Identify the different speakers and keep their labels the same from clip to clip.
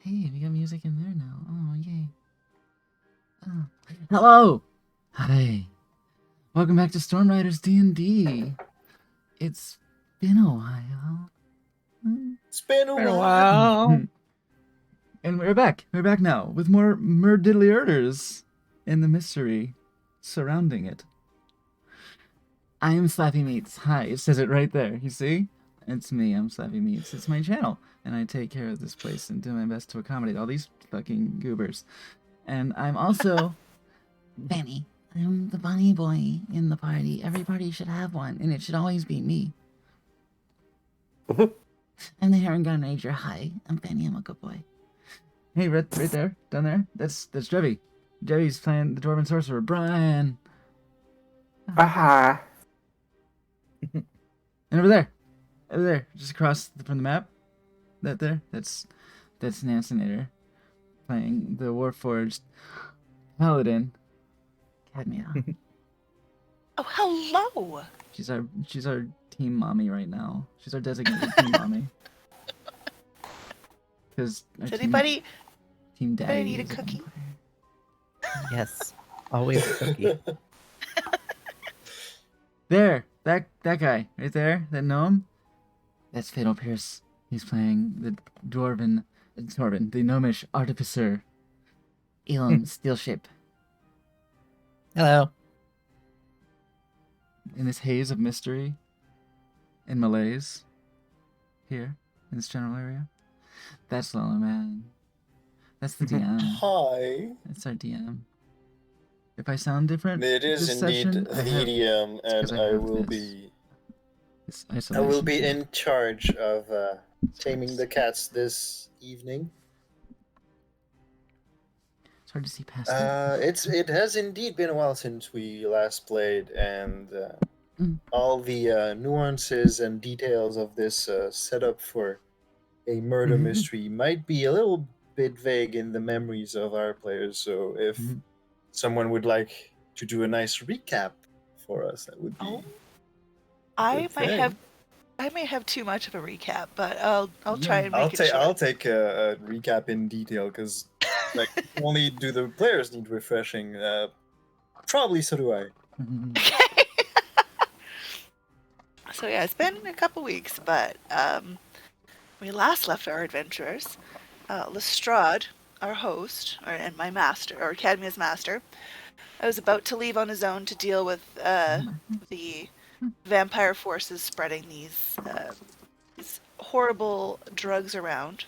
Speaker 1: Hey, we got music in there now. Oh, yay. Oh. Hello! Hi. Welcome back to Storm Riders D&D. It's been a while.
Speaker 2: It's been a
Speaker 3: Been a
Speaker 2: while.
Speaker 3: while.
Speaker 1: And we're back. We're back now with more Murdiddly-urders and the mystery surrounding it. I am Slappy Meats. Hi, it says it right there. You see? It's me, I'm Slappy Meats. It's my channel, and I take care of this place and do my best to accommodate all these fucking goobers. And I'm also Benny. I'm the bunny boy in the party. Every party should have one, and it should always be me. I'm the Heron Gun Ranger. Hi, I'm Benny. I'm a good boy. Hey, right there, down there. That's Drevi. Drevi's playing the Dwarven Sorcerer, Brian.
Speaker 3: Aha.
Speaker 1: And over there, just across from the map, that's Nancinator, playing the Warforged Paladin, Cadmia.
Speaker 4: Oh, hello!
Speaker 1: She's our team mommy right now. She's our designated team mommy. Because
Speaker 4: Does anybody
Speaker 1: team daddy
Speaker 4: need a
Speaker 1: is
Speaker 4: cookie?
Speaker 1: vampire.
Speaker 3: Yes. Always a cookie.
Speaker 1: There, that guy right there, that gnome. That's Fatal Pierce. He's playing the the gnomish artificer, Elam Steelship.
Speaker 3: Hello.
Speaker 1: In this haze of mystery and malaise here in this general area. That's Lola Man. That's the DM.
Speaker 2: Hi.
Speaker 1: That's our DM. If I sound different,
Speaker 2: It is
Speaker 1: this
Speaker 2: indeed
Speaker 1: session,
Speaker 2: the EDM,
Speaker 1: it's 'cause
Speaker 2: and
Speaker 1: I
Speaker 2: I
Speaker 1: have
Speaker 2: will
Speaker 1: this.
Speaker 2: be.
Speaker 1: This
Speaker 2: I will
Speaker 1: isolation
Speaker 2: be
Speaker 1: thing.
Speaker 2: in charge of taming the cats this evening.
Speaker 1: It's hard to see past it.
Speaker 2: It has indeed been a while since we last played, and
Speaker 1: Mm.
Speaker 2: all the nuances and details of this setup for a murder
Speaker 1: Mhm.
Speaker 2: mystery might be a little bit vague in the memories of our players. So if
Speaker 1: Mhm.
Speaker 2: someone would like to do a nice recap for us, that would be.
Speaker 4: Oh,
Speaker 2: a
Speaker 4: I
Speaker 2: good
Speaker 4: might
Speaker 2: thing.
Speaker 4: have, I may have too much of a recap, but I'll try and
Speaker 2: I'll
Speaker 4: make it short.
Speaker 2: I'll take a recap in detail because like only do the players need refreshing. Probably so do I.
Speaker 1: Mhm.
Speaker 4: Okay. So yeah, it's been a couple weeks, but we last left our adventurers. Lestrade, our host, and my master, or Cadmia's master, I was about to leave on his own to deal with the vampire forces spreading these horrible drugs around.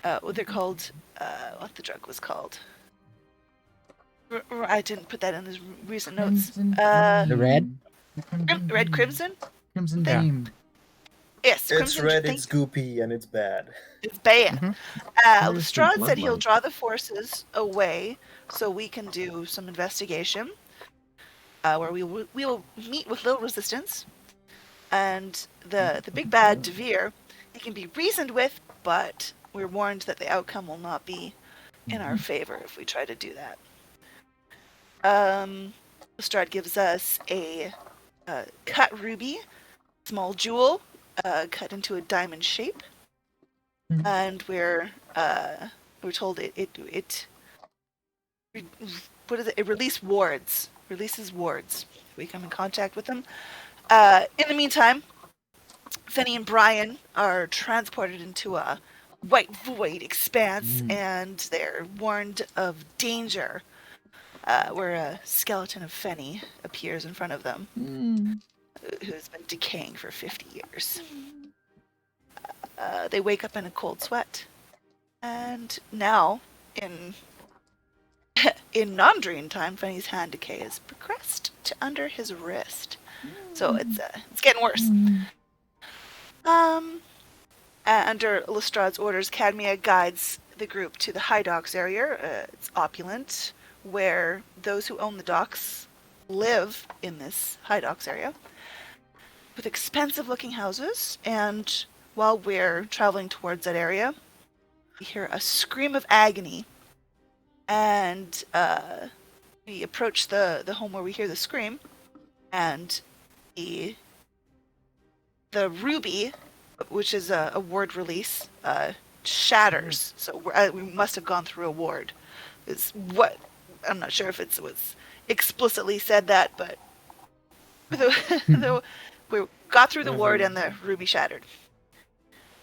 Speaker 4: What they're called, what the drug was called. I didn't put that in his recent notes.
Speaker 3: The red?
Speaker 4: Red Crimson?
Speaker 1: Crimson
Speaker 3: Yeah.
Speaker 1: Beam.
Speaker 4: Yes,
Speaker 2: It's
Speaker 4: Crimson.
Speaker 2: red, it's goopy, and it's bad.
Speaker 4: It's bad.
Speaker 3: Mhm.
Speaker 1: Where's the
Speaker 4: Lestrade said he'll
Speaker 1: bloodlight?
Speaker 4: draw the forces away so we can do some investigation, where we will meet with little resistance. And the big bad Devere, he can be reasoned with, but we're warned that the outcome will not be in our favor if we try to do that. Lestrade gives us a cut ruby, small jewel, cut into a diamond shape, and we're told it what is it? It releases wards. We come in contact with them. In the meantime, Fenny and Brian are transported into a white void expanse, and they're warned of danger. Where a skeleton of Fenny appears in front of them, who's been decaying for 50 years. They wake up in a cold sweat, and now, in non-dream time, Fenny's hand decay has progressed to under his wrist. So it's getting worse. Under Lestrade's orders, Cadmia guides the group to the High Docks area. It's opulent, where those who own the docks live in this High Docks area, with expensive-looking houses. And while we're traveling towards that area, we hear a scream of agony, and we approach the home where we hear the scream, and the ruby, which is a word release, shatters. So we must have gone through a ward. Is what I'm not sure if it was explicitly said that, but we got through the ward and the ruby shattered.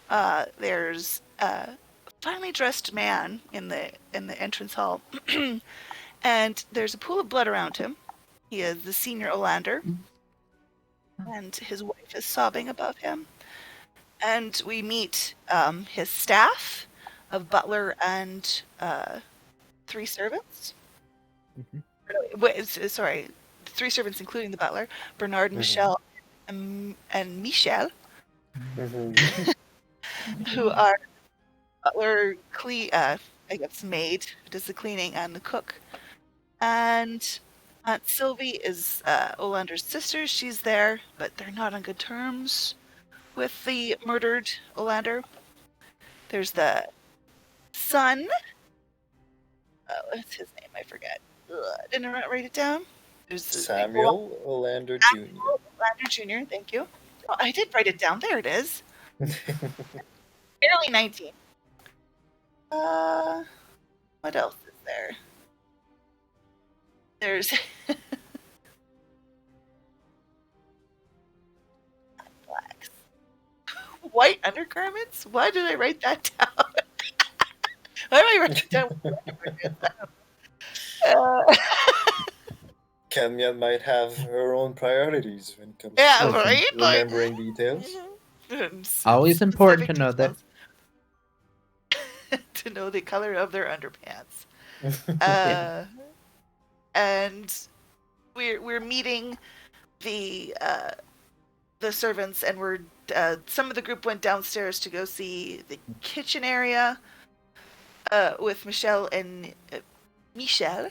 Speaker 4: There's a finely dressed man in the entrance hall, and there's a pool of blood around him. He is the senior Olander, and his wife is sobbing above him. And we meet his staff of butler and 3 servants. Sorry, 3 servants including the butler, Bernard, Michelle, and Michel, who are butler, I guess maid, who does the cleaning, and the cook. And Aunt Sylvie is Olander's sister. She's there, but they're not on good terms with the murdered Olander. There's the son. What's his name? I forget. I didn't write it down. There's
Speaker 2: Samuel Olander Jr.
Speaker 4: Olander Jr. Thank you. Oh, I did write it down. There it is. Barely 19. What else is there? There's blacks. White undergarments? Why did I write that down? Why did I write it down?
Speaker 2: Kenya might have her own priorities when it comes
Speaker 4: Yeah,
Speaker 2: to
Speaker 4: right?
Speaker 2: remembering details.
Speaker 3: Always important to know that.
Speaker 4: To know the color of their underpants. And we're meeting the servants, and we're some of the group went downstairs to go see the kitchen area with Michelle and Michel.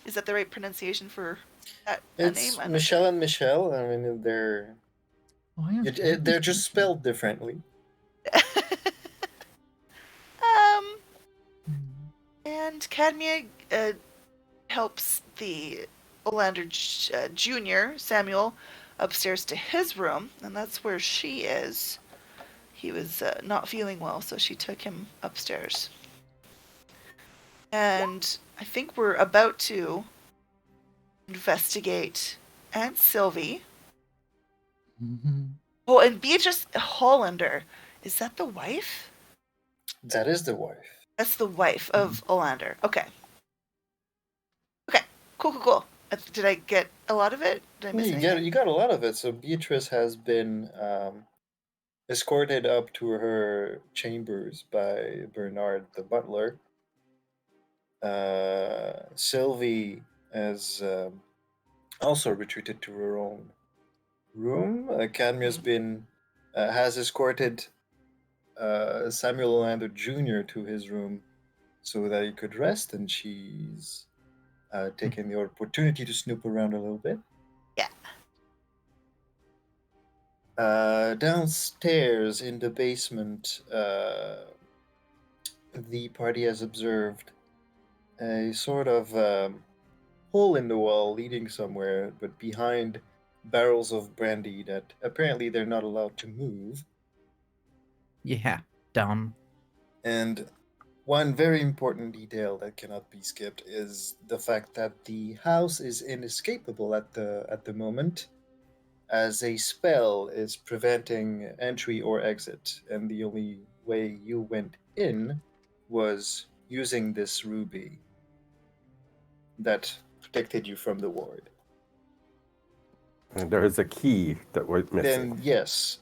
Speaker 4: Is that the right pronunciation for that name?
Speaker 2: It's Michelle and Michelle. I mean, they're just spelled differently.
Speaker 4: And Cadmia helps the Olander Jr., Samuel, upstairs to his room, and that's where she is. He was not feeling well, so she took him upstairs. And I think we're about to investigate Aunt Sylvie. Oh, and Beatrice Hollander. Is that the wife?
Speaker 2: That is the wife.
Speaker 4: That's the wife of Olander. Okay. Cool. Did I get a lot of it? Did I miss anything?
Speaker 2: You got a lot of it. So Beatrice has been escorted up to her chambers by Bernard the butler. Sylvie has also retreated to her own room. Cadmia's has escorted Samuel Olander Jr. to his room so that he could rest, and she's taken the opportunity to snoop around a little bit.
Speaker 4: Yeah.
Speaker 2: Downstairs in the basement, the party has observed a sort of hole in the wall leading somewhere, but behind barrels of brandy that apparently they're not allowed to move.
Speaker 3: Yeah, dumb.
Speaker 2: And one very important detail that cannot be skipped is the fact that the house is inescapable at the moment, as a spell is preventing entry or exit, and the only way you went in was using this ruby that protected you from the ward.
Speaker 5: And there is a key that we're missing.
Speaker 2: Then yes,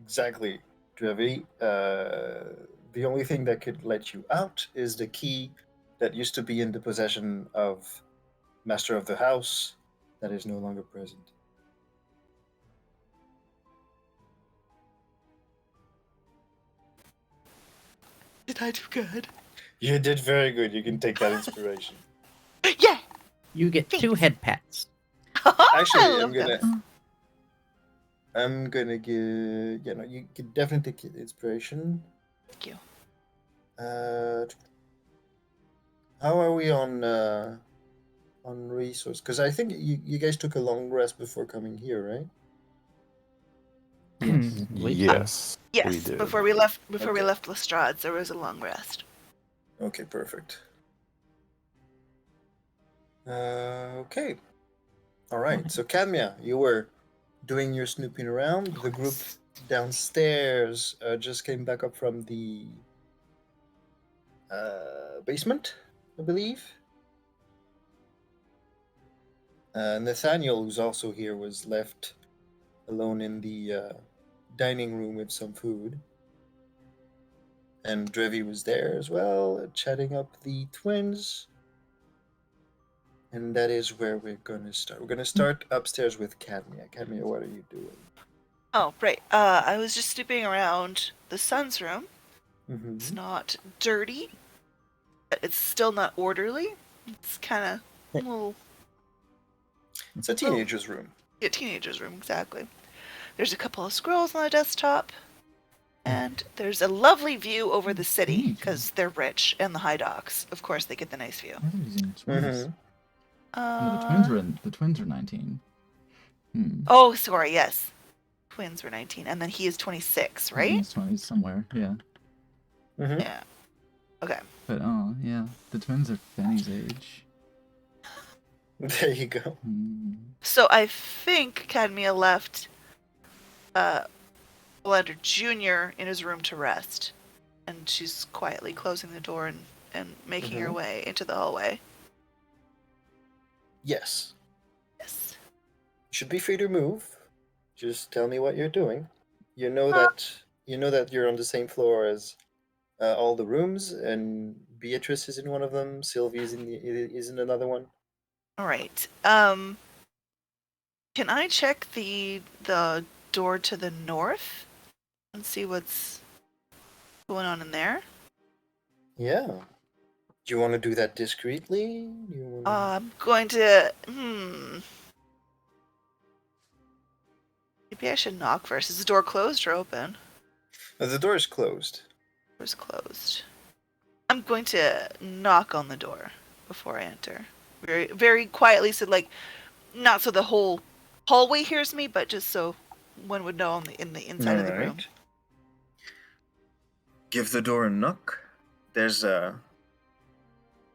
Speaker 2: exactly, Trevi. The only thing that could let you out is the key that used to be in the possession of Master of the House that is no longer present.
Speaker 4: Did I do good?
Speaker 2: You did very good. You can take that inspiration.
Speaker 4: Yeah.
Speaker 3: You get 2 head pats.
Speaker 2: Actually,
Speaker 4: I love them.
Speaker 2: I'm gonna give. You can definitely take inspiration.
Speaker 4: Thank you.
Speaker 2: How are we on resource? Because I think you guys took a long rest before coming here, right?
Speaker 1: Yes.
Speaker 5: Yes. We
Speaker 4: Yes,
Speaker 5: did.
Speaker 4: before we left
Speaker 2: Okay.
Speaker 4: Lestrade's, there was a long rest.
Speaker 2: Okay, perfect. Okay. All right. So, Cadmia, you were doing your snooping around. The group downstairs just came back up from the basement, I believe. Nathaniel, who's also here, was left alone in the dining room with some food. And Drevi was there as well, chatting up the twins. And that is where we're going to start. We're going to start upstairs with Cadmia. Cadmia, what are you doing?
Speaker 4: Oh, right. I was just snooping around the son's room.
Speaker 2: Mm-hmm.
Speaker 4: It's not dirty. It's still not orderly. It's kind of a little
Speaker 2: It's a teenager's room.
Speaker 4: a teenager's room, exactly. There's a couple of scrolls on the desktop. And there's a lovely view over the city because they're rich and the high docks. Of course, they get the nice view.
Speaker 1: Why are they using twins?
Speaker 2: Mm-hmm.
Speaker 1: The twins were 19.
Speaker 4: Oh, sorry, yes. Twins were 19, and then he is 26, right?
Speaker 1: He's 20 somewhere, yeah.
Speaker 2: Mm-hmm.
Speaker 4: Yeah. Okay.
Speaker 1: But oh yeah, the twins are Fanny's age.
Speaker 2: There you go.
Speaker 4: So I think Cadmia left Blender Jr. in his room to rest. And she's quietly closing the door and making her way into the hallway.
Speaker 2: Yes.
Speaker 4: Yes.
Speaker 2: You should be free to move. Just tell me what you're doing. You know that you're on the same floor as all the rooms, and Beatrice is in one of them. Sylvie is in another one.
Speaker 4: All right. Can I check the door to the north and see what's going on in there?
Speaker 2: Yeah. Do you want to do that discreetly? Do you wanna...
Speaker 4: I'm going to. Maybe I should knock first. Is the door closed or open?
Speaker 2: The door is closed.
Speaker 4: Door's closed. I'm going to knock on the door before I enter. Very, very quietly, so not so the whole hallway hears me, but just so one would know in the inside of the room.
Speaker 2: Give the door a knock. There's a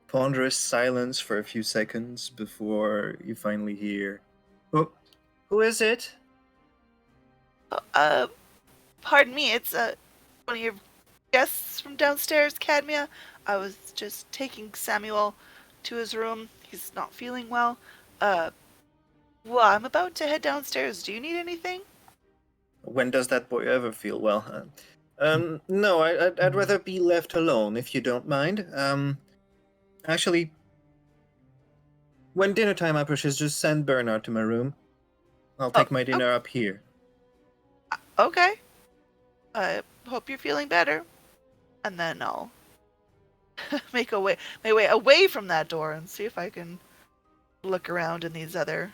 Speaker 2: ponderous silence for a few seconds before you finally hear, "Oh, who is it?"
Speaker 4: Pardon me, it's one of your guests from downstairs, Cadmia. I was just taking Samuel to his room. He's not feeling well. Well, I'm about to head downstairs. Do you need anything?
Speaker 2: When does that boy ever feel well? No, I'd rather be left alone if you don't mind. Actually, when dinner time approaches, just send Bernard to my room. I'll take my dinner up here.
Speaker 4: Okay. I hope you're feeling better. And then I'll make my way away from that door and see if I can look around in these other.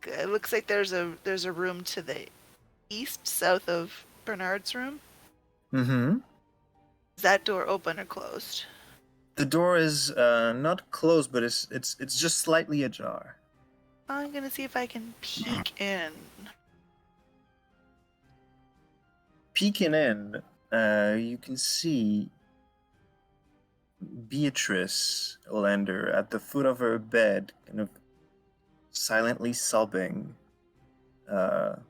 Speaker 4: It looks like there's a room to the east, south of Bernard's room.
Speaker 2: Mm-hmm.
Speaker 4: Is that door open or closed?
Speaker 2: The door is not closed, but it's just slightly ajar.
Speaker 4: I'm gonna see if I can peek in.
Speaker 2: Peeking in, you can see Beatrice Olander at the foot of her bed, kind of silently sobbing, her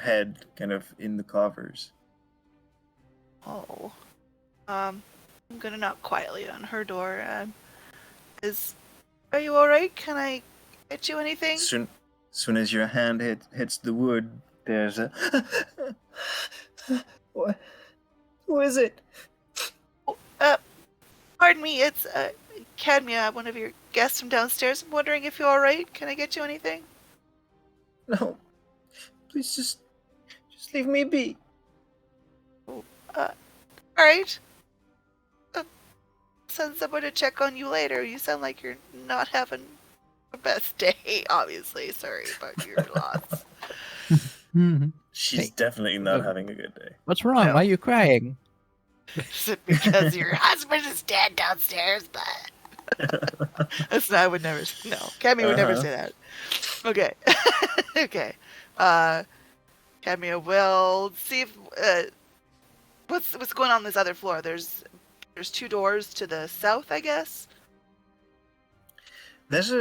Speaker 2: head kind of in the covers.
Speaker 4: Oh. I'm gonna knock quietly on her door. Are you alright? Can I get you anything?
Speaker 2: Soon as your hand hits the wood, there's a... What? Who is it?
Speaker 4: Pardon me, it's Cadmia, one of your guests from downstairs. I'm wondering if you're alright. Can I get you anything?
Speaker 2: No. Please just leave me be.
Speaker 4: Alright. Send someone to check on you later. You sound like you're not having the best day, obviously. Sorry about your loss.
Speaker 2: She's definitely not having a good day.
Speaker 3: What's wrong? Why are you crying?
Speaker 4: Is it because your husband is dead downstairs? But that's not, I would never. No, Cammy would never say that. Okay, okay. Cadmia will see if what's going on this other floor. There's 2 doors to the south, I guess.
Speaker 2: There's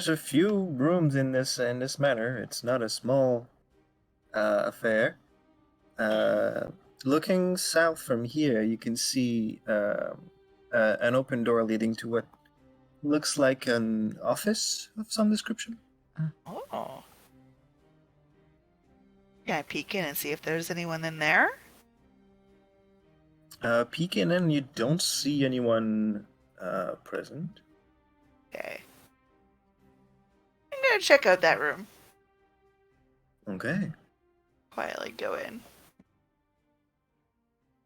Speaker 2: a few rooms in this manor. It's not a small affair. Looking south from here, you can see an open door leading to what looks like an office of some description.
Speaker 4: Oh. Can I peek in and see if there's anyone in there?
Speaker 2: Peek in and you don't see anyone present.
Speaker 4: Okay. I'm gonna check out that room.
Speaker 2: Okay,
Speaker 4: Quietly go in.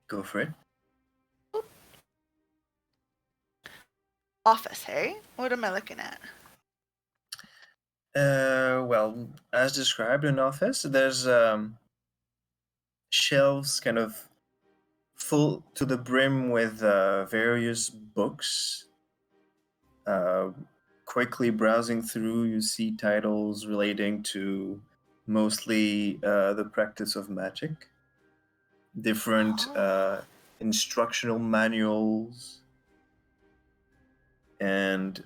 Speaker 2: go for it.
Speaker 4: Office, hey? What am I looking at?
Speaker 2: Well, as described in office, there's shelves kind of full to the brim with various books. Quickly browsing through, you see titles relating to mostly the practice of magic, different instructional manuals, and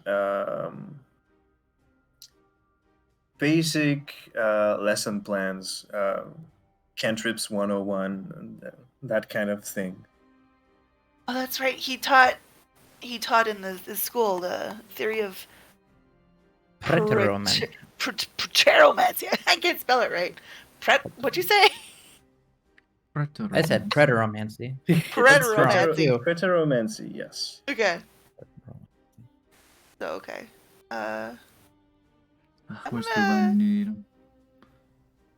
Speaker 2: basic lesson plans, cantrips 101, and that kind of thing.
Speaker 4: Oh, that's right. He taught in the school the theory of
Speaker 3: Preteromancy.
Speaker 4: Preteromancy. I can't spell it right. What'd you say?
Speaker 3: I said preteromancy.
Speaker 4: Preteromancy.
Speaker 2: Preteromancy, yes.
Speaker 4: Okay. So okay.
Speaker 1: Where's the
Speaker 4: gonna-
Speaker 1: one need?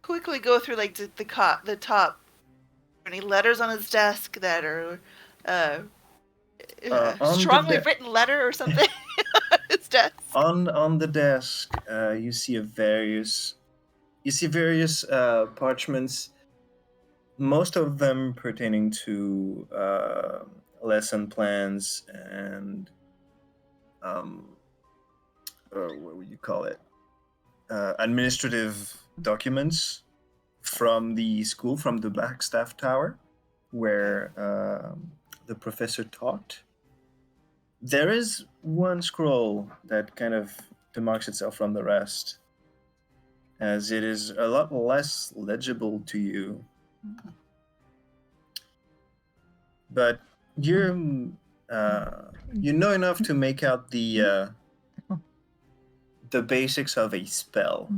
Speaker 4: Quickly go through like the top. Any letters on his desk that are
Speaker 2: On the
Speaker 4: strongly
Speaker 2: de-
Speaker 4: written letter or something on his desk.
Speaker 2: On the desk, you see various parchments, most of them pertaining to lesson plans and what would you call it? Administrative documents from the school, from the Backstaff Tower, where the professor taught. There is one scroll that kind of demarks itself from the rest, as it is a lot less legible to you. But you're you know enough to make out the basics of a spell.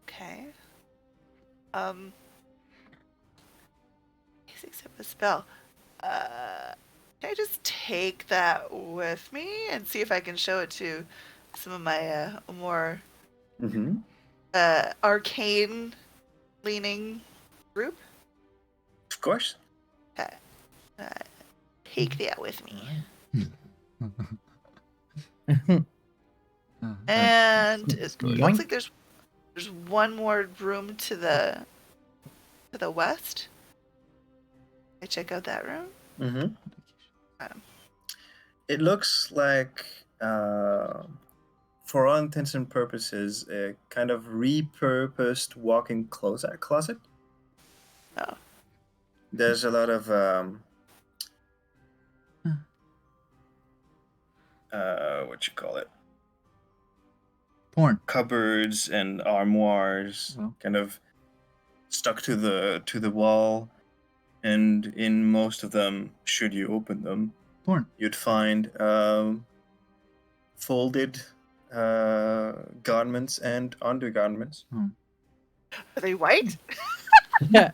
Speaker 4: Okay. Basics of a spell. Can I just take that with me and see if I can show it to some of my more
Speaker 2: Mm-hmm.
Speaker 4: arcane leaning group?
Speaker 2: Of course.
Speaker 4: Okay. Take that with me. And it
Speaker 3: Yoink.
Speaker 4: looks like there's one more room to the west. I check out that room.
Speaker 2: Mm-hmm.
Speaker 4: Um,
Speaker 2: It looks like, for all intents and purposes, a kind of repurposed walk-in closet.
Speaker 4: Oh.
Speaker 2: There's a lot of what you call it?
Speaker 1: Porn.
Speaker 2: Cupboards and armoires,
Speaker 1: Oh.
Speaker 2: kind of stuck to the wall, and in most of them, should you open them,
Speaker 1: Porn.
Speaker 2: you'd find folded garments and undergarments.
Speaker 4: Are they white?
Speaker 3: Yeah,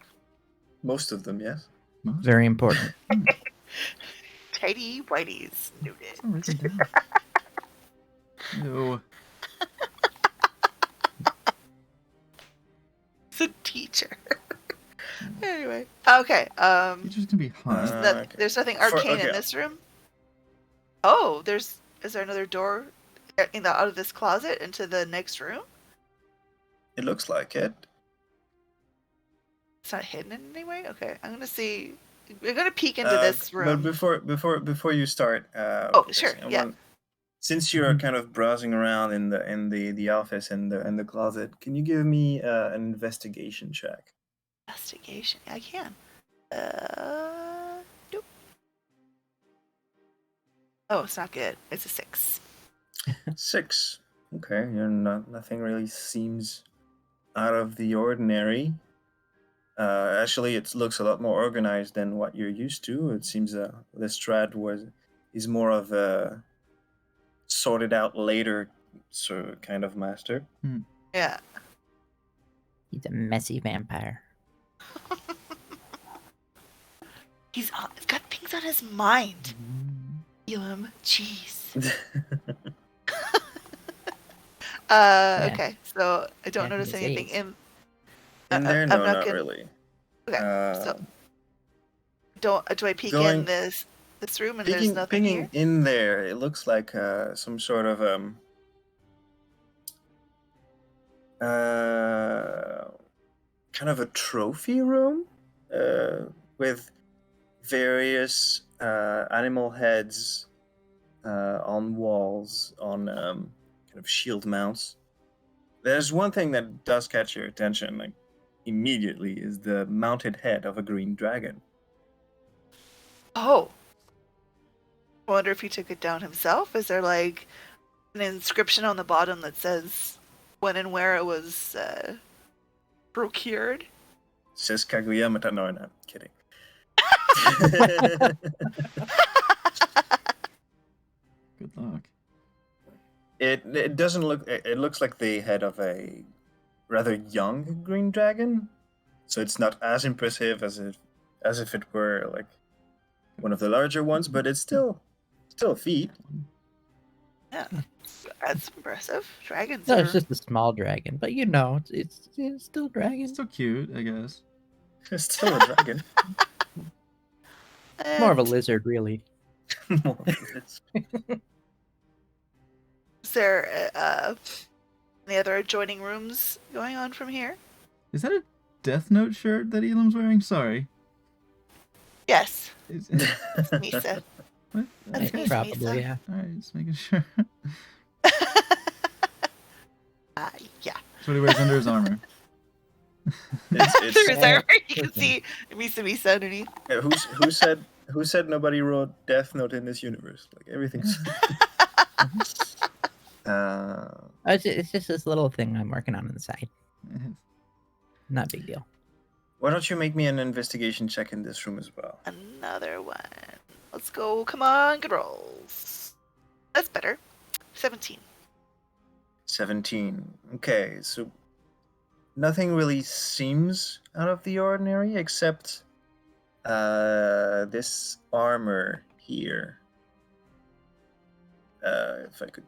Speaker 2: Most of them, yes.
Speaker 3: very important.
Speaker 4: Tidy whiteys. Noted.
Speaker 1: Oh, write it down. Ew.
Speaker 4: It's a teacher. Anyway. Okay.
Speaker 1: Teacher's gonna be hot.
Speaker 2: Okay.
Speaker 4: There's nothing
Speaker 2: For-
Speaker 4: arcane in
Speaker 2: okay.
Speaker 4: this room. Oh, is there another door out of this closet into the next room?
Speaker 2: It looks like it.
Speaker 4: It's not hidden in any way. Okay, I'm gonna see. We're gonna peek into
Speaker 2: But
Speaker 4: this room.
Speaker 2: before you start,
Speaker 4: Oh, sure,
Speaker 2: focusing, I
Speaker 4: yeah.
Speaker 2: Since you're kind of browsing around in the office and the closet, can you give me an investigation check?
Speaker 4: Investigation. I can. Nope. Oh, it's not good. It's a 6.
Speaker 2: 6. Okay, nothing really seems out of the ordinary. Actually, it looks a lot more organized than what you're used to. It seems Lestrade is more of a sorted out later sort of kind of master.
Speaker 4: Yeah.
Speaker 3: He's a messy vampire.
Speaker 4: He's got things on his mind. Elam, jeez. Okay, so I don't notice anything in
Speaker 2: there.
Speaker 4: I'm
Speaker 2: No,
Speaker 4: not
Speaker 2: not
Speaker 4: gonna-
Speaker 2: really.
Speaker 4: Okay, so do I peek
Speaker 2: going-
Speaker 4: in this room and there's nothing
Speaker 2: Pinging
Speaker 4: here?
Speaker 2: in there, it looks like some sort of kind of a trophy room with various animal heads on walls on kind of shield mounts. There's one thing that does catch your attention, like immediately, is the mounted head of a green dragon.
Speaker 4: Oh. I wonder if he took it down himself. Is there like an inscription on the bottom that says when and where it was procured?
Speaker 2: Says Kaguya Mata. No, not kidding.
Speaker 1: Good luck.
Speaker 2: It doesn't look. It looks like the head of a rather young green dragon, so it's not as impressive as if it were like one of the larger ones, but it's still a feat.
Speaker 4: Yeah, that's impressive. Dragons
Speaker 3: No,
Speaker 4: are...
Speaker 3: it's just a small dragon, but you know, it's still dragon.
Speaker 1: It's still cute, I guess.
Speaker 2: It's still a dragon.
Speaker 3: More of a
Speaker 4: And
Speaker 3: lizard, really.
Speaker 2: More of this.
Speaker 4: is there any other adjoining rooms going on from here?
Speaker 1: Is that a Death Note shirt that Elam's wearing? Sorry.
Speaker 4: Yes,
Speaker 1: Is,
Speaker 4: it's Misa.
Speaker 1: what?
Speaker 4: That's
Speaker 1: Okay.
Speaker 4: me.
Speaker 3: Probably, yeah.
Speaker 1: Alright, just making sure.
Speaker 4: Yeah.
Speaker 1: That's what he wears under his armor.
Speaker 2: It's-
Speaker 4: Through his armor, you can
Speaker 3: listen.
Speaker 4: see Misa underneath.
Speaker 2: who said nobody wrote Death Note in this universe? Like everything's.
Speaker 3: It's just this little thing I'm working on the side. Not a big deal.
Speaker 2: Why don't you make me an investigation check in this room as well?
Speaker 4: Another one. Let's go. Come on, good rolls. That's better. 17.
Speaker 2: 17. Okay, so nothing really seems out of the ordinary except this armor here. If I could.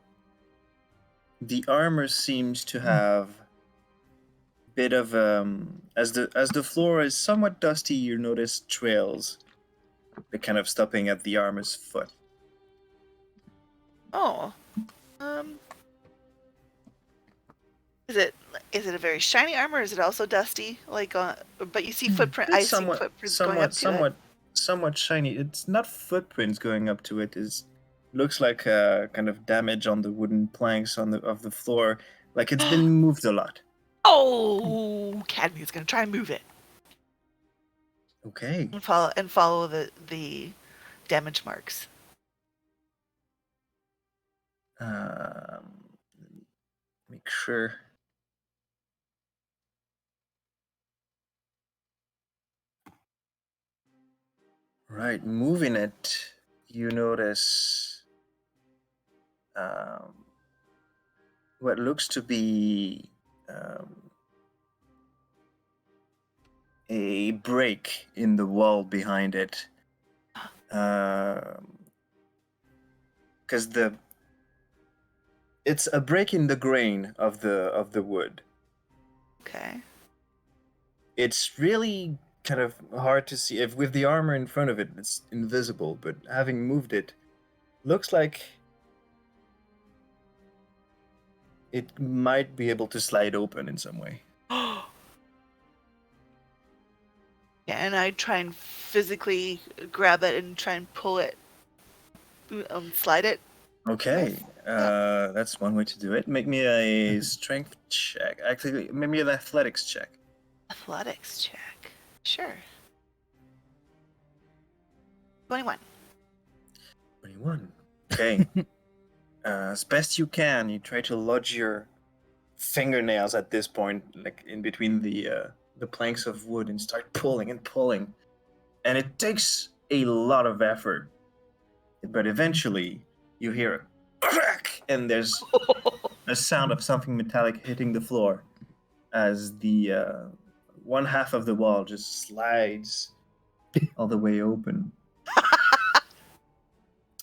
Speaker 2: The armor seems to have a bit of as the floor is somewhat dusty, you notice trails. They're kind of stopping at the armor's foot.
Speaker 4: Oh. Is it a very shiny armor? Is it also dusty? Like, but you see footprint. I
Speaker 2: It's
Speaker 4: see footprints going up to it.
Speaker 2: somewhat shiny. It's not footprints going up to it. It looks like kind of damage on the wooden planks of the floor. Like it's been moved a lot.
Speaker 4: Oh, Cadmy's gonna try and move it
Speaker 2: Okay.
Speaker 4: and follow the damage marks.
Speaker 2: Make sure. Right, moving it, you notice what looks to be a break in the wall behind it. Because it's a break in the grain of the wood.
Speaker 4: Okay.
Speaker 2: It's really kind of hard to see. If with the armor in front of it, it's invisible. But having moved it, looks like it might be able to slide open in some way.
Speaker 4: Yeah, and I try and physically grab it and try and pull it, slide it.
Speaker 2: Okay.
Speaker 6: That's one way to do it. Make me a strength check. Actually, make me an athletics check.
Speaker 4: Athletics check. Sure. 21.
Speaker 6: 21. Okay. As best you can, you try to lodge your fingernails at this point, like in between the planks of wood, and start pulling and pulling. And it takes a lot of effort. But eventually, you hear a crack, and there's a sound of something metallic hitting the floor as the one half of the wall just slides all the way open.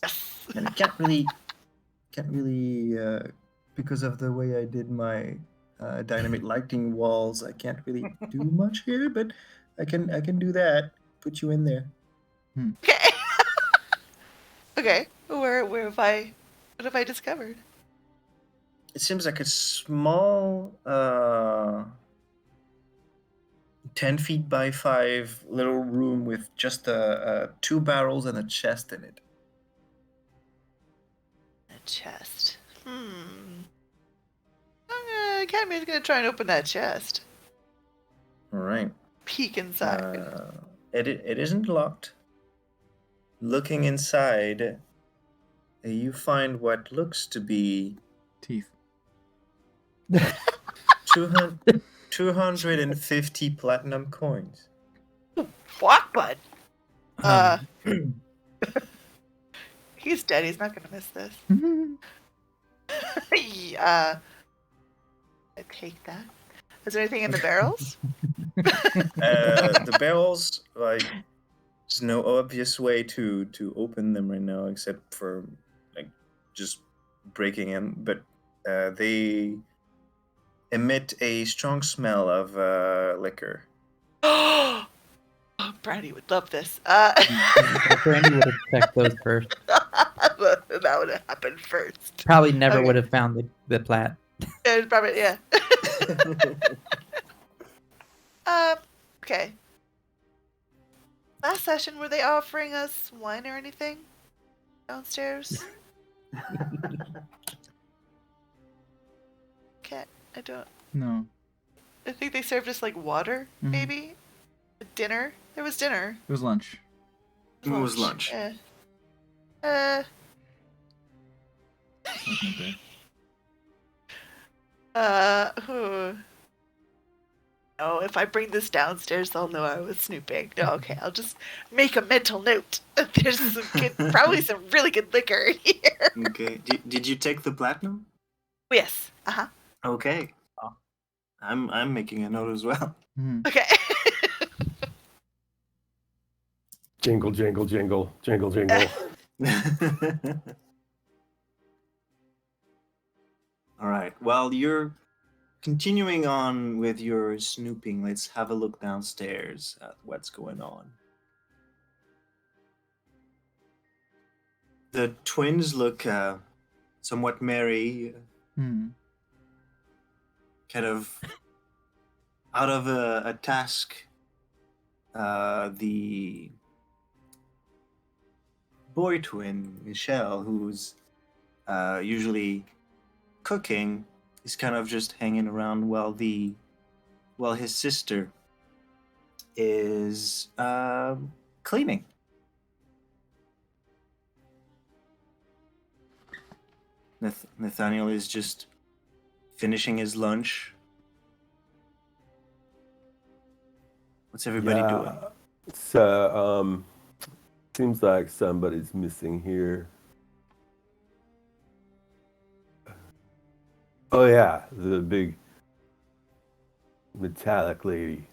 Speaker 4: Yes.
Speaker 6: And I can't really, because of the way I did my dynamic lighting walls, I can't really do much here, but I can do that. Put you in there.
Speaker 4: Okay. Okay. What have I discovered?
Speaker 6: It seems like a small 10 feet by 5 little room with just 2 barrels and a chest in it.
Speaker 4: A chest. Cadmia's gonna try and open that chest.
Speaker 6: All right.
Speaker 4: Peek inside.
Speaker 6: It isn't locked. Looking inside, you find what looks to be
Speaker 1: Teeth.
Speaker 6: 250 platinum coins.
Speaker 4: Fuck, bud. He's dead. He's not gonna miss this. I take that. Is there anything in the barrels?
Speaker 6: The barrels, like, there's no obvious way to open them right now except for like just breaking them. But they emit a strong smell of liquor.
Speaker 4: Oh, Brandy would love this.
Speaker 3: Brandy would have checked those first.
Speaker 4: That would have happened first.
Speaker 3: Probably never
Speaker 4: Okay.
Speaker 3: would have found the plat.
Speaker 4: Probably, yeah. Okay. Last session, were they offering us wine or anything downstairs? Okay, I don't.
Speaker 1: No.
Speaker 4: I think they served us like water,
Speaker 1: Mhm.
Speaker 4: maybe. Dinner. There was dinner.
Speaker 1: It was lunch.
Speaker 6: It was lunch.
Speaker 4: Yeah.
Speaker 1: That's no good.
Speaker 4: Oh, if I bring this downstairs, they'll know I was snooping. No, okay, I'll just make a mental note. There's some good, probably some really good liquor here.
Speaker 6: Okay. Did you take the platinum?
Speaker 4: Yes. Uh-huh.
Speaker 6: Okay. I'm making a note as well.
Speaker 1: Mhm.
Speaker 4: Okay.
Speaker 5: Jingle, jingle, jingle, jingle, jingle.
Speaker 6: All right. While you're continuing on with your snooping, let's have a look downstairs at what's going on. The twins look somewhat merry,
Speaker 1: Hmm.
Speaker 6: kind of out of a task. The boy twin, Michelle, who's usually cooking, is kind of just hanging around while his sister is cleaning. Nathaniel is just finishing his lunch. What's everybody doing?
Speaker 5: So, seems like somebody's missing here. Oh yeah, the big metallic lady.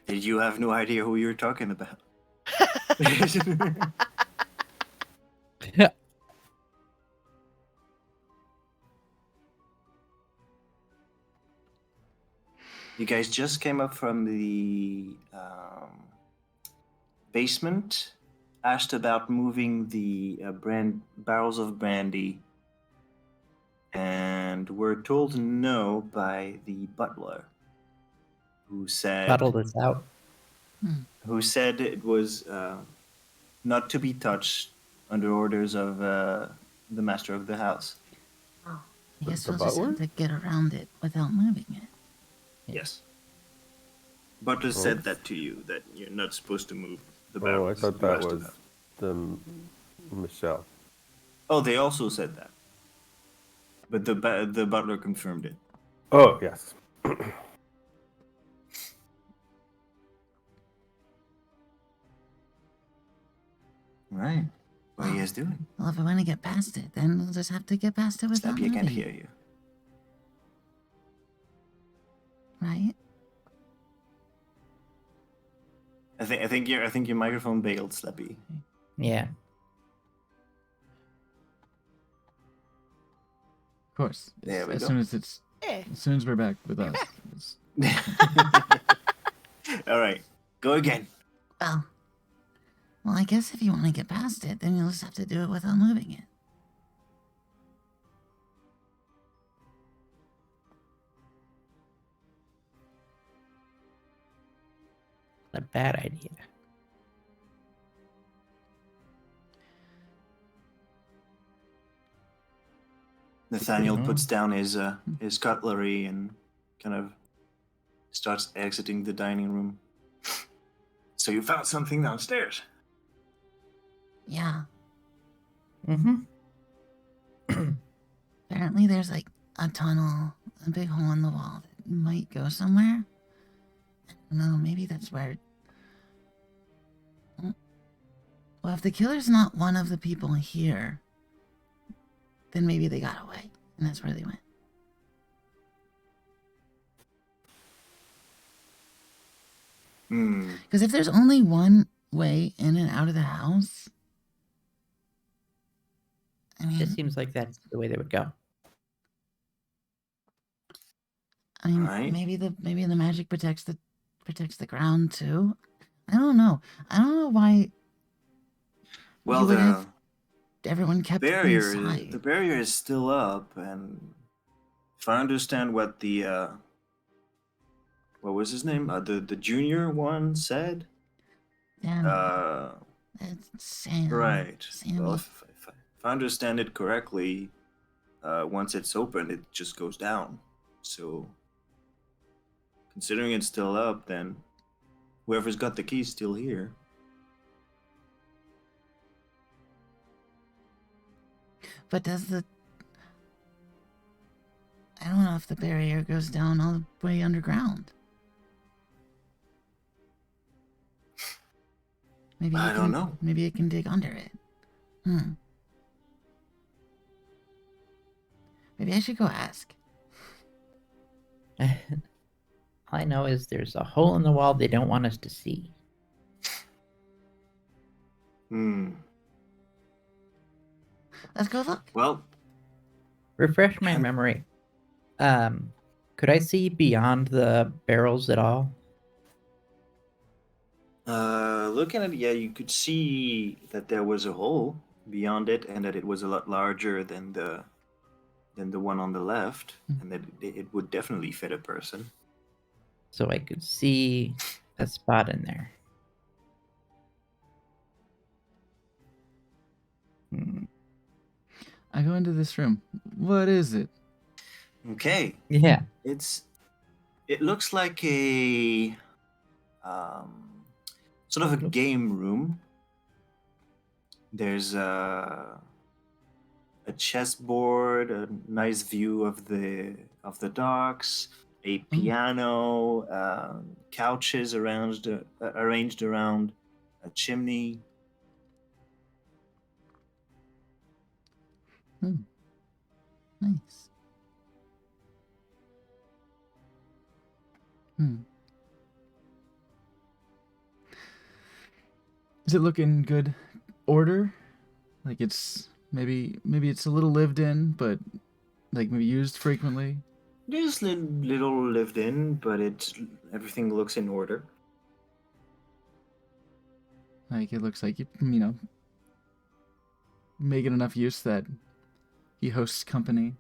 Speaker 6: Did you have no idea who you were talking about? You guys just came up from the basement, asked about moving the barrels of brandy, and were told no by the butler, who said
Speaker 3: Bottled us out.
Speaker 6: it was not to be touched under orders of the master of the house.
Speaker 3: Oh,
Speaker 7: I guess
Speaker 5: The
Speaker 7: we'll just
Speaker 5: butler?
Speaker 7: have to get around it without moving it.
Speaker 6: Yes. Butler said that to you, that you're not supposed to move the barrels.
Speaker 5: Oh, I thought
Speaker 6: the
Speaker 5: that
Speaker 6: rest of
Speaker 5: was
Speaker 6: them.
Speaker 5: Michelle.
Speaker 6: Oh, they also said that. But the butler confirmed it.
Speaker 5: Oh, yes.
Speaker 6: Right. What are you guys doing?
Speaker 7: Well, if we want to get past it, then we'll just have to get past it without
Speaker 6: Snappy, I can't
Speaker 7: moving
Speaker 6: hear
Speaker 7: it,
Speaker 6: you.
Speaker 7: right?
Speaker 6: I think your microphone bailed, Slappy.
Speaker 3: Yeah.
Speaker 1: Of course.
Speaker 6: There we
Speaker 1: as
Speaker 6: go.
Speaker 1: soon as it's
Speaker 4: Eh.
Speaker 1: as soon as we're back with us. it's-
Speaker 6: All right, go again.
Speaker 7: Well, I guess if you want to get past it, then you'll just have to do it without moving it.
Speaker 3: A bad idea.
Speaker 6: Nathaniel
Speaker 3: Mhm.
Speaker 6: puts down his cutlery and kind of starts exiting the dining room. So you found something downstairs.
Speaker 7: Yeah.
Speaker 3: Mm-hmm.
Speaker 7: Apparently, there's like a tunnel, a big hole in the wall that might go somewhere. I don't know. Maybe that's where. Well, if the killer's not one of the people here, then maybe they got away, and that's where they went.
Speaker 6: Hmm.
Speaker 7: Because if there's only one way in and out of the house, I mean,
Speaker 3: It seems like that's the way they would go.
Speaker 6: Right.
Speaker 7: maybe the magic protects the ground too. I don't know. I don't know why
Speaker 6: Well,
Speaker 7: you would
Speaker 6: the
Speaker 7: have everyone kept
Speaker 6: barrier
Speaker 7: inside.
Speaker 6: the barrier is still up, and if I understand what the what was his name? The junior one said.
Speaker 7: Damn, it's Sam.
Speaker 6: Right.
Speaker 7: Sammy.
Speaker 6: Well, if I understand it correctly, once it's open, it just goes down. So, considering it's still up, then whoever's got the key is still here.
Speaker 7: But does the I don't know if the barrier goes down all the way underground. Maybe
Speaker 6: I
Speaker 7: it
Speaker 6: don't
Speaker 7: can-
Speaker 6: know.
Speaker 7: Maybe it can dig under it. Maybe I should go ask.
Speaker 3: All I know is there's a hole in the wall they don't want us to see.
Speaker 6: Hmm.
Speaker 7: Let's go look.
Speaker 6: Well,
Speaker 3: Refresh my memory. Could I see beyond the barrels at all?
Speaker 6: looking at it, yeah, you could see that there was a hole beyond it, and that it was a lot larger than the one on the left, and that it would definitely fit a person.
Speaker 3: So I could see a spot in there.
Speaker 1: I go into this room. What is it?
Speaker 6: Okay,
Speaker 3: Yeah.
Speaker 6: it looks like a sort of a game room. There's a chessboard, a nice view of the docks, a piano, couches arranged around a chimney.
Speaker 7: Nice.
Speaker 1: Does it look in good order? Like it's maybe it's a little lived in, but like maybe used frequently.
Speaker 6: There's little lived in, but everything looks in order.
Speaker 1: Like it looks like you making enough use that he hosts company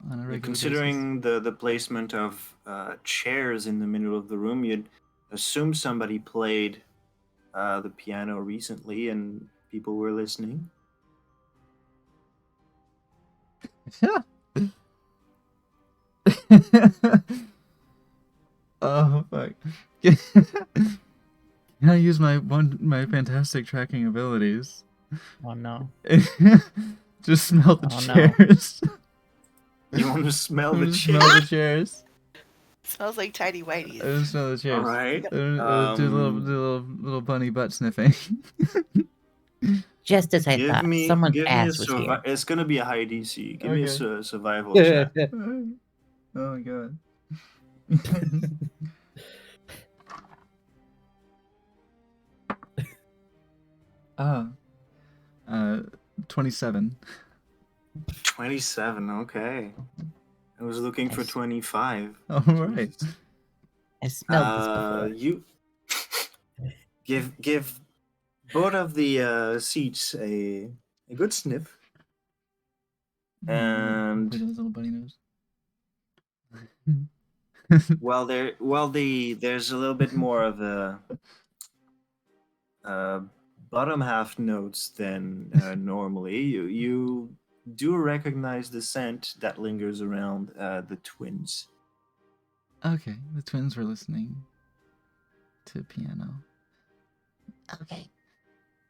Speaker 1: on a regular
Speaker 6: Considering the placement of chairs in the middle of the room, you'd assume somebody played the piano recently and people were listening.
Speaker 1: Oh fuck! Can I use my fantastic tracking abilities?
Speaker 3: Oh no.
Speaker 1: Just smell the
Speaker 3: Oh, no.
Speaker 1: chairs.
Speaker 6: You want to smell the
Speaker 1: Just smell
Speaker 6: chair?
Speaker 1: the chairs.
Speaker 4: Smells like tidy whities.
Speaker 1: I just smell the chairs.
Speaker 6: All right.
Speaker 1: Do a little bunny butt sniffing.
Speaker 3: Just as I
Speaker 6: Give
Speaker 3: thought,
Speaker 6: me,
Speaker 3: someone's
Speaker 6: give me a
Speaker 3: ass was here.
Speaker 6: It's gonna be a high DC. Give me a
Speaker 1: Okay.
Speaker 6: survival check.
Speaker 1: Oh my god. Ah. 27.
Speaker 6: 27. Okay. I was looking for
Speaker 3: Nice.
Speaker 6: 25.
Speaker 1: All right.
Speaker 3: I smelled this before.
Speaker 6: You give both of the seats a good sniff.
Speaker 1: Look at
Speaker 6: And
Speaker 1: his little bunny nose.
Speaker 6: there's a little bit more of a bottom half notes than normally. You do recognize the scent that lingers around the twins.
Speaker 1: Okay, the twins were listening to piano.
Speaker 7: Okay.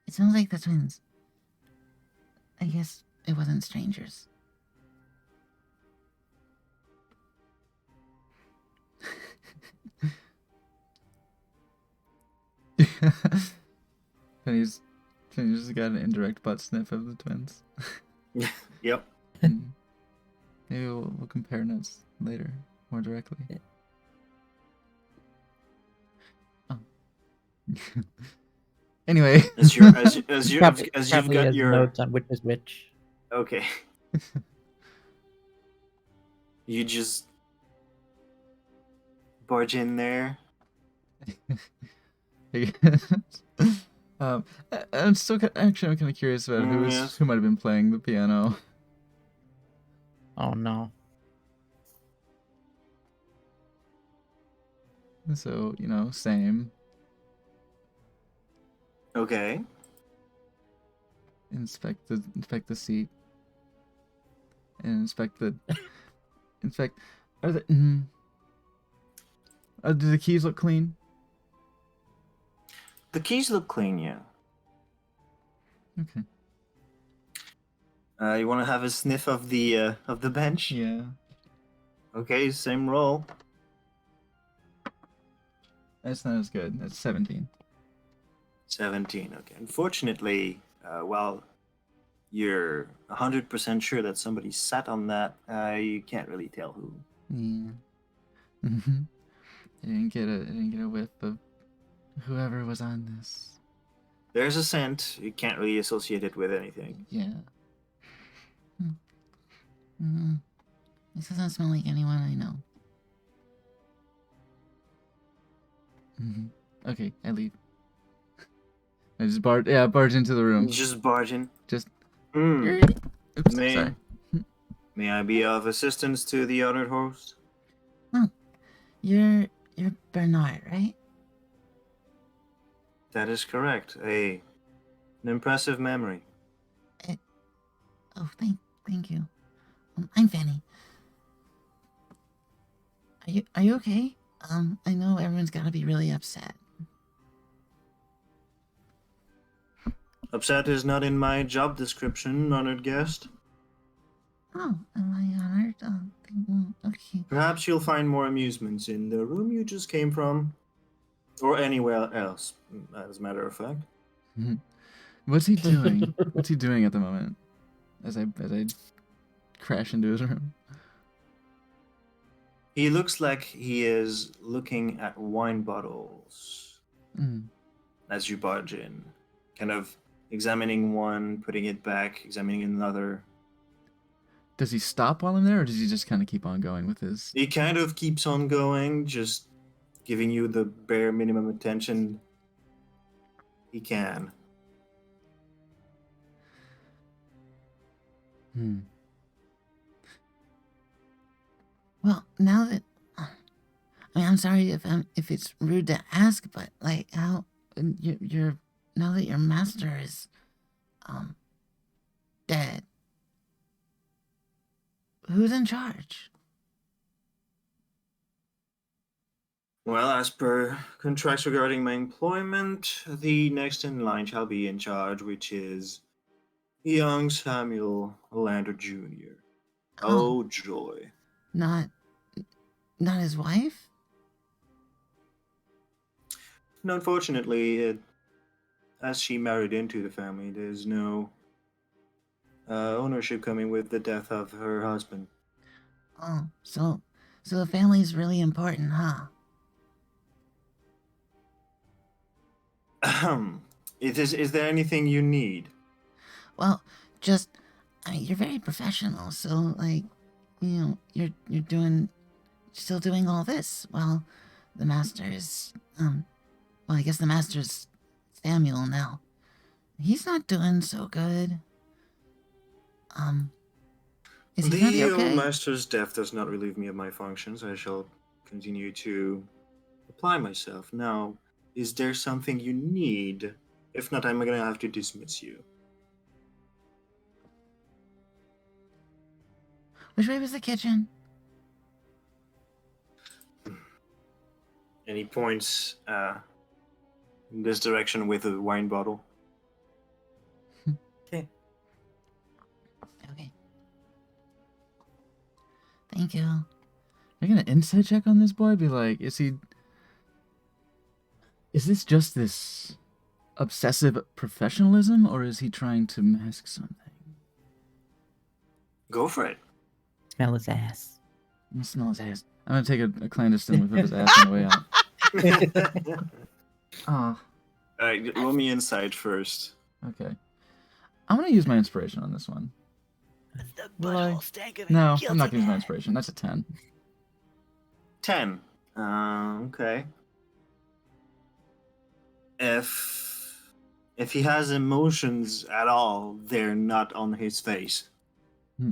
Speaker 7: It sounds like the twins. I guess it wasn't strangers.
Speaker 1: Penny's just got an indirect butt sniff of the twins.
Speaker 6: Yep.
Speaker 1: Maybe we'll compare notes later, more directly. Oh. Anyway.
Speaker 6: As you've
Speaker 3: Probably
Speaker 6: got
Speaker 3: has
Speaker 6: your
Speaker 3: notes on which is which.
Speaker 6: okay. You just barge in there.
Speaker 1: I'm still actually I'm kind of curious about
Speaker 6: Yes.
Speaker 1: who might have been playing the piano.
Speaker 3: Oh no.
Speaker 1: So same.
Speaker 6: Okay.
Speaker 1: Inspect the seat. And inspect. Are the do the keys look clean?
Speaker 6: The keys look clean, yeah.
Speaker 1: Okay.
Speaker 6: You want to have a sniff of the bench?
Speaker 1: Yeah.
Speaker 6: Okay, same roll.
Speaker 1: That's not as good. That's 17.
Speaker 6: 17. Okay. Unfortunately, while you're 100% sure that somebody sat on that, you can't really tell who.
Speaker 1: Yeah. Mhm. I didn't get a whiff of whoever was on this.
Speaker 6: There's a scent. You can't really associate it with anything.
Speaker 1: Yeah.
Speaker 7: This doesn't smell like anyone I know.
Speaker 1: Okay, I leave. I just barge into the room.
Speaker 6: Just barging.
Speaker 1: Just.
Speaker 6: Hmm.
Speaker 1: Oops,
Speaker 6: May-
Speaker 1: sorry.
Speaker 6: May I be of assistance to the honored host?
Speaker 7: You're Bernard, right?
Speaker 6: That is correct. An impressive memory.
Speaker 7: Oh, thank you. I'm Fanny. Are you okay? I know everyone's got to be really upset.
Speaker 6: Upset is not in my job description, honored guest.
Speaker 7: Oh, am I honored? Okay.
Speaker 6: Perhaps you'll find more amusements in the room you just came from, or anywhere else, as a matter of fact.
Speaker 1: What's he doing? What's he doing at the moment? As I crash into his room.
Speaker 6: He looks like he is looking at wine bottles as you barge in, kind of examining one, putting it back, examining another.
Speaker 1: Does he stop while I'm there, or does he just kind of keep on going with his?
Speaker 6: He kind of keeps on going, just giving you the bare minimum attention he can.
Speaker 7: Well, now that I'm sorry if it's rude to ask, but like, how and you're now that your master is dead, who's in charge?
Speaker 6: Well, as per contracts regarding my employment, the next in line shall be in charge, which is young Samuel Lander Jr. Oh, joy.
Speaker 7: Not his wife?
Speaker 6: And unfortunately, as she married into the family, there's no ownership coming with the death of her husband.
Speaker 7: Oh, so the family's really important, huh?
Speaker 6: Is there anything you need?
Speaker 7: Well, just I mean, you're very professional, so like, you're still doing all this while the master is well, I guess the master's Samuel now. He's not doing so good. Is he gonna be
Speaker 6: The
Speaker 7: okay?
Speaker 6: master's death does not relieve me of my functions. I shall continue to apply myself. Now, is there something you need? If not, I'm gonna have to dismiss you.
Speaker 7: Which way was the kitchen?
Speaker 6: And he points in this direction with a wine bottle.
Speaker 3: Okay.
Speaker 7: Okay. Thank you.
Speaker 1: Are you gonna insight check on this boy? Be like, is this just this obsessive professionalism, or is he trying to mask something?
Speaker 6: Go for it.
Speaker 3: Smell his ass.
Speaker 1: I'm gonna smell his ass. I'm gonna take a clandestine whiff of his ass on the way out. Ah,
Speaker 6: Alright, roll me inside first.
Speaker 1: okay. I'm gonna use my inspiration on this one.
Speaker 4: The
Speaker 1: Will I?
Speaker 4: butthole stank of a
Speaker 1: No,
Speaker 4: guilty
Speaker 1: I'm not gonna use my
Speaker 4: man.
Speaker 1: inspiration. That's a 10.
Speaker 6: 10. Okay. If he has emotions at all, they're not on his face.
Speaker 1: Hmm.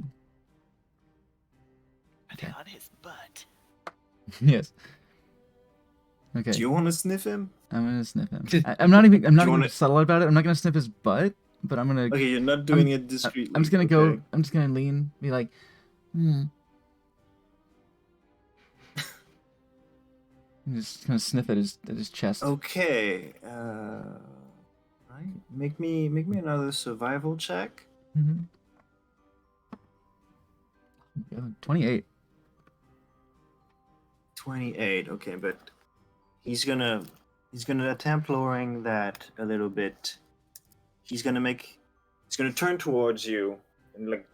Speaker 4: They're on his butt.
Speaker 1: Yes. Okay.
Speaker 6: Do you want to sniff him?
Speaker 1: I'm gonna sniff him. I'm not even
Speaker 6: wanna-
Speaker 1: subtle about it. I'm not gonna sniff his butt, but I'm gonna.
Speaker 6: Okay, you're not doing it discreetly.
Speaker 1: I'm just gonna
Speaker 6: okay.
Speaker 1: go. I'm just gonna lean, be like, and just gonna sniff at his chest.
Speaker 6: Okay. Right. Make me another survival check.
Speaker 1: Mm-hmm. 28.
Speaker 6: 28. Okay, but he's gonna attempt lowering that a little bit. He's gonna turn towards you and like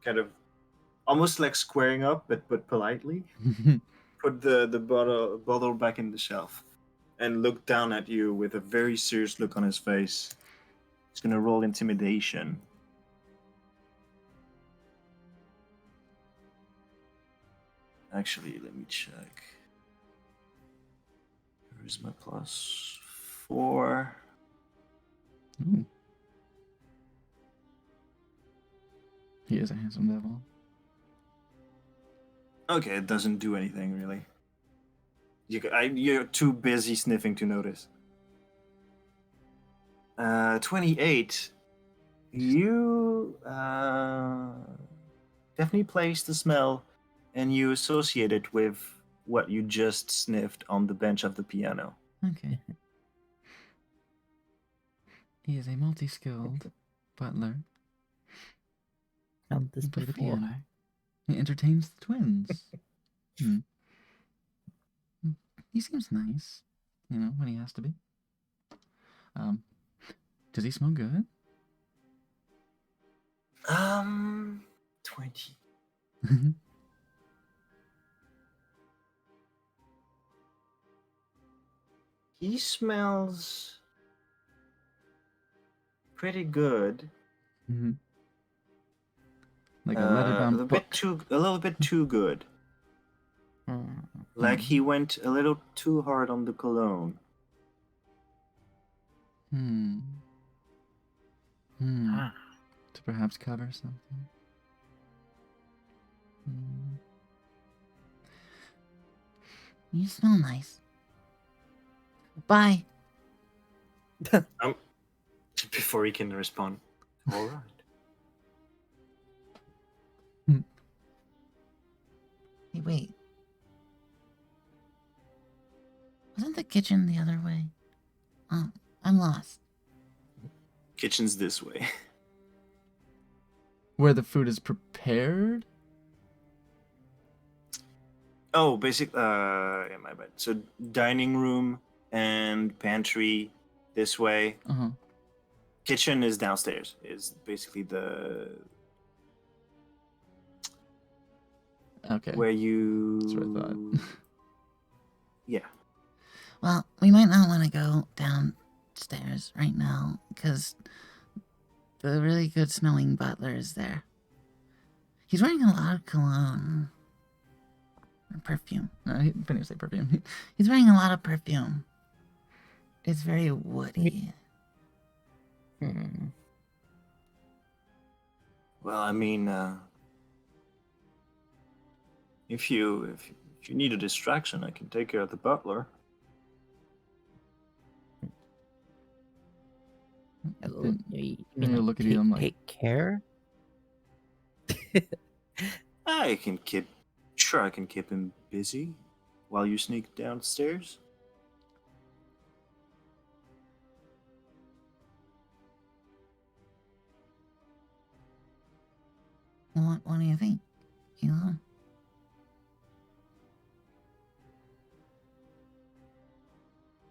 Speaker 6: kind of almost like squaring up, but politely. Put the bottle back in the shelf and look down at you with a very serious look on his face. He's gonna roll intimidation. Actually, let me check. Where's my +4?
Speaker 1: Ooh. He is a handsome devil.
Speaker 6: Okay, it doesn't do anything really. You're too busy sniffing to notice. 28. You definitely place the smell, and you associate it with what you just sniffed on the bench of the piano.
Speaker 1: Okay. He is a multi-skilled butler.
Speaker 3: Smelled this
Speaker 1: He play the
Speaker 3: before.
Speaker 1: piano. He entertains the twins. Hmm. He seems nice, when he has to be. Does he smell good?
Speaker 6: 20. He smells pretty good.
Speaker 1: Mm-hmm. Like a leather-bound book.
Speaker 6: A little bit too good. Like he went a little too hard on the cologne.
Speaker 1: To perhaps cover something.
Speaker 7: You smell nice. Bye.
Speaker 6: Before he can respond. All right.
Speaker 7: Hey, wait. Wasn't the kitchen the other way? Oh, I'm lost.
Speaker 6: Kitchen's this way.
Speaker 1: Where the food is prepared?
Speaker 6: Oh, yeah, my bad. So dining room and pantry this way.
Speaker 1: Uh-huh.
Speaker 6: Kitchen is downstairs. Is basically the
Speaker 1: Okay.
Speaker 6: where you.
Speaker 1: That's what I thought.
Speaker 6: Yeah.
Speaker 7: Well, we might not want to go downstairs right now, because the really good smelling butler is there. He's wearing a lot of cologne. Or perfume.
Speaker 1: No, he didn't say perfume.
Speaker 7: He's wearing a lot of perfume. It's very woody.
Speaker 3: Hmm.
Speaker 6: Well, I mean, if you need a distraction, I can take care of the butler.
Speaker 1: Then
Speaker 3: You
Speaker 1: you
Speaker 3: mean
Speaker 1: look at
Speaker 3: take,
Speaker 1: Elam like-
Speaker 3: take care?
Speaker 6: I can keep him busy while you sneak downstairs.
Speaker 7: What do you think? Elon?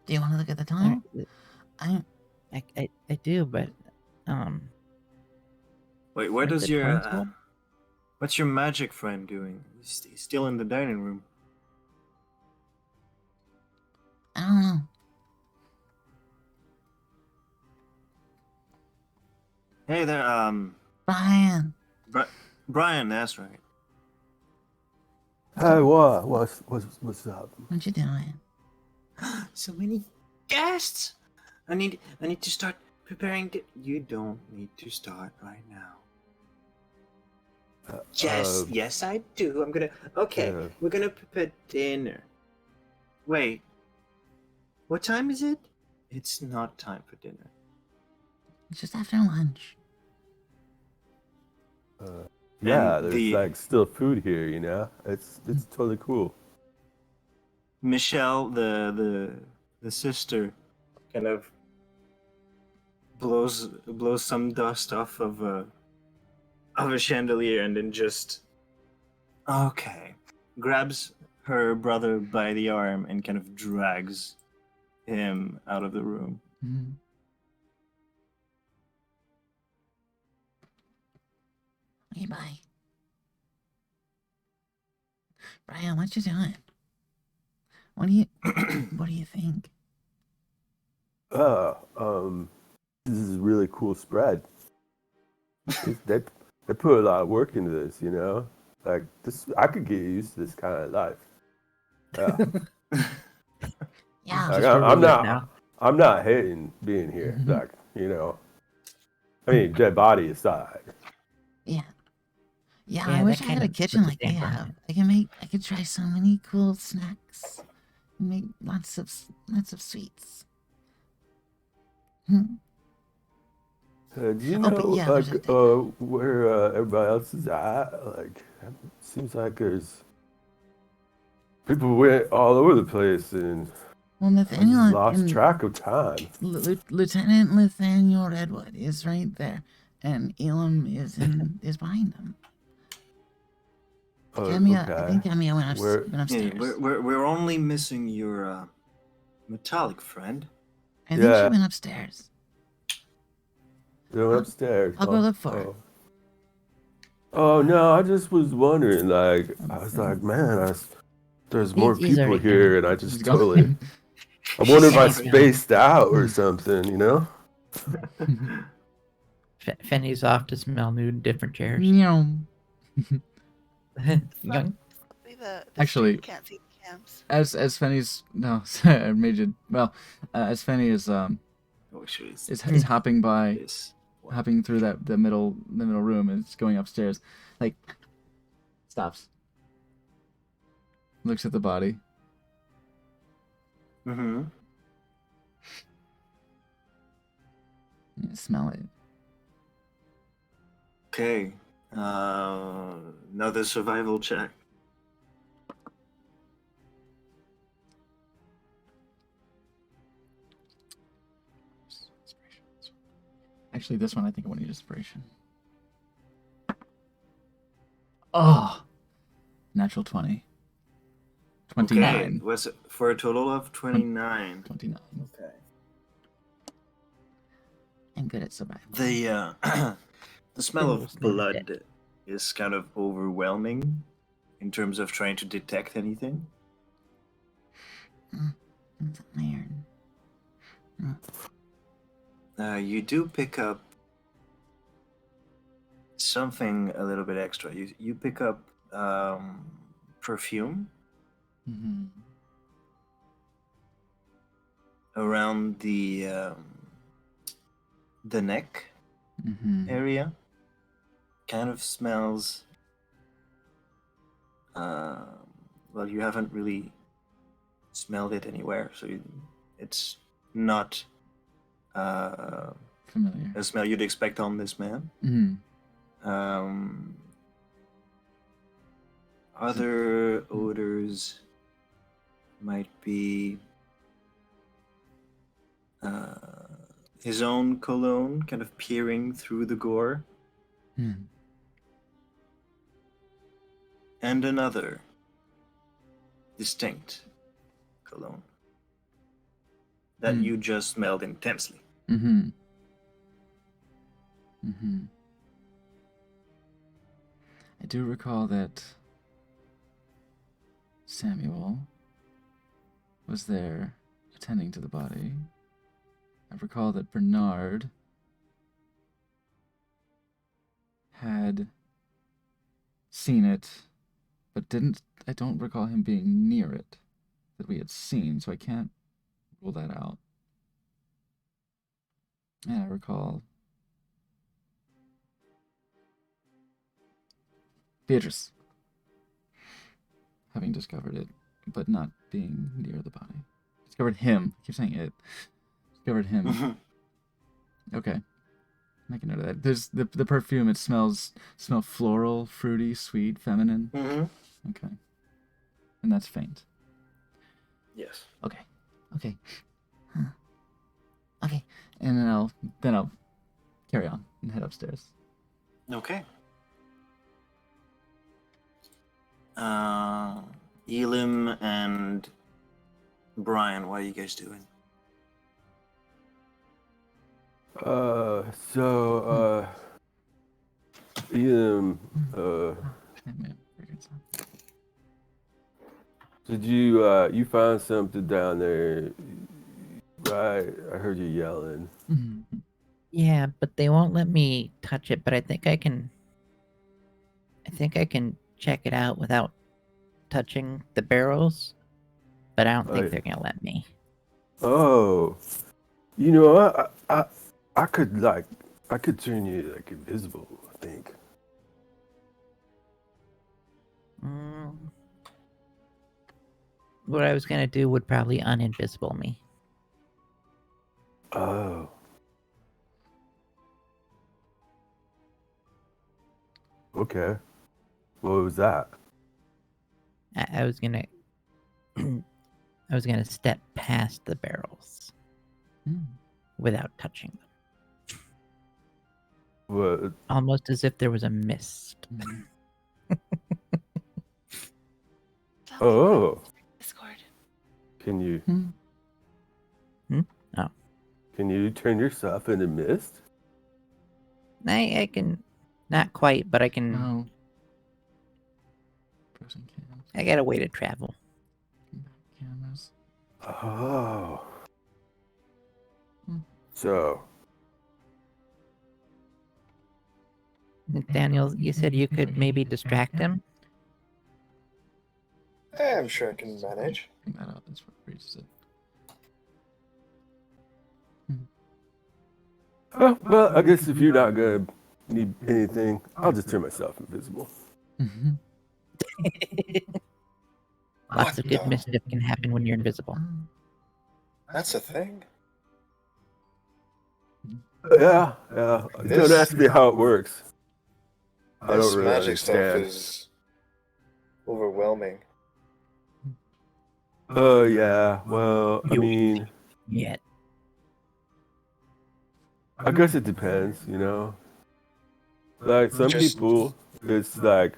Speaker 7: Do you want to look at the time?
Speaker 3: I do, but
Speaker 6: Wait, where
Speaker 3: Like
Speaker 6: does
Speaker 3: the
Speaker 6: your
Speaker 3: turnstile?
Speaker 6: what's your magic friend doing? He's still in the dining room.
Speaker 7: I don't know.
Speaker 6: Hey there,
Speaker 7: Brian.
Speaker 6: Brian. That's right.
Speaker 5: Hey, what's up?
Speaker 7: What you doing?
Speaker 6: So many guests. I need to start preparing. You don't need to start right now. Yes, I do. I'm gonna. Okay,
Speaker 5: Yeah.
Speaker 6: we're gonna prepare dinner. Wait, what time is it? It's not time for dinner.
Speaker 7: It's just after lunch.
Speaker 5: Yeah,
Speaker 6: And
Speaker 5: there's
Speaker 6: the-
Speaker 5: like still food here, you know. It's totally cool.
Speaker 6: Michelle, the sister, kind of blows some dust off of a chandelier and then just grabs her brother by the arm and kind of drags him out of the room.
Speaker 1: Mhm.
Speaker 7: Okay, bye. Brian, what you doing? What do you think?
Speaker 5: This is a really cool spread. They put a lot of work into this, you know. Like this, I could get used to this kind of life. Yeah.
Speaker 7: Yeah.
Speaker 5: Like,
Speaker 3: Just where we
Speaker 5: I'm
Speaker 3: live
Speaker 5: not. I'm not hating being here.
Speaker 1: Mhm.
Speaker 5: Like, you know. I mean, dead body aside.
Speaker 7: Yeah. Yeah,
Speaker 3: Yeah,
Speaker 7: I
Speaker 3: that
Speaker 7: wish I had
Speaker 3: kinda
Speaker 7: a kitchen
Speaker 3: puts a
Speaker 7: like they
Speaker 3: stamp on
Speaker 7: have.
Speaker 3: it.
Speaker 7: I could try so many cool snacks. And make lots of sweets. Hmm.
Speaker 5: Do you
Speaker 7: Oh,
Speaker 5: know
Speaker 7: but yeah, there's
Speaker 5: like
Speaker 7: a
Speaker 5: where everybody else is at? Like, it seems like there's people went all over the place and
Speaker 7: Well,
Speaker 5: I
Speaker 7: Nathaniel
Speaker 5: just lost
Speaker 7: and
Speaker 5: track of time.
Speaker 7: Lieutenant Nathaniel Redwood is right there, and Elam is behind him. Camia, I think Camia went,
Speaker 5: Where-
Speaker 7: went
Speaker 6: Yeah,
Speaker 7: upstairs.
Speaker 6: we're only missing your metallic friend.
Speaker 7: I think she
Speaker 5: Yeah.
Speaker 7: went upstairs.
Speaker 5: They went upstairs.
Speaker 7: I'll go look for her.
Speaker 5: Oh no, I just was wondering. Like, I was like, man, there's more
Speaker 3: He's
Speaker 5: people
Speaker 3: already
Speaker 5: here,
Speaker 3: gone.
Speaker 5: and I
Speaker 1: He's
Speaker 5: just
Speaker 1: gone.
Speaker 5: totally. I wonder if I
Speaker 3: He's gone.
Speaker 5: spaced out or something, you know?
Speaker 3: Fenny's off to smell new different chairs.
Speaker 1: Meow.
Speaker 3: Young.
Speaker 4: The
Speaker 1: Actually-
Speaker 4: stream can't see the cams.
Speaker 1: As Fenny's I made you as Fenny is
Speaker 6: Oh, sure, it's
Speaker 1: is hopping by
Speaker 6: this.
Speaker 1: hopping through the middle room and it's going upstairs. Like stops. Looks at the body.
Speaker 6: Mm-hmm.
Speaker 1: Yeah, smell it.
Speaker 6: Okay. Another survival check.
Speaker 1: Actually, this one I think I want to use inspiration. Oh, natural 20. 29.
Speaker 6: Okay. Was it for a total of 29?
Speaker 1: 29.
Speaker 6: Okay.
Speaker 7: I'm good at survival.
Speaker 6: The the smell of
Speaker 3: Almost named
Speaker 6: blood is kind of overwhelming in terms of trying to detect anything.
Speaker 7: It's iron.
Speaker 6: You do pick up something a little bit extra. You pick up perfume
Speaker 1: Mm-hmm.
Speaker 6: around the neck
Speaker 1: Mm-hmm.
Speaker 6: area. Kind of smells. Well, you haven't really smelled it anywhere, so it's not
Speaker 1: Familiar.
Speaker 6: a smell you'd expect on this man.
Speaker 1: Mm-hmm.
Speaker 6: Other odors might be his own cologne, kind of peering through the gore,
Speaker 1: Mm-hmm.
Speaker 6: and another distinct cologne that you just smelled intensely.
Speaker 1: Mm-hmm. Mm-hmm. I do recall that Samuel was there attending to the body. I recall that Bernard had seen it, but I don't recall him being near it that we had seen, so I can't rule that out. And I recall Beatrice having discovered it, but not being near the body. Discovered him. I keep saying it. Discovered him. Okay. Make a note of that. There's the perfume. It smells floral, fruity, sweet, feminine.
Speaker 6: Mm-hmm.
Speaker 1: Okay. And that's faint.
Speaker 6: Yes.
Speaker 1: Okay.
Speaker 7: Okay. Huh. Okay.
Speaker 1: And then I'll carry on and head upstairs.
Speaker 6: Okay. Elim and Brian, what are you guys doing?
Speaker 5: Ian,
Speaker 1: Man, fragrance.
Speaker 5: did you find something down there? Right, I heard you yelling.
Speaker 1: Mhm.
Speaker 3: Yeah, but they won't let me touch it, but I think I can check it out without touching the barrels. But I don't think
Speaker 5: Right.
Speaker 3: they're gonna let me.
Speaker 5: Oh, you know, I could turn you like invisible, I think.
Speaker 3: What I was gonna do would probably uninvisible me.
Speaker 5: Oh. Okay. What was that?
Speaker 3: I was gonna I was gonna step past the barrels
Speaker 1: Mm.
Speaker 3: without touching them.
Speaker 5: What?
Speaker 3: Almost as if there was a mist.
Speaker 1: Mm.
Speaker 5: Oh.
Speaker 4: Discord.
Speaker 5: Can you?
Speaker 3: Oh.
Speaker 5: Can you turn yourself into mist?
Speaker 3: I can not quite, but I can
Speaker 1: Oh. Pros and cans.
Speaker 3: I got a way to travel.
Speaker 1: Cameras.
Speaker 5: Oh.
Speaker 1: Hmm.
Speaker 5: So.
Speaker 3: Daniel, you said you could maybe distract him?
Speaker 2: I'm sure I can manage.
Speaker 1: Bring that up. That's what raises it.
Speaker 5: Oh, well, I guess if you're not gonna need anything, I'll just turn myself invisible.
Speaker 1: Mm-hmm.
Speaker 3: Lots of
Speaker 2: What
Speaker 3: good
Speaker 2: the-
Speaker 3: mischief can happen when you're invisible.
Speaker 2: That's a thing.
Speaker 5: Yeah, yeah. Don't
Speaker 2: This-
Speaker 5: ask me how it works. I
Speaker 2: This
Speaker 5: don't really
Speaker 2: magic stuff
Speaker 5: understand.
Speaker 2: is overwhelming.
Speaker 5: Oh yeah. Well, I
Speaker 3: You-
Speaker 5: mean,
Speaker 3: Yet.
Speaker 5: I guess it depends. You know, like some
Speaker 2: Just-
Speaker 5: people, it's like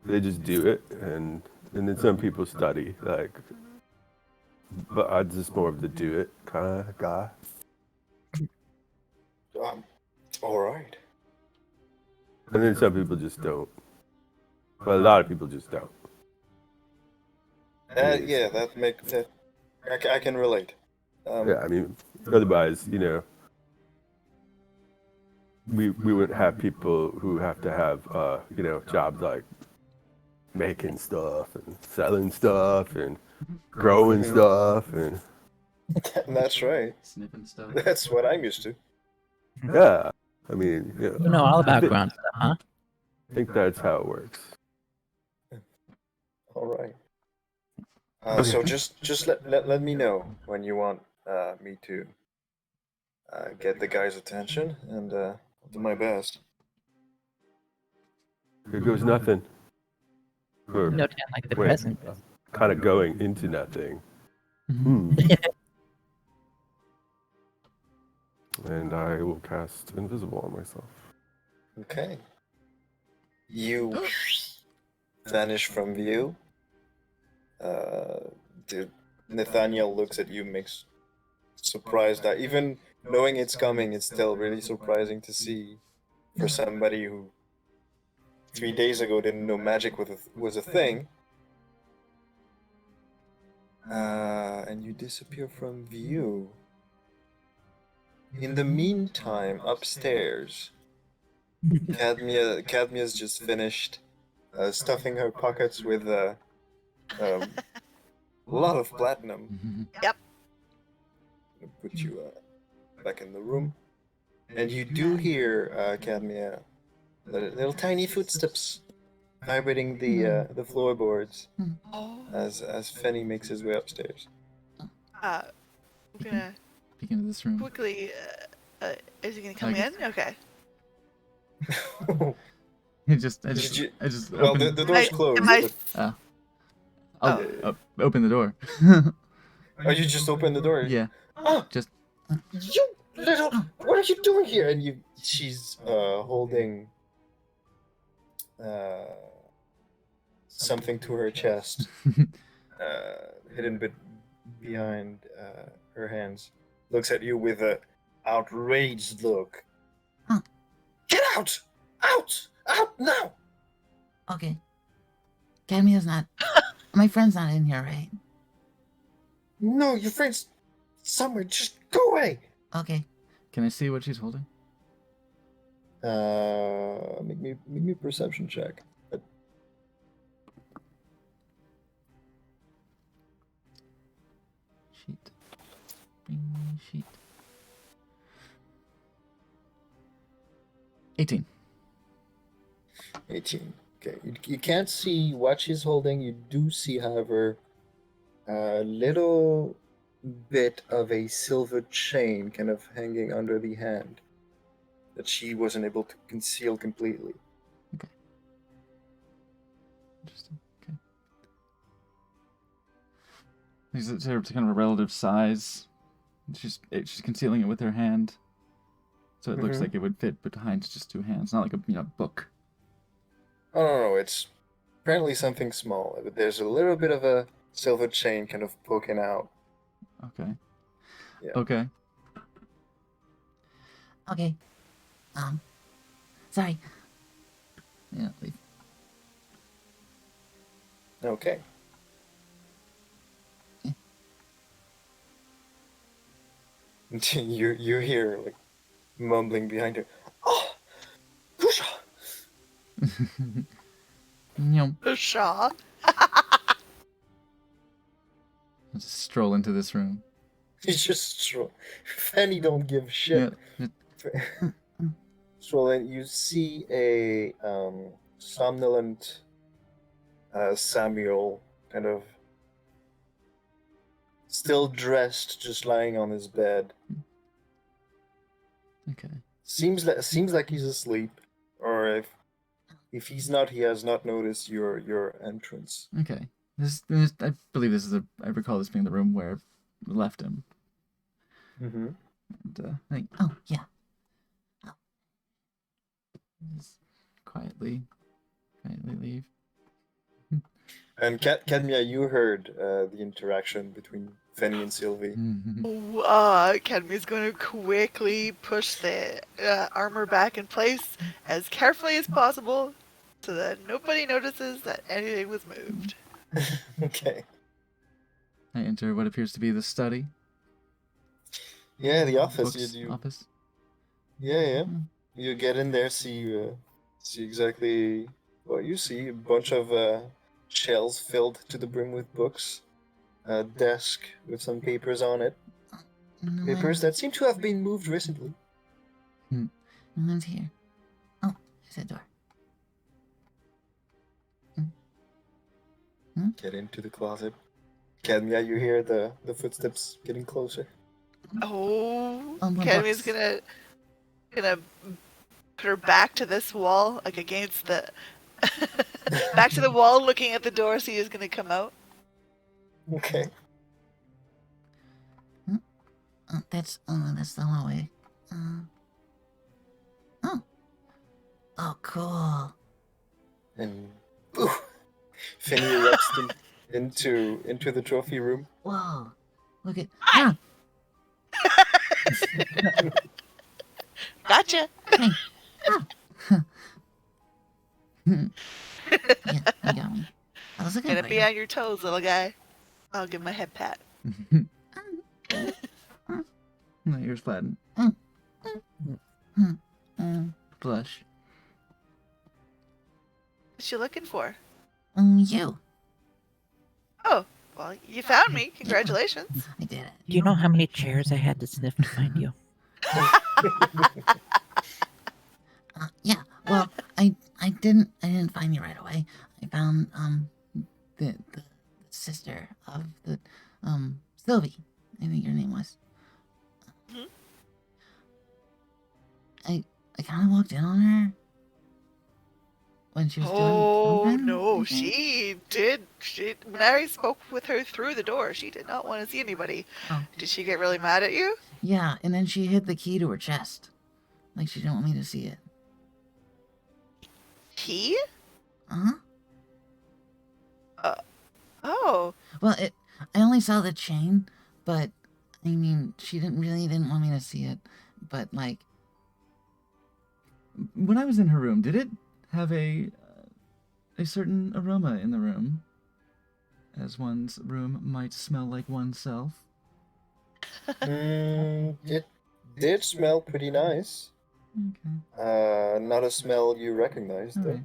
Speaker 5: they just do it, and then some people study. Like, but I'm just more of the do it kind of guy.
Speaker 2: All right.
Speaker 5: And then some people just don't. But a lot of people just don't.
Speaker 2: Yeah, that. I can relate.
Speaker 5: Yeah, I mean, otherwise, you know, we wouldn't have people who have to have, you know, jobs like making stuff and selling stuff and growing stuff and
Speaker 2: That's right.
Speaker 1: Sniffing stuff.
Speaker 2: That's what I'm used to.
Speaker 5: yeah. I mean, you
Speaker 3: You know all about
Speaker 5: I
Speaker 3: ground stuff, huh?
Speaker 5: think that's how it works.
Speaker 2: All right. So just let me know when you want me to get the guy's attention, and I'll do my best.
Speaker 5: Here goes nothing. Or
Speaker 3: No time like the
Speaker 5: wait,
Speaker 3: present.
Speaker 5: kind of going into nothing.
Speaker 1: Mhm.
Speaker 5: And I will cast invisible on myself.
Speaker 2: Okay. You vanish from view. Dude, Nathaniel looks at you, makes surprised that even knowing it's coming, it's still really surprising to see for somebody who 3 days ago didn't know magic was a thing. And you disappear from view. In the meantime, upstairs, Cadmia's just finished stuffing her pockets with a lot of platinum.
Speaker 1: Mhm.
Speaker 2: Put you back in the room, and you do hear Cadmia little tiny footsteps vibrating the floorboards
Speaker 4: Oh.
Speaker 2: as Fenny makes his way upstairs.
Speaker 4: We're gonna
Speaker 1: Peek into this room.
Speaker 4: quickly. Is he gonna come
Speaker 1: guess-
Speaker 4: in? Okay.
Speaker 1: I just
Speaker 2: you-
Speaker 1: opened,
Speaker 2: Well, the door's
Speaker 4: I-
Speaker 2: closed.
Speaker 4: am I-
Speaker 2: But,
Speaker 1: I'll open the door.
Speaker 2: oh, you just opened the door.
Speaker 1: Yeah,
Speaker 2: Oh,
Speaker 1: just
Speaker 2: you little! What are you doing here? And she's holding something to her chest, hidden bit behind her hands. Looks at you with a outraged look.
Speaker 7: Huh.
Speaker 2: Get out! Out! Out now!
Speaker 7: Okay. Cadmia's not. My friend's not in here, right?
Speaker 2: No, your friend's somewhere. Just go away.
Speaker 7: Okay.
Speaker 1: can I see what she's holding?
Speaker 2: Make me a perception check.
Speaker 1: Sheet. Bring me sheet. 18.
Speaker 2: 18. Okay, you can't see what she's holding. You do see, however, a little bit of a silver chain kind of hanging under the hand that she wasn't able to conceal completely.
Speaker 1: Interesting. Okay. These are kind of a relative size. She's concealing it with her hand, so it looks
Speaker 2: Mhm.
Speaker 1: like it would fit behind just two hands, not like a book.
Speaker 2: Oh, no, it's apparently something small. There's a little bit of a silver chain kind of poking out.
Speaker 1: Okay.
Speaker 2: Yeah.
Speaker 1: Okay.
Speaker 7: Okay. Sorry.
Speaker 1: Yeah. Leave.
Speaker 2: Okay. you hear like mumbling behind her. Oh, Gusha!
Speaker 1: I'll
Speaker 4: Shaw.
Speaker 1: just stroll into this room.
Speaker 2: He's just Fanny don't give shit.
Speaker 1: Yeah.
Speaker 2: So then you see a somnolent Samuel kind of still dressed, just lying on his bed.
Speaker 1: Okay.
Speaker 2: Seems like he's asleep, or if he's not, he has not noticed your entrance.
Speaker 1: Okay. I believe this is I recall this being the room where we left him.
Speaker 2: Mm-hmm.
Speaker 1: And, like,
Speaker 7: Oh, yeah.
Speaker 1: just quietly leave.
Speaker 2: And Cadmia, you heard the interaction between Fenny and Sylvie.
Speaker 4: Academy's going to quickly push the armor back in place as carefully as possible so that nobody notices that anything was moved.
Speaker 2: Okay.
Speaker 1: I enter what appears to be the study.
Speaker 2: Yeah, the office.
Speaker 1: Books,
Speaker 2: You
Speaker 1: office.
Speaker 2: yeah.
Speaker 1: Hmm.
Speaker 2: You get in there, see exactly what you see. A bunch of shelves filled to the brim with books. A desk with some papers on it.
Speaker 7: No
Speaker 2: Papers that seem to have been moved recently.
Speaker 7: one's here. Oh, there's a door.
Speaker 2: Get into the closet. Cadmia, you hear the footsteps getting closer.
Speaker 4: Oh,
Speaker 7: On one
Speaker 4: Academy's
Speaker 7: box.
Speaker 4: gonna put her back to this wall, like against the back to the wall, looking at the door. So he's gonna come out.
Speaker 2: Okay.
Speaker 7: Oh, that's the hallway. Oh, cool.
Speaker 2: And Finny erupts into the trophy room.
Speaker 7: Whoa, look at ah,
Speaker 4: Gotcha.
Speaker 7: yeah, you got me. I was looking
Speaker 4: Gonna
Speaker 7: for
Speaker 4: be
Speaker 7: you.
Speaker 4: on your toes, little guy. I'll give him a head pat.
Speaker 1: My ears flatten.
Speaker 7: Mm,
Speaker 1: Blush.
Speaker 4: What you looking for?
Speaker 7: you.
Speaker 4: Oh, well, you found me. Congratulations.
Speaker 7: I did it.
Speaker 3: Do you know how many chairs I had to sniff to find you?
Speaker 7: Yeah. Well, I didn't find you right away. I found the sister of the Sylvie. I think your name was.
Speaker 4: Mhm.
Speaker 7: I kind of walked in on her when she was
Speaker 4: Oh
Speaker 7: doing something.
Speaker 4: no,
Speaker 7: I think.
Speaker 4: she did. When I spoke with her through the door, she did not want to see anybody.
Speaker 7: Oh.
Speaker 4: Did she get really mad at you?
Speaker 7: Yeah, and then she hid the key to her chest, like she didn't want me to see it.
Speaker 4: Key?
Speaker 7: Uh huh.
Speaker 4: Oh,
Speaker 7: Well, I only saw the chain, but I mean, she didn't want me to see it. But like,
Speaker 1: When I was in her room, did it have a certain aroma in the room? As one's room might smell like oneself.
Speaker 2: It did smell pretty nice.
Speaker 1: Okay.
Speaker 2: Not a smell you recognize, though.
Speaker 1: Alright.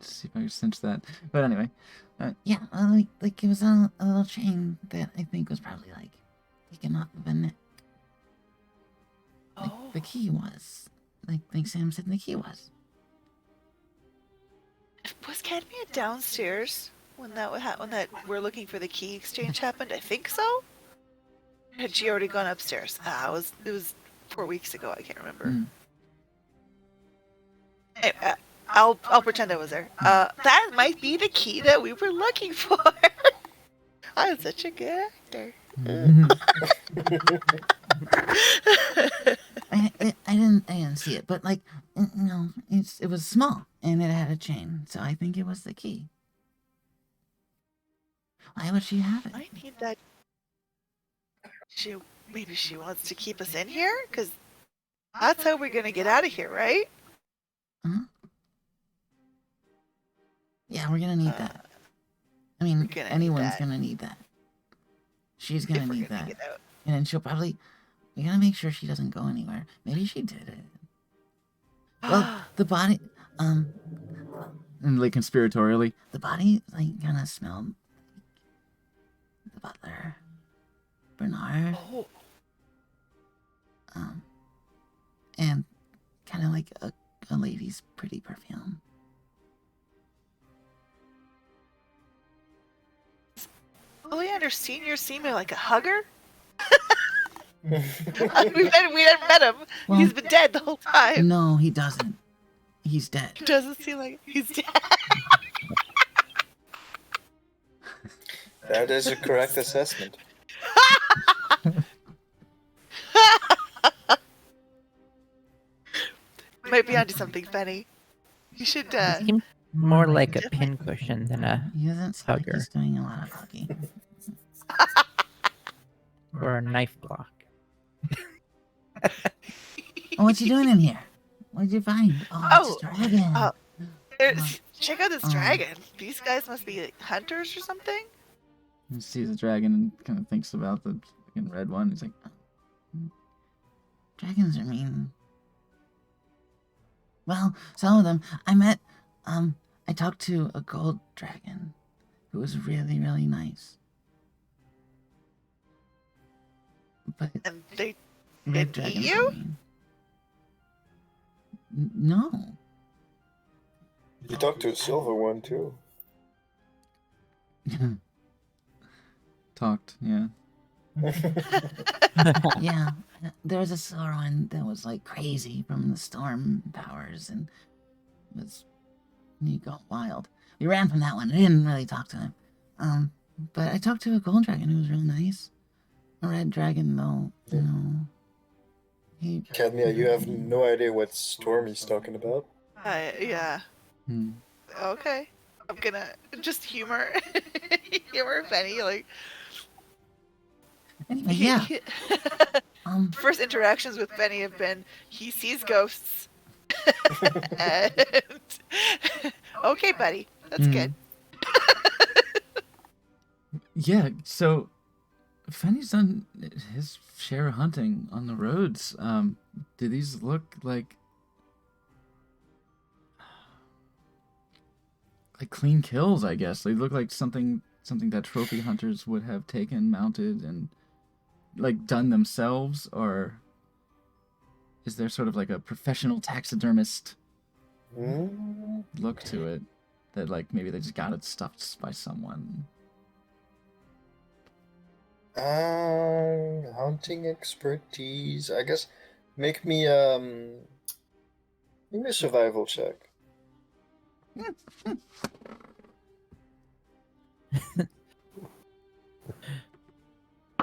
Speaker 1: See if I can cinch that. But anyway.
Speaker 7: yeah, like it was a little chain that I think was probably like taken off of a neck. Like
Speaker 4: oh.
Speaker 7: the key was. Like Sam said the key was.
Speaker 4: Was Cadmia downstairs when that we're looking for the key exchange happened? I think so. Had she already gone upstairs? It was 4 weeks ago. I can't remember.
Speaker 1: Mm.
Speaker 4: Anyway, I'll pretend I was there. That might be the key that we were looking for. I'm such a good actor.
Speaker 7: I didn't see it, but like, no, it was small and it had a chain, so I think it was the key. Why would she have it?
Speaker 4: I need that. Maybe she wants to keep us in here, because that's how we're gonna get out of here, right?
Speaker 7: Yeah, we're gonna need that. I mean,
Speaker 4: We're gonna need
Speaker 7: anyone's
Speaker 4: that.
Speaker 7: gonna need that. She's gonna
Speaker 4: If we're
Speaker 7: need
Speaker 4: gonna
Speaker 7: that,
Speaker 4: get out.
Speaker 7: and then she'll probably. We gotta make sure she doesn't go anywhere. Maybe she did it. Well, the body,
Speaker 1: And like conspiratorially.
Speaker 7: the body like kind of smelled like the butler, Bernard,
Speaker 4: Oh,
Speaker 7: and kind of like a lady's pretty perfume.
Speaker 4: Oleander Senior seemed like a hugger. we never met him.
Speaker 7: Well,
Speaker 4: He's been dead the whole time.
Speaker 7: No, he doesn't. He's dead.
Speaker 4: It doesn't seem like he's dead.
Speaker 2: That is a correct assessment.
Speaker 4: Might be onto something, Benny. You should.
Speaker 3: He seems more like a pincushion than a
Speaker 7: He doesn't seem like
Speaker 3: Hugger.
Speaker 7: he's doing a lot of hugging.
Speaker 3: or a knife block.
Speaker 7: Oh, what you doing in here? What did you find? Oh, it's a dragon.
Speaker 4: Oh. Check out this dragon. These guys must be like, hunters or something.
Speaker 1: He sees a dragon and kind of thinks about the fucking red one. He's like,
Speaker 7: Dragons are mean. Well, some of them. I talked to a gold dragon who was really, really nice. But
Speaker 4: And they
Speaker 7: red
Speaker 4: eat
Speaker 7: dragons
Speaker 4: you?
Speaker 7: are mean. No.
Speaker 2: You talked to a silver one too.
Speaker 1: talked, yeah.
Speaker 7: Yeah, there was a silver one that was like crazy from the storm powers and he got wild. We ran from that one. I didn't really talk to him. But I talked to a gold dragon who was real nice. A red dragon though, no. He
Speaker 2: Cadmia, you have no idea what storm he's talking about.
Speaker 4: Yeah.
Speaker 1: Hmm.
Speaker 4: Okay. I'm gonna just humor Benny. Like,
Speaker 7: anyway, yeah.
Speaker 4: First interactions with Benny have been he sees ghosts. And... okay, buddy. That's good.
Speaker 1: Yeah, so Fanny's done his share of hunting on the roads. Do these look like clean kills, I guess? They look like something that trophy hunters would have taken, mounted, and like done themselves, or is there sort of like a professional taxidermist look to it that like maybe they just got it stuffed by someone?
Speaker 2: Hunting expertise. I guess make me a survival check.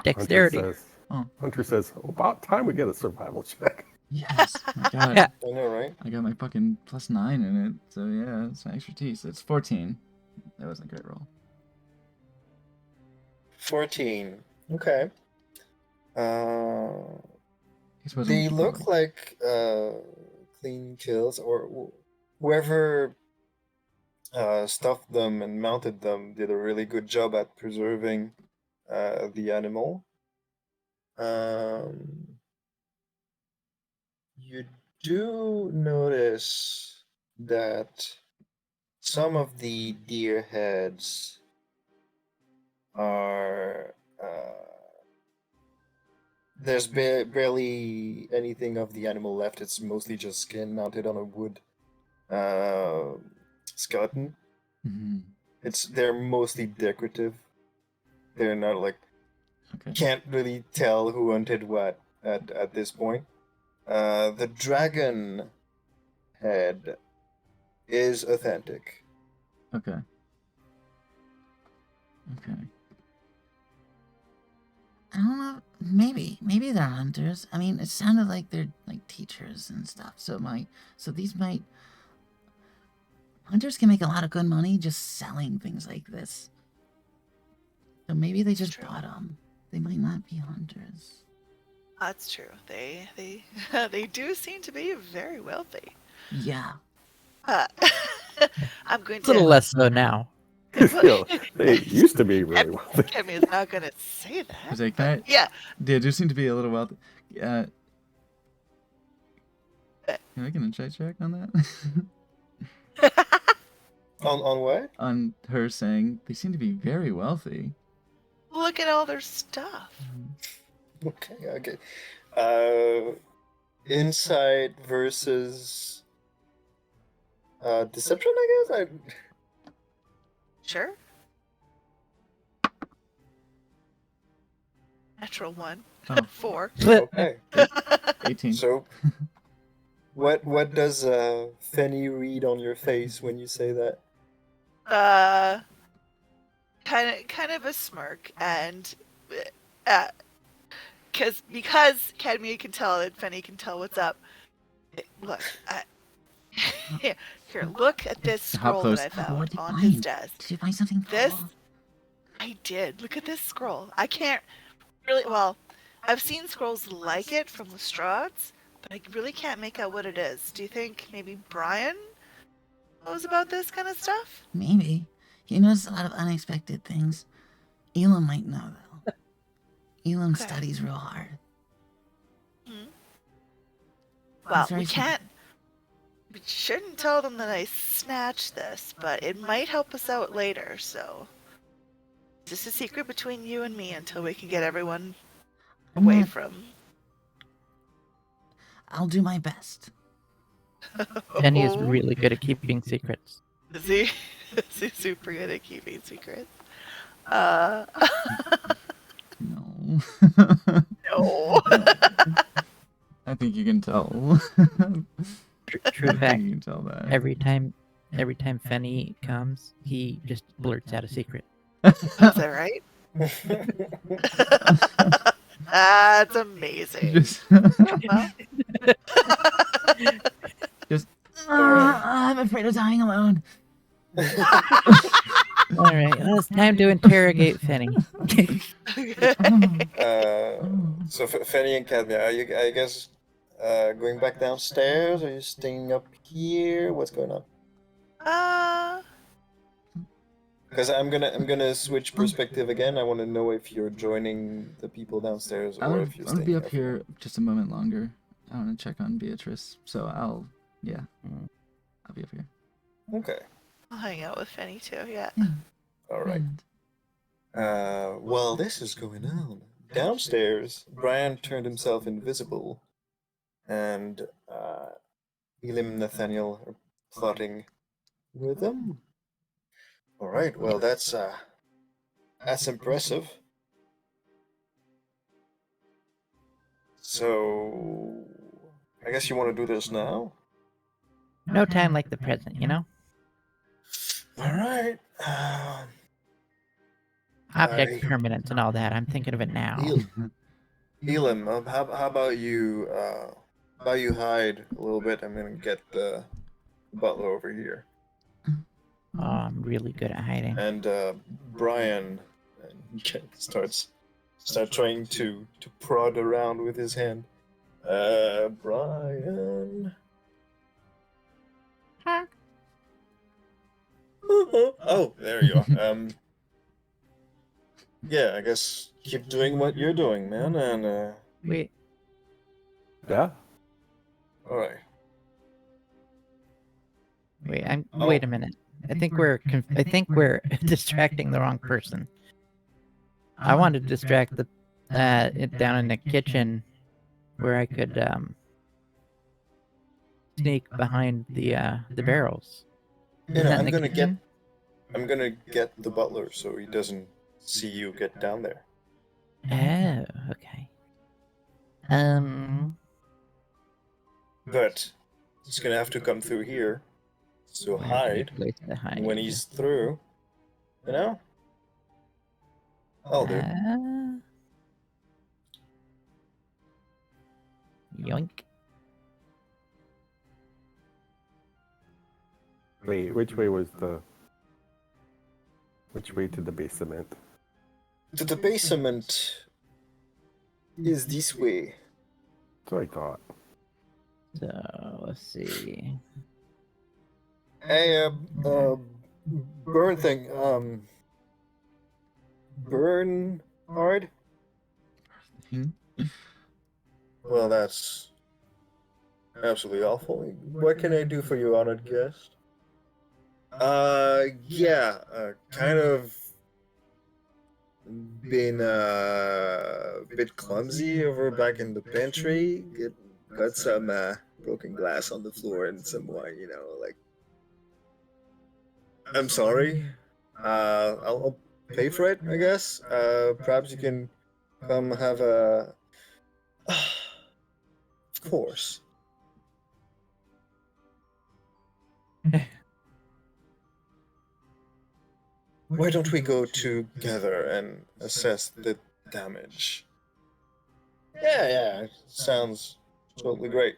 Speaker 3: Dexterity.
Speaker 5: Hunter says, about time we get a survival check.
Speaker 1: Yes, I got it.
Speaker 3: Yeah.
Speaker 2: I know, right?
Speaker 1: I got my fucking +9 in it, so yeah, it's my expertise. It's 14. That wasn't a great roll.
Speaker 2: 14. Okay.
Speaker 1: It wasn't
Speaker 2: They
Speaker 1: a
Speaker 2: look
Speaker 1: roll.
Speaker 2: like clean kills, or whoever stuffed them and mounted them did a really good job at preserving the animal. You do notice that some of the deer heads are there's barely anything of the animal left. It's mostly just skin mounted on a wood skeleton.
Speaker 1: Mhm.
Speaker 2: They're mostly decorative. They're not like
Speaker 1: Okay.
Speaker 2: can't really tell who hunted what at this point. The dragon head is authentic.
Speaker 1: Okay. Okay.
Speaker 7: I don't know. Maybe they're hunters. I mean, it sounded like they're like teachers and stuff. So these might hunters can make a lot of good money just selling things like this. So maybe they just bought them. They might not be hunters.
Speaker 4: That's true. They they do seem to be very wealthy.
Speaker 7: Yeah.
Speaker 4: I'm going
Speaker 3: It's a little
Speaker 4: to.
Speaker 3: less so now.
Speaker 5: Still, they used to be really wealthy.
Speaker 4: Kemi is not going to say that.
Speaker 1: Jose, can I?
Speaker 4: Yeah.
Speaker 1: They do seem to be a little wealthy. Can I make an insight check on that?
Speaker 2: On what?
Speaker 1: On her saying they seem to be very wealthy.
Speaker 4: Look at all their stuff.
Speaker 2: Okay. Insight versus deception, I guess.
Speaker 4: Sure. Natural 1.
Speaker 1: Oh.
Speaker 4: 4.
Speaker 2: Okay.
Speaker 1: 18.
Speaker 2: So, what does Fenny read on your face when you say that?
Speaker 4: Kind of a smirk, and because Cadmia can tell and Fenny can tell what's up. Look, here, look at this
Speaker 1: Hop
Speaker 4: scroll
Speaker 1: close.
Speaker 4: that I
Speaker 7: What
Speaker 4: found
Speaker 7: did you
Speaker 4: on his
Speaker 7: find?
Speaker 4: desk.
Speaker 7: Did you find something
Speaker 4: This,
Speaker 7: cool?
Speaker 4: I did. Look at this scroll. I can't really. Well, I've seen scrolls like it from Lestrade's, but I really can't make out what it is. Do you think maybe Brian knows about this kind of stuff?
Speaker 7: Maybe. He knows a lot of unexpected things. Elam might know, though. Elam
Speaker 4: Okay.
Speaker 7: studies real hard.
Speaker 4: Well,
Speaker 7: very
Speaker 4: we can't. We shouldn't tell them that I snatched this, but it might help us out later, so. Just a secret between you and me until we can get everyone
Speaker 7: I'm
Speaker 4: away
Speaker 7: not-
Speaker 4: from.
Speaker 7: I'll do my best.
Speaker 3: Penny is really good at keeping secrets.
Speaker 4: Is he? Is he super good at keeping secrets?
Speaker 1: No.
Speaker 4: No.
Speaker 1: I think you can tell.
Speaker 3: True
Speaker 1: I
Speaker 3: fact.
Speaker 1: think you can tell that.
Speaker 3: Every time Fenny comes, he just blurts out a secret.
Speaker 4: Is that right? That's amazing.
Speaker 1: Just,
Speaker 4: Well,
Speaker 1: just
Speaker 7: I'm afraid of dying alone.
Speaker 3: All right, well, it's time to interrogate Fenny.
Speaker 2: So Fenny and Cadmia, are you? I guess going back downstairs? Are you staying up here? What's going on? Because I'm gonna switch perspective again. I want to know if you're joining the people downstairs
Speaker 1: I
Speaker 2: or
Speaker 1: would,
Speaker 2: if you're
Speaker 1: I would
Speaker 2: staying
Speaker 1: be up here just a moment longer. I want to check on Beatrice, so I'll be up here.
Speaker 2: Okay.
Speaker 4: I'll hang out with Fenny too, yeah.
Speaker 2: All right.
Speaker 1: And
Speaker 2: While this is going on, downstairs, Brian turned himself invisible, and Elim and Nathaniel are plotting with him. All right. Well, that's impressive. So, I guess you want to do this now.
Speaker 3: No time like the present, you know?
Speaker 2: All right.
Speaker 3: Object
Speaker 2: I-
Speaker 3: permanence and all that. I'm thinking of it now.
Speaker 2: Elim, how about you? How about you hide a little bit? I'm gonna get the butler over here,
Speaker 3: Oh, I'm really good at hiding.
Speaker 2: and Brian starts trying to prod around with his hand. Brian. Oh, there you are. Yeah, I guess keep doing what you're doing, man, and
Speaker 3: Wait,
Speaker 5: Yeah.
Speaker 2: all right.
Speaker 3: wait a minute. I think we're distracting the wrong person. I wanted to distract the it down in the kitchen where I could sneak behind the barrels.
Speaker 2: You
Speaker 3: Isn't
Speaker 2: know,
Speaker 3: that in the kitchen?
Speaker 2: I'm gonna get the butler so he doesn't see you get down there.
Speaker 3: Oh, okay.
Speaker 2: But he's gonna have to come through here to
Speaker 3: Where's a
Speaker 2: hide
Speaker 3: good place to hide?
Speaker 2: when he's through. You know? I'll do.
Speaker 3: Yoink.
Speaker 5: Wait, which way to the basement?
Speaker 2: To the basement is this way.
Speaker 5: That's what I thought.
Speaker 3: So let's see.
Speaker 2: Hey, burn thing. Burn hard. Well, that's absolutely awful. What can I do for you, honored guest? Yeah, kind of been a bit clumsy over back in the pantry. Got some broken glass on the floor and some wine, you know, like. I'm sorry. I'll pay for it, I guess. Perhaps you can come have a. Of course. Why don't we go together and assess the damage? Yeah, sounds totally great.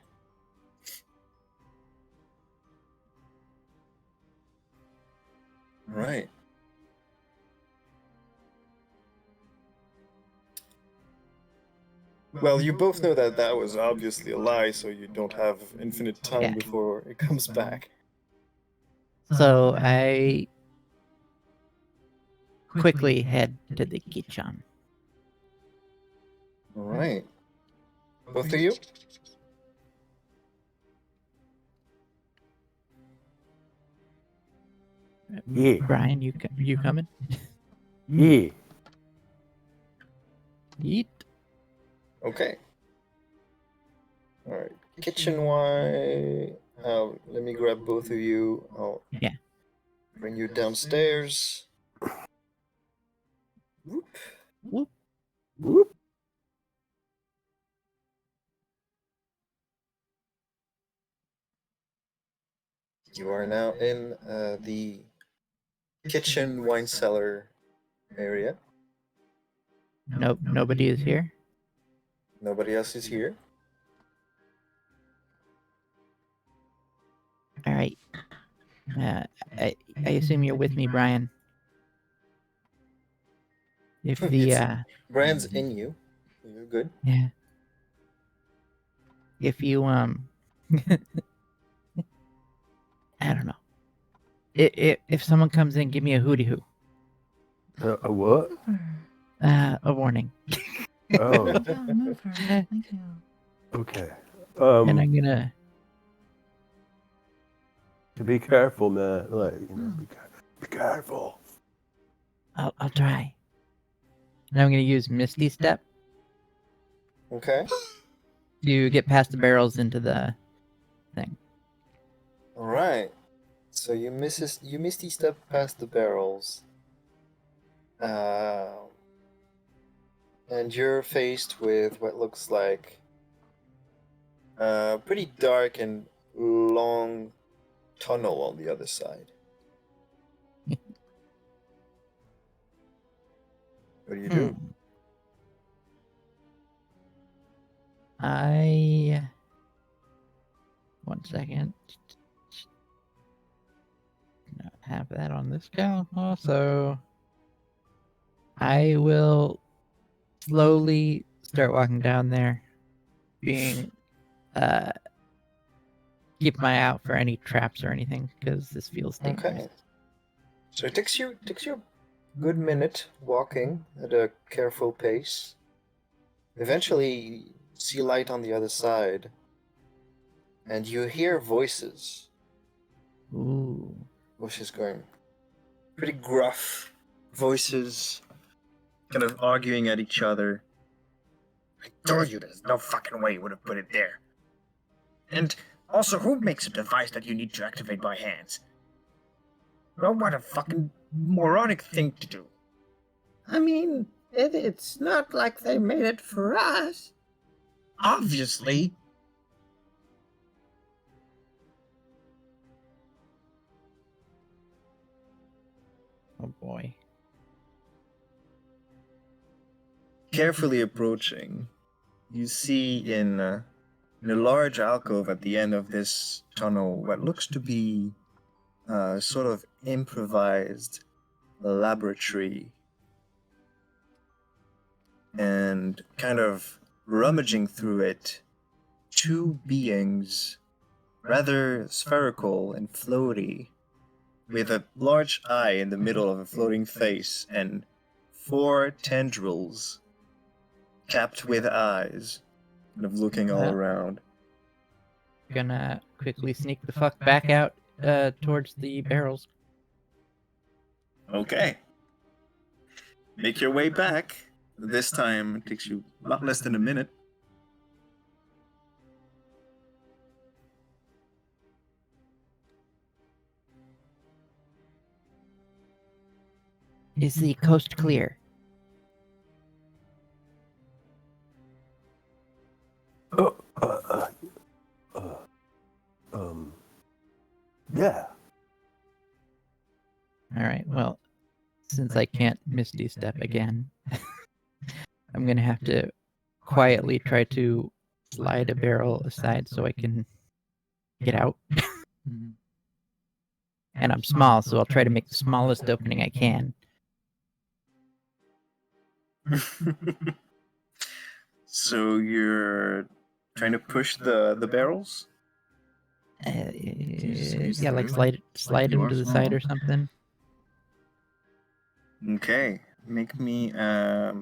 Speaker 2: Right. Well, you both know that that was obviously a lie, so you don't have infinite time
Speaker 3: Yeah.
Speaker 2: before it comes back.
Speaker 3: So I quickly head to the kitchen.
Speaker 2: All right. Both of you?
Speaker 5: Yeah.
Speaker 3: Brian, you coming?
Speaker 5: Yeah.
Speaker 3: Eat.
Speaker 2: Okay. All right. Kitchen wise, let me grab both of you. I'll
Speaker 3: Yeah.
Speaker 2: bring you downstairs. Whoop.
Speaker 3: Whoop.
Speaker 5: Whoop.
Speaker 2: You are now in the kitchen wine cellar area.
Speaker 3: Nope, nobody is here.
Speaker 2: Nobody else is here.
Speaker 3: All right. I assume you're with me, Brian. If the
Speaker 2: Brand's in you. You're good.
Speaker 3: yeah, if you I don't know. If someone comes in, give me a hootie hoo.
Speaker 5: A what?
Speaker 3: A warning.
Speaker 5: Oh,
Speaker 7: Move her. Thank you.
Speaker 5: okay.
Speaker 3: And I'm gonna.
Speaker 5: Be careful, man. Like, you know, be careful.
Speaker 3: I'll try. And I'm gonna use Misty Step
Speaker 2: Okay.
Speaker 3: to get past the barrels into the thing.
Speaker 2: All right. So you misty step past the barrels. And you're faced with what looks like a pretty dark and long tunnel on the other side. What do you do?
Speaker 3: I. 1 second. Not have that on this count. Also, I will slowly start walking down there, being keep my eye out for any traps or anything because this feels dangerous.
Speaker 2: Okay. So it takes you a good minute walking at a careful pace. Eventually, you see light on the other side, and you hear voices.
Speaker 3: Ooh.
Speaker 2: Voices going pretty gruff. Voices kind of arguing at each other. I told you there's no fucking way you would have put it there. And also, who makes a device that you need to activate by hands? Well, what a fucking moronic thing to do.
Speaker 8: I mean, it's not like they made it for us.
Speaker 2: Obviously.
Speaker 3: Oh boy.
Speaker 6: Carefully approaching, you see in a large alcove at the end of this tunnel what looks to be a sort of improvised laboratory. And kind of rummaging through it, two beings, rather spherical and floaty, with a large eye in the middle of a floating face and 4 tendrils capped with eyes, kind of looking all
Speaker 3: Yeah.
Speaker 6: around.
Speaker 3: Gonna quickly sneak the fuck back out towards the barrels.
Speaker 6: Okay. Make your way back. This time it takes you a lot less than a minute.
Speaker 3: Is the coast clear? Alright, well, since I can't Misty Step again, I'm gonna have to quietly try to slide a barrel aside so I can get out.
Speaker 1: Mhm.
Speaker 3: And I'm small, so I'll try to make the smallest opening I can.
Speaker 6: So you're trying to push the barrels?
Speaker 1: just squeeze
Speaker 3: Yeah, like
Speaker 1: through?
Speaker 3: slide
Speaker 1: You
Speaker 3: them
Speaker 1: are
Speaker 3: to the side
Speaker 1: small.
Speaker 3: or something.
Speaker 6: Okay. Make me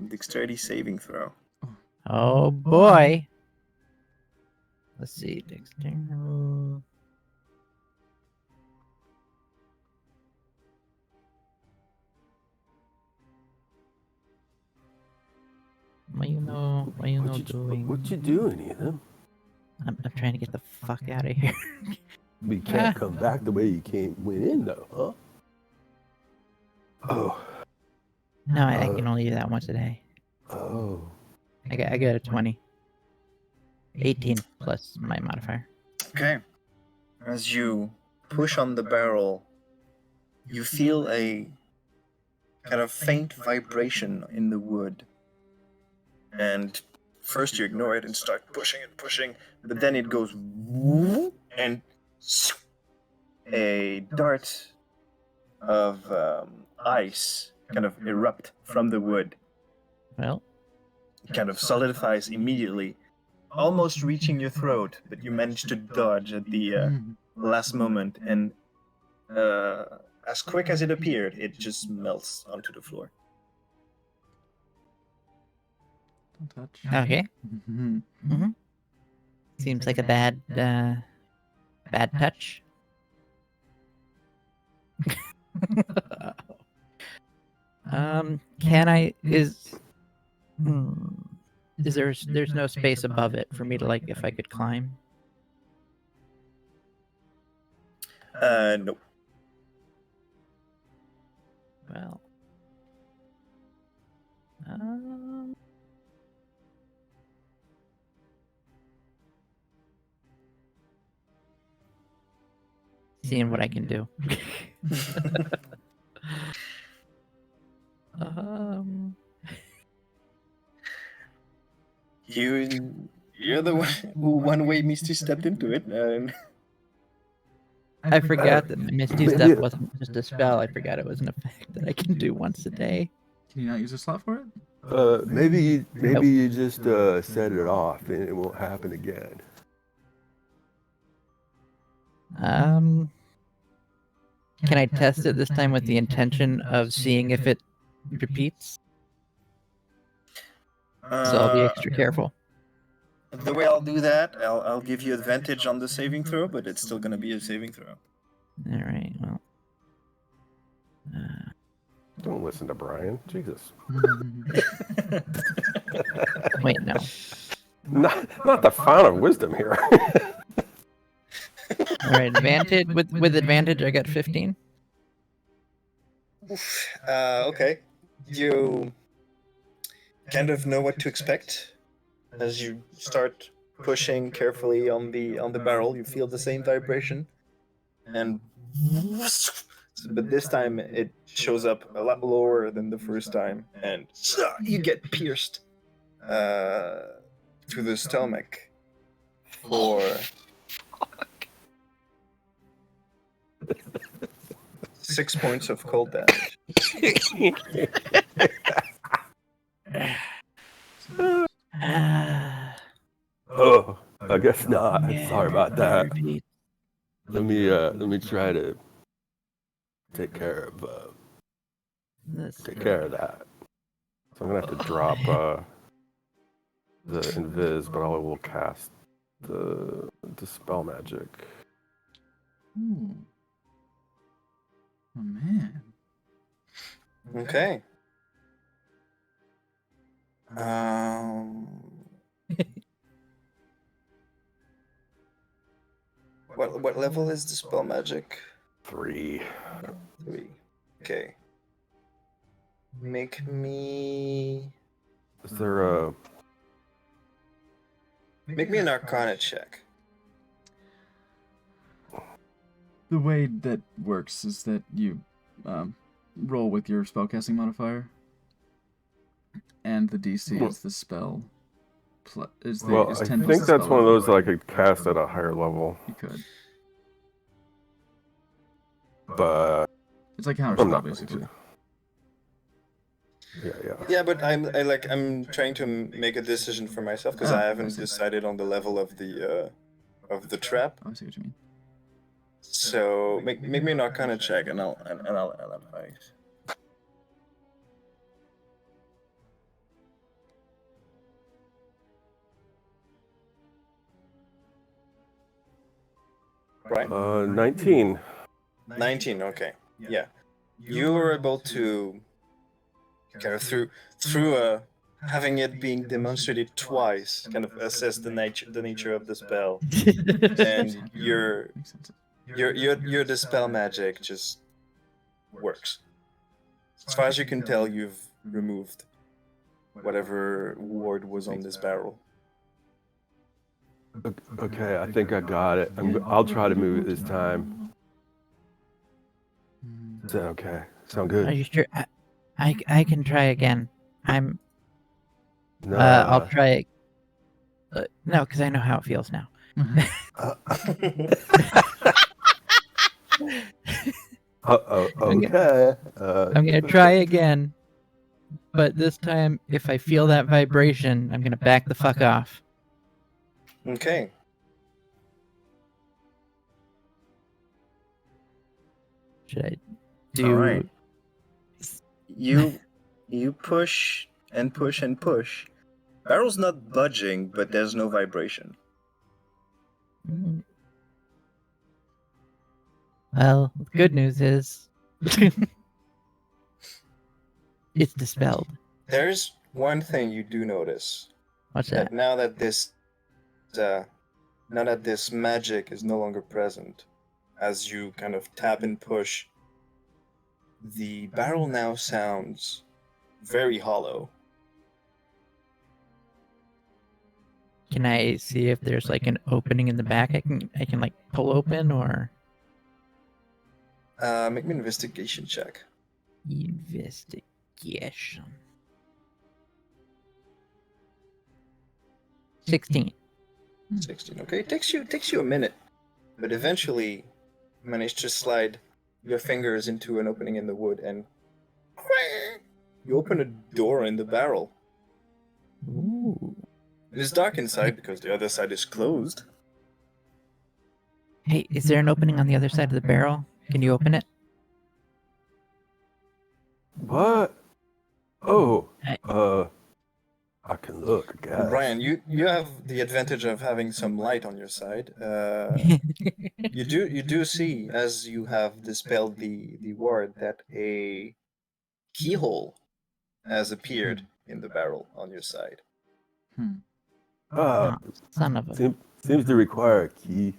Speaker 6: dexterity saving throw.
Speaker 3: Oh boy. Let's see, dexterity. What you know doing?
Speaker 5: What you doing, Ethan?
Speaker 3: I'm trying to get the fuck out of here.
Speaker 5: We can't come back the way you went in, though, huh? Oh,
Speaker 3: No, I can only do that once a day.
Speaker 5: oh.
Speaker 3: I got a 20. 18 plus my modifier.
Speaker 6: Okay. As you push on the barrel, you feel a kind of faint vibration in the wood. And first you ignore it and start pushing and pushing, but then it goes whoop, and a dart of ice kind of erupt from the wood.
Speaker 3: Well,
Speaker 6: It kind of solidifies immediately, almost reaching your throat, but you manage to dodge at the
Speaker 1: Mhm.
Speaker 6: last moment, and as quick as it appeared, it just melts onto the floor.
Speaker 1: Don't touch.
Speaker 3: okay.
Speaker 1: Mhm.
Speaker 3: Seems like a bad touch. Can I is there's no space above it for me to, like, if I could climb?
Speaker 6: No.
Speaker 3: Well, seeing what I can do.
Speaker 6: You're the one who one-way Misty stepped into it.
Speaker 3: I forgot that my Misty
Speaker 5: Maybe
Speaker 3: Step
Speaker 5: it-
Speaker 3: wasn't just a spell. I forgot it was an effect that I can do once a day.
Speaker 1: Can you not use a slot for it?
Speaker 5: Maybe you just set it off and it won't happen again.
Speaker 3: Can I test it this time with the intention of seeing if it repeats? So I'll be extra careful.
Speaker 6: The way I'll do that, I'll give you advantage on the saving throw, but it's still going to be a saving throw.
Speaker 3: All right. Well.
Speaker 5: Don't listen to Brian. Jesus.
Speaker 3: Wait, no.
Speaker 5: Not the fount of wisdom here.
Speaker 3: All right, advantage with advantage. I got 15.
Speaker 6: Okay. You kind of know what to expect as you start pushing carefully on the barrel. You feel the same vibration, and but this time it shows up a lot lower than the first time, and you get pierced to the stomach for 6 points of cold damage.
Speaker 5: Oh, I guess not. Sorry about that.
Speaker 3: Repeat.
Speaker 5: Let me try to take care of that. So I'm gonna have to drop the invis, but I will cast the dispel magic.
Speaker 1: Ooh. Oh man.
Speaker 6: Okay. What level is the spell magic?
Speaker 5: 3.
Speaker 6: 3. Okay. Make me
Speaker 5: Is there a
Speaker 6: an Arcana check.
Speaker 1: The way that works is that you roll with your spellcasting modifier, and the DC is the spell. Is
Speaker 5: Well,
Speaker 1: 10
Speaker 5: I
Speaker 1: plus
Speaker 5: think
Speaker 1: the
Speaker 5: that's
Speaker 1: spell
Speaker 5: one of
Speaker 1: level.
Speaker 5: those that I could cast at a higher level,
Speaker 1: You could.
Speaker 5: but
Speaker 1: It's like counter
Speaker 5: I'm
Speaker 1: spell
Speaker 5: not.
Speaker 1: basically.
Speaker 5: Yeah.
Speaker 2: Yeah, but I'm trying to make a decision for myself because
Speaker 1: Oh,
Speaker 2: I
Speaker 1: I
Speaker 2: haven't
Speaker 1: see.
Speaker 2: decided on the level of the trap.
Speaker 1: Oh, I see what you mean.
Speaker 2: So make me an Arcana check, and I'll advise. Right,
Speaker 5: 19.
Speaker 2: 19. Okay, yeah, you were able to kind of through having it being demonstrated twice, kind of assess the nature of the spell, and your
Speaker 1: Makes sense.
Speaker 2: your dispel magic just works. As far as you can tell, you've removed whatever ward was on this barrel.
Speaker 5: Okay, I think I got it. I'll try to move it this time. Is that okay? Sound
Speaker 3: Are
Speaker 5: good?
Speaker 3: you sure? I can try again. I'm.
Speaker 5: No.
Speaker 3: I'll try it. No, because I know how it feels now.
Speaker 5: Okay.
Speaker 3: I'm gonna try again, but this time, if I feel that vibration, I'm gonna back the fuck off.
Speaker 2: Okay.
Speaker 3: Should I do?
Speaker 6: All right. You push and push and push. Barrel's not budging, but there's no vibration.
Speaker 3: Mm. Well, the good news is it's dispelled.
Speaker 2: There's one thing you do notice.
Speaker 3: What's that?
Speaker 2: That now that this magic is no longer present, as you kind of tap and push, the barrel now sounds very hollow.
Speaker 3: Can I see if there's like an opening in the back I can like pull open or
Speaker 2: Make me an investigation check.
Speaker 3: investigation? 16.
Speaker 2: 16. Okay, it takes you a minute, but eventually you manage to slide your fingers into an opening in the wood, and you open a door in the barrel.
Speaker 3: Ooh.
Speaker 2: It is dark inside because the other side is closed.
Speaker 3: Hey, is there an opening on the other side of the barrel? Can you open it?
Speaker 5: What? Oh.
Speaker 3: I-
Speaker 5: I can look, I guess.
Speaker 2: Brian, you have the advantage of having some light on your side. You do see, as you have dispelled the ward, that a keyhole has appeared in the barrel on your side.
Speaker 5: Uh,
Speaker 3: Son of a.
Speaker 5: seems to require a key.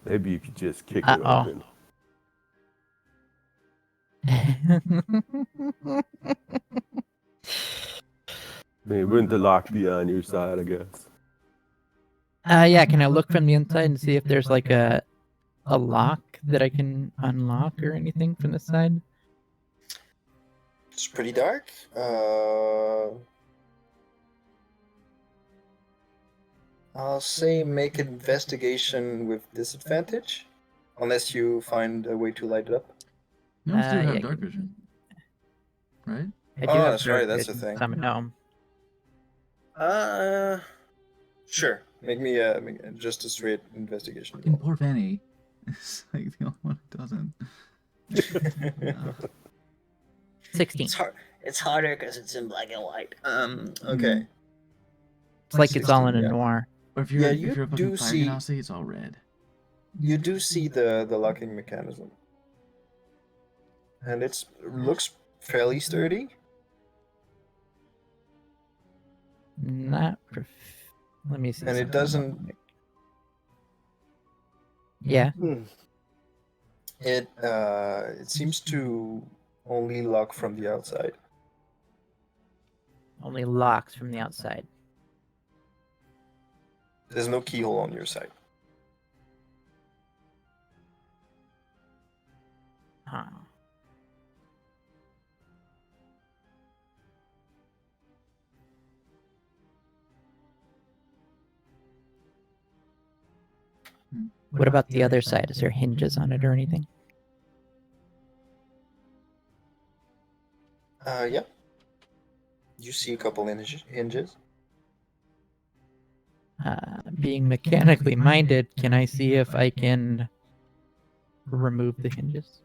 Speaker 5: Maybe you could just kick it
Speaker 3: Uh-oh.
Speaker 5: open. I mean, wouldn't the lock be on your side, I guess?
Speaker 3: Yeah, can I look from the inside and see if there's like a lock that I can unlock or anything from the side?
Speaker 2: It's pretty dark. I'll say make an investigation with disadvantage, unless you find a way to light it up.
Speaker 1: You also do have
Speaker 3: yeah,
Speaker 1: dark vision, right?
Speaker 3: I do
Speaker 2: Oh,
Speaker 3: have
Speaker 2: that's right,
Speaker 3: dark
Speaker 2: that's the
Speaker 3: vision,
Speaker 2: thing.
Speaker 3: so I'm a gnome.
Speaker 2: Sure. Make me just a straight investigation.
Speaker 1: Fucking poor Penny. It's like the only one who doesn't.
Speaker 3: 16.
Speaker 6: It's harder because it's in black and white.
Speaker 2: Okay.
Speaker 3: It's like it's all in a
Speaker 2: 16, yeah.
Speaker 3: noir.
Speaker 1: Or if you're
Speaker 2: Yeah,
Speaker 1: if
Speaker 2: you
Speaker 1: you're a
Speaker 2: do
Speaker 1: fucking fire
Speaker 2: see-
Speaker 1: ganassi, it's all red.
Speaker 2: You do see the locking mechanism, and it looks fairly sturdy.
Speaker 3: Not. Let me see.
Speaker 2: And it
Speaker 3: something real
Speaker 2: doesn't-
Speaker 3: quick. Yeah.
Speaker 2: It seems to only lock from the outside.
Speaker 3: Only locks from the outside.
Speaker 2: There's no keyhole on your side.
Speaker 3: Huh. What about the other side? Is there hinges on it or anything?
Speaker 2: Yeah. You see a couple hinges.
Speaker 3: Being mechanically minded, can I see if I can remove the hinges?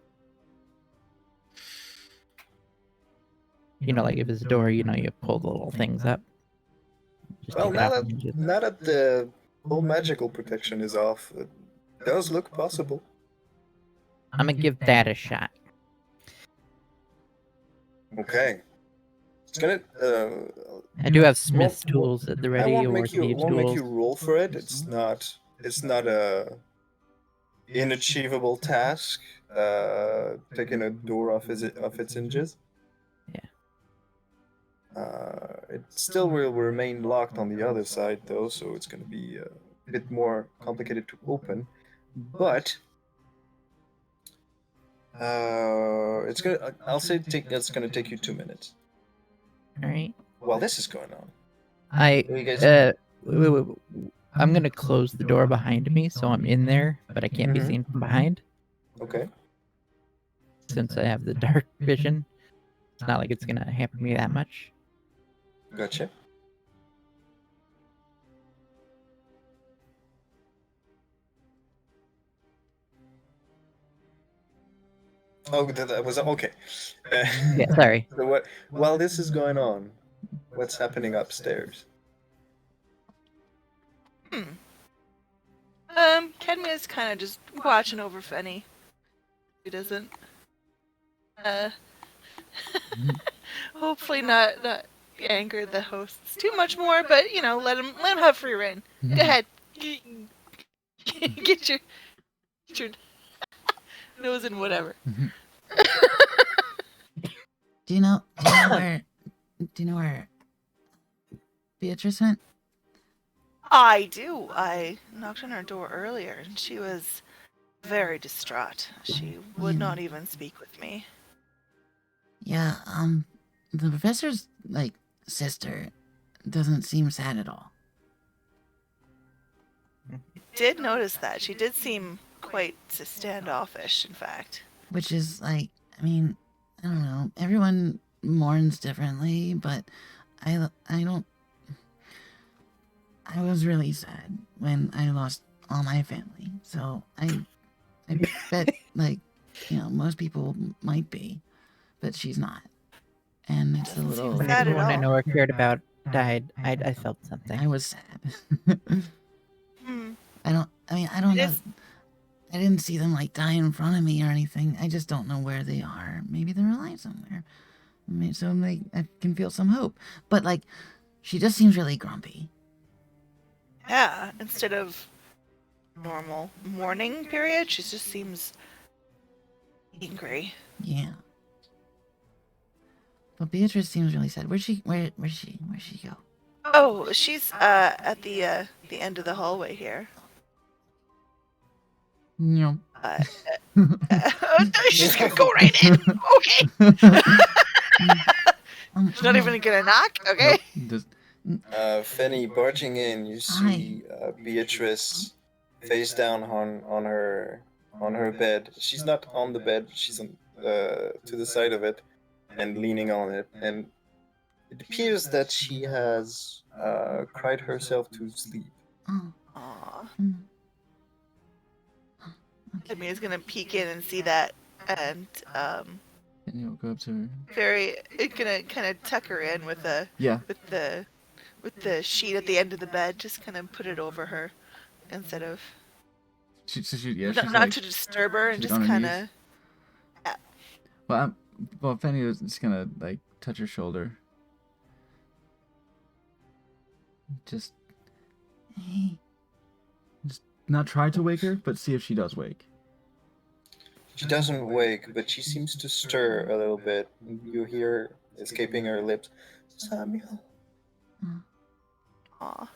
Speaker 3: You know, like if it's a door, you know, you pull the little things up. Just
Speaker 2: Well,
Speaker 3: take it off the hinges.
Speaker 2: now that the whole magical protection is off, it does look possible.
Speaker 3: I'm gonna give that a shot.
Speaker 2: Okay. It's gonna.
Speaker 3: I do have smith's tools at the
Speaker 2: I
Speaker 3: ready
Speaker 2: won't
Speaker 3: or
Speaker 2: make you
Speaker 3: thieves'
Speaker 2: won't make
Speaker 3: tools.
Speaker 2: you roll for it. It's not. It's not a inachievable task. Taking a door off its hinges.
Speaker 3: Yeah.
Speaker 2: It still will remain locked on the other side, though, so it's going to be a bit more complicated to open. But it's gonna. I'll say it's going to take you 2 minutes.
Speaker 3: All right.
Speaker 2: While this is going on,
Speaker 3: I
Speaker 2: you guys.
Speaker 3: wait. I'm gonna close the door behind me, so I'm in there, but I can't be
Speaker 2: Mhm.
Speaker 3: seen from behind.
Speaker 2: Okay.
Speaker 3: Since I have the dark vision, it's not like it's gonna hamper me that much.
Speaker 2: Gotcha. Oh, that was okay.
Speaker 3: Yeah, sorry.
Speaker 2: So what? While this is going on, what's happening upstairs?
Speaker 4: Kedmia's kind of just watching over Fenny. He doesn't. Hopefully not anger the hosts too much more, but you know, let him have free reign. Go ahead. Get your nose in whatever.
Speaker 7: Do you know where Beatrice went?
Speaker 4: I do. I knocked on her door earlier, and she was very distraught. She would not even speak with me.
Speaker 7: Yeah, the professor's, like, sister doesn't seem sad at all.
Speaker 4: Did notice that. She did seem quite standoffish, in fact.
Speaker 7: Which is, like, I mean, I don't know. Everyone mourns differently, but I was really sad when I lost all my family. So I bet, like, you know, most people might be, but she's not. And it's a little...
Speaker 3: When
Speaker 4: Sad at
Speaker 3: everyone I
Speaker 4: all.
Speaker 3: know or cared about died, I felt something.
Speaker 7: I was sad. I don't
Speaker 4: It
Speaker 7: know.
Speaker 4: is-
Speaker 7: I didn't see them, like, die in front of me or anything. I just don't know where they are. Maybe they're alive somewhere. So I can feel some hope. But, like, she just seems really grumpy.
Speaker 4: Yeah, instead of normal mourning period, she just seems angry.
Speaker 7: Yeah. But Beatrice seems really sad. Where'd she go?
Speaker 4: Oh, she's at the end of the hallway here.
Speaker 7: No.
Speaker 4: She's gonna go right in. Okay. She's not even gonna knock. Okay.
Speaker 1: Just
Speaker 2: Fenny barging in, you see Beatrice face down on her bed. She's not on the bed. She's on to the side of it and leaning on it. And it appears that she has cried herself to sleep.
Speaker 7: Oh.
Speaker 4: Aww.
Speaker 7: Mm.
Speaker 4: I mean, is gonna peek in and see that, and
Speaker 1: and you'll go up to her.
Speaker 4: it's gonna kind of tuck her in with the
Speaker 1: Yeah.
Speaker 4: with the sheet at the end of the bed, just kind of put it over her instead of
Speaker 1: She's
Speaker 4: not
Speaker 1: like,
Speaker 4: to disturb her, and
Speaker 1: she's
Speaker 4: just
Speaker 1: on her
Speaker 4: kind
Speaker 1: knees.
Speaker 4: of
Speaker 1: well, Fanny was just gonna like touch her shoulder. Just
Speaker 7: Hey.
Speaker 1: not try to wake her, but see if she does wake.
Speaker 2: She doesn't wake, but she seems to stir a little bit. You hear escaping her lips, Samuel.
Speaker 4: aw.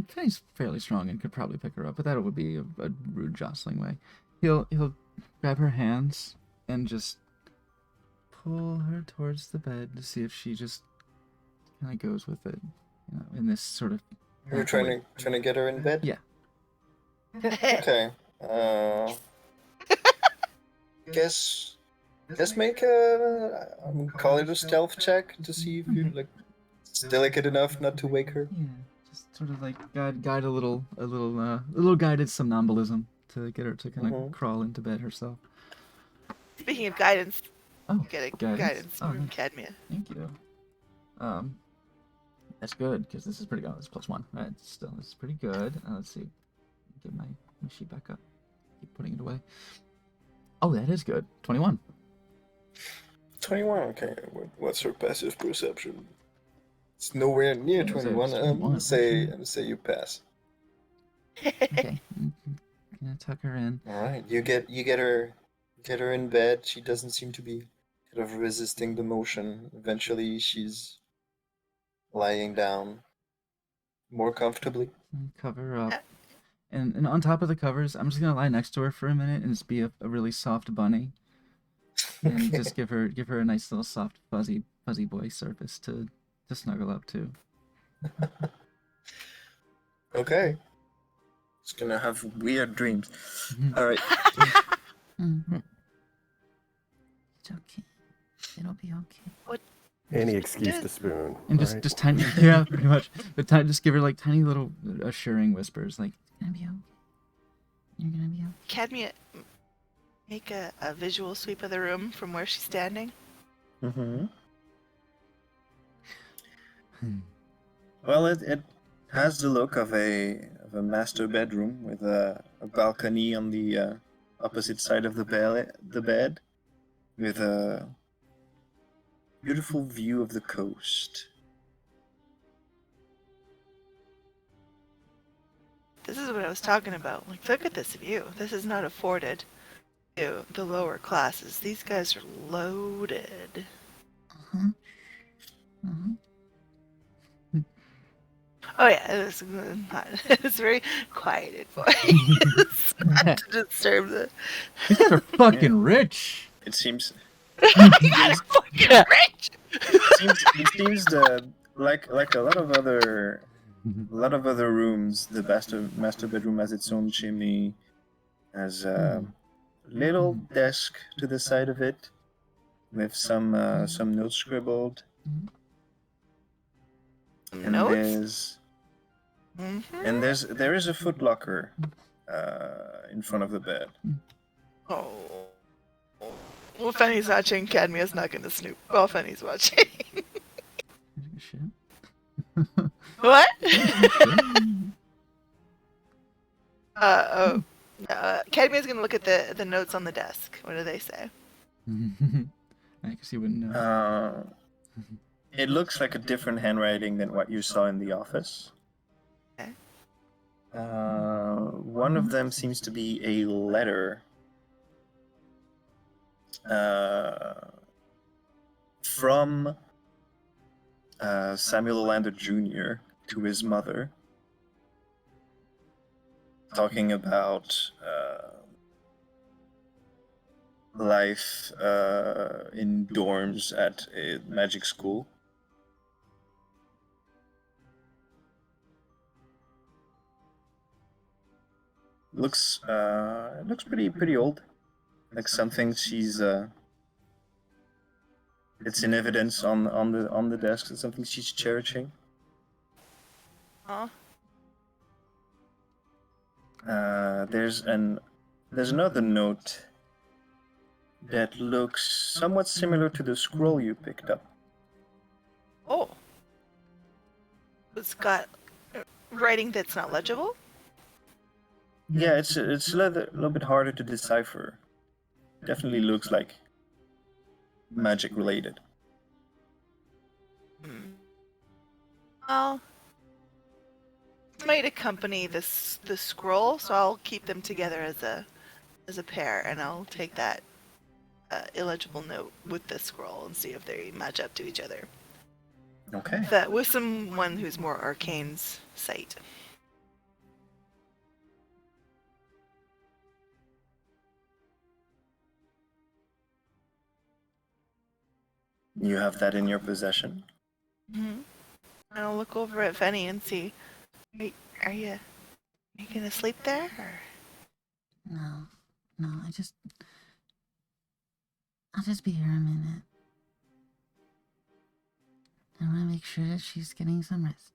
Speaker 1: Fanny's fairly strong and could probably pick her up, but that would be a rude jostling way. He'll grab her hands and just pull her towards the bed to see if she just kind of goes with it, in this sort of.
Speaker 2: You're trying to get her in bed?
Speaker 1: Yeah.
Speaker 2: Okay. Guess make a call it a stealth check to see if you're like delicate enough not to wake her.
Speaker 1: Yeah, just sort of like guide a little guided somnambulism to get her to kind of crawl into bed herself.
Speaker 4: Speaking of guidance,
Speaker 1: Oh,
Speaker 4: getting
Speaker 1: guidance?
Speaker 4: guidance
Speaker 1: Oh,
Speaker 4: from
Speaker 1: nice.
Speaker 4: Cadmia.
Speaker 1: Thank you. That's good because this is pretty good. It's +1, right? Still, this is pretty good. Let's see. Get my sheet back up. Keep putting it away. Oh, that is good. 21.
Speaker 2: 21. Okay. What's her passive perception? It's nowhere near
Speaker 1: I would say
Speaker 2: 21.
Speaker 1: it's
Speaker 2: I'm
Speaker 1: 21,
Speaker 2: gonna say
Speaker 1: actually.
Speaker 2: you pass.
Speaker 1: Okay. Gonna tuck her in.
Speaker 2: All right. You get her in bed. She doesn't seem to be kind of resisting the motion. Eventually, she's lying down more comfortably.
Speaker 1: And cover her up. And on top of the covers, I'm just gonna lie next to her for a minute and just be a really soft bunny. And just give her a nice little soft fuzzy boy surface to snuggle up to.
Speaker 2: Okay.
Speaker 6: It's gonna have weird dreams.
Speaker 1: Mhm.
Speaker 6: All right.
Speaker 7: It's okay. It'll be okay.
Speaker 5: Any excuse to spoon.
Speaker 1: And just
Speaker 5: right?
Speaker 1: just tiny, yeah, pretty much. But just give her like tiny little assuring whispers, like,
Speaker 7: It's gonna be okay. You're gonna be okay.
Speaker 4: Cadmia, make a visual sweep of the room from where she's standing.
Speaker 6: Mm-hmm.
Speaker 1: hmm.
Speaker 6: Well, it has the look of a master bedroom with a balcony on the opposite side of the bed, with a beautiful view of the coast.
Speaker 4: This is what I was talking about. Like, look at this view. This is not afforded to the lower classes. These guys are loaded.
Speaker 7: Uh-huh. Uh-huh.
Speaker 4: Oh yeah, it's very quieted voice. Not to disturb the.
Speaker 1: These guys are fucking rich.
Speaker 6: It seems
Speaker 4: You guys are fucking rich.
Speaker 6: it seems like a lot of other rooms, the master bedroom has its own chimney, has a little desk to the side of it with some notes scribbled. And
Speaker 4: Notes?
Speaker 6: there is a footlocker in front of the bed.
Speaker 4: Oh. Well, Fanny's watching. Cadmia's not going to snoop while Fanny's watching.
Speaker 1: Shit.
Speaker 4: What? Cadmia's going to look at the notes on the desk. What do they say?
Speaker 1: I guess you wouldn't know.
Speaker 6: It looks like a different handwriting than what you saw in the office.
Speaker 4: Okay.
Speaker 6: One of them seems to be a letter from Samuel Olander Jr. to his mother, talking about life in dorms at a magic school. Looks pretty old. Like something she's it's in evidence on the desk. It's something she's cherishing.
Speaker 4: Huh?
Speaker 6: There's another note that looks somewhat similar to the scroll you picked up.
Speaker 4: Oh. It's got writing that's not legible?
Speaker 6: Yeah, it's a little bit harder to decipher. Definitely looks like magic related.
Speaker 4: Well, it might accompany the scroll, so I'll keep them together as a pair, and I'll take that illegible note with the scroll and see if they match up to each other.
Speaker 6: Okay.
Speaker 4: With someone who's more arcane's sight.
Speaker 6: You have that in your possession?
Speaker 4: And I'll look over at Fenny and see. Are you gonna sleep there? Or?
Speaker 7: No, I'll just be here a minute. I want to make sure that she's getting some rest.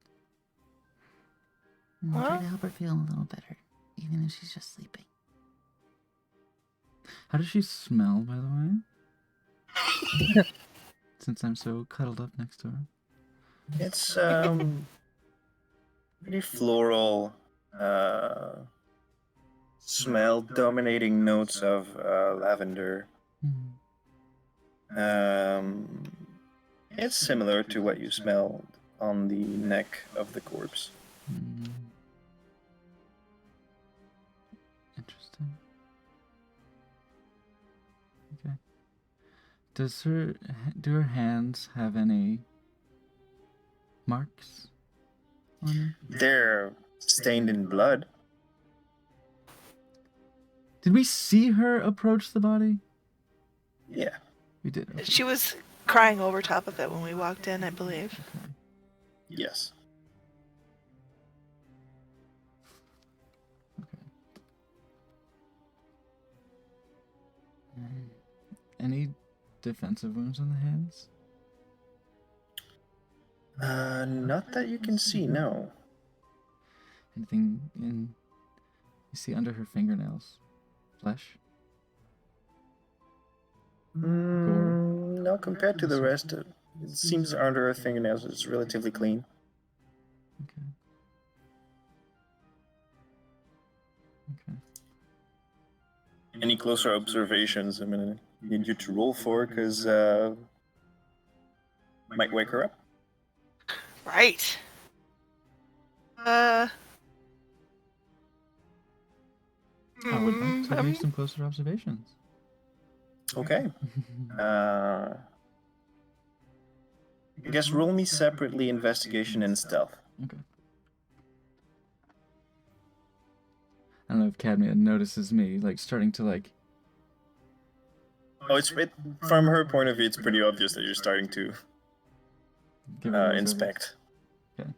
Speaker 7: And try to help her feel a little better, even if she's just sleeping.
Speaker 1: How does she smell, by the way? Since I'm so cuddled up next to her.
Speaker 6: It's pretty floral smell, dominating notes of lavender. It's similar to what you smelled on the neck of the corpse.
Speaker 1: Interesting. Okay. Do her hands have any marks on them?
Speaker 6: They're stained in blood.
Speaker 1: Did we see her approach the body?
Speaker 6: Yeah.
Speaker 1: We did. Okay.
Speaker 4: She was crying over top of it when we walked in, I believe.
Speaker 1: Okay.
Speaker 6: Yes.
Speaker 1: Any defensive wounds on the hands?
Speaker 6: Not that you can see, no.
Speaker 1: Anything you see under her fingernails? Flesh?
Speaker 6: No, compared to the rest, it seems under her fingernails it's relatively clean.
Speaker 1: Okay. Okay.
Speaker 6: Any closer observations I'm gonna need you to roll for, because might wake her up.
Speaker 4: Right.
Speaker 1: I would like to make some closer observations.
Speaker 6: Okay. I guess roll me separately investigation and stealth.
Speaker 1: Okay. I don't know if Cadmia notices me, like, starting to, like...
Speaker 6: Oh, from her point of view, it's pretty obvious that you're starting to
Speaker 1: give her a
Speaker 6: inspect.
Speaker 1: Okay.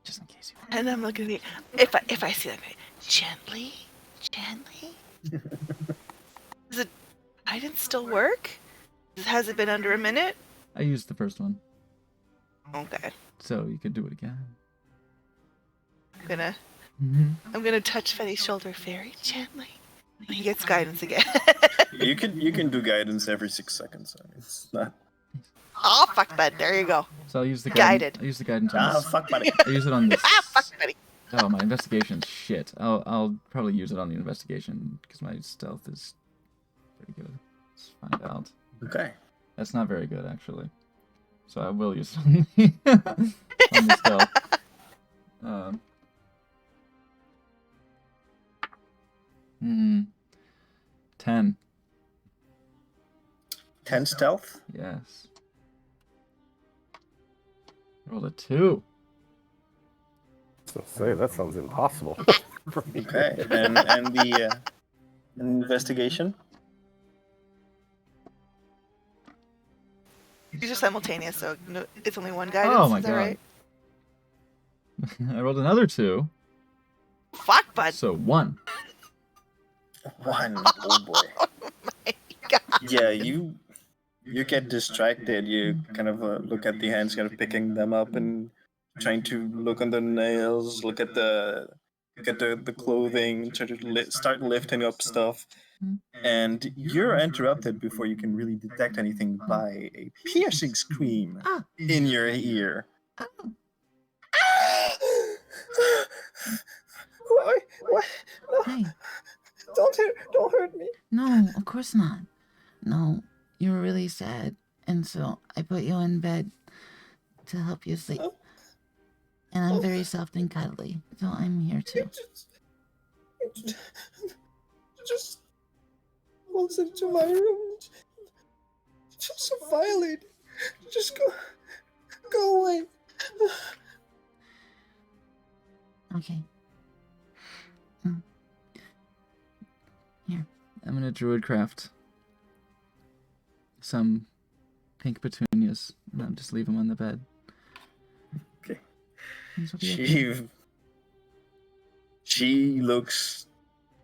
Speaker 1: Just in case you...
Speaker 4: And I'm looking at me. If I see that, gently. Does it guidance still work? Has it been under a minute?
Speaker 1: I used the first one,
Speaker 4: Okay.
Speaker 1: so you could do it again.
Speaker 4: I'm gonna touch Fetty's shoulder very gently. And he gets guidance again.
Speaker 6: You can do guidance every 6 seconds. It's not.
Speaker 4: Oh fuck, bud. There you go.
Speaker 1: So I'll use the
Speaker 4: Guided.
Speaker 1: I'll use the guidance on this.
Speaker 6: Fuck, buddy.
Speaker 1: I'll use it on this.
Speaker 4: Fuck, Fetty.
Speaker 1: Oh, my investigation's shit. I'll probably use it on the investigation because my stealth is pretty good. Let's find out.
Speaker 6: Okay.
Speaker 1: That's not very good, actually. So I will use it on the, on the stealth. 10.
Speaker 6: 10 stealth?
Speaker 1: Yes. Rolled a 2.
Speaker 5: So say that sounds impossible.
Speaker 6: Okay. And the investigation?
Speaker 4: These are simultaneous, so it's only one guidance.
Speaker 1: Oh my
Speaker 4: is that
Speaker 1: god.
Speaker 4: right?
Speaker 1: I rolled another 2.
Speaker 4: Fuck, bud.
Speaker 1: So 1.
Speaker 6: 1. Oh boy.
Speaker 4: Oh my god.
Speaker 6: Yeah, you get distracted. You kind of look at the hands, kind of picking them up and trying to look on the nails, look at the clothing, try to start lifting up stuff. And you're interrupted before you can really detect anything by a piercing scream in your ear.
Speaker 8: What? No,
Speaker 7: Hey,
Speaker 8: don't hurt me.
Speaker 7: no, of course not. No, you were really sad, and so I put you in bed to help you sleep. And I'm very soft and cuddly, so I'm here too.
Speaker 8: Just walks into my room. Just so violating. Just go away.
Speaker 7: Okay. Here.
Speaker 1: I'm gonna druidcraft some pink petunias, and I'll just leave them on the bed.
Speaker 6: Okay.
Speaker 1: Things will be okay.
Speaker 6: She looks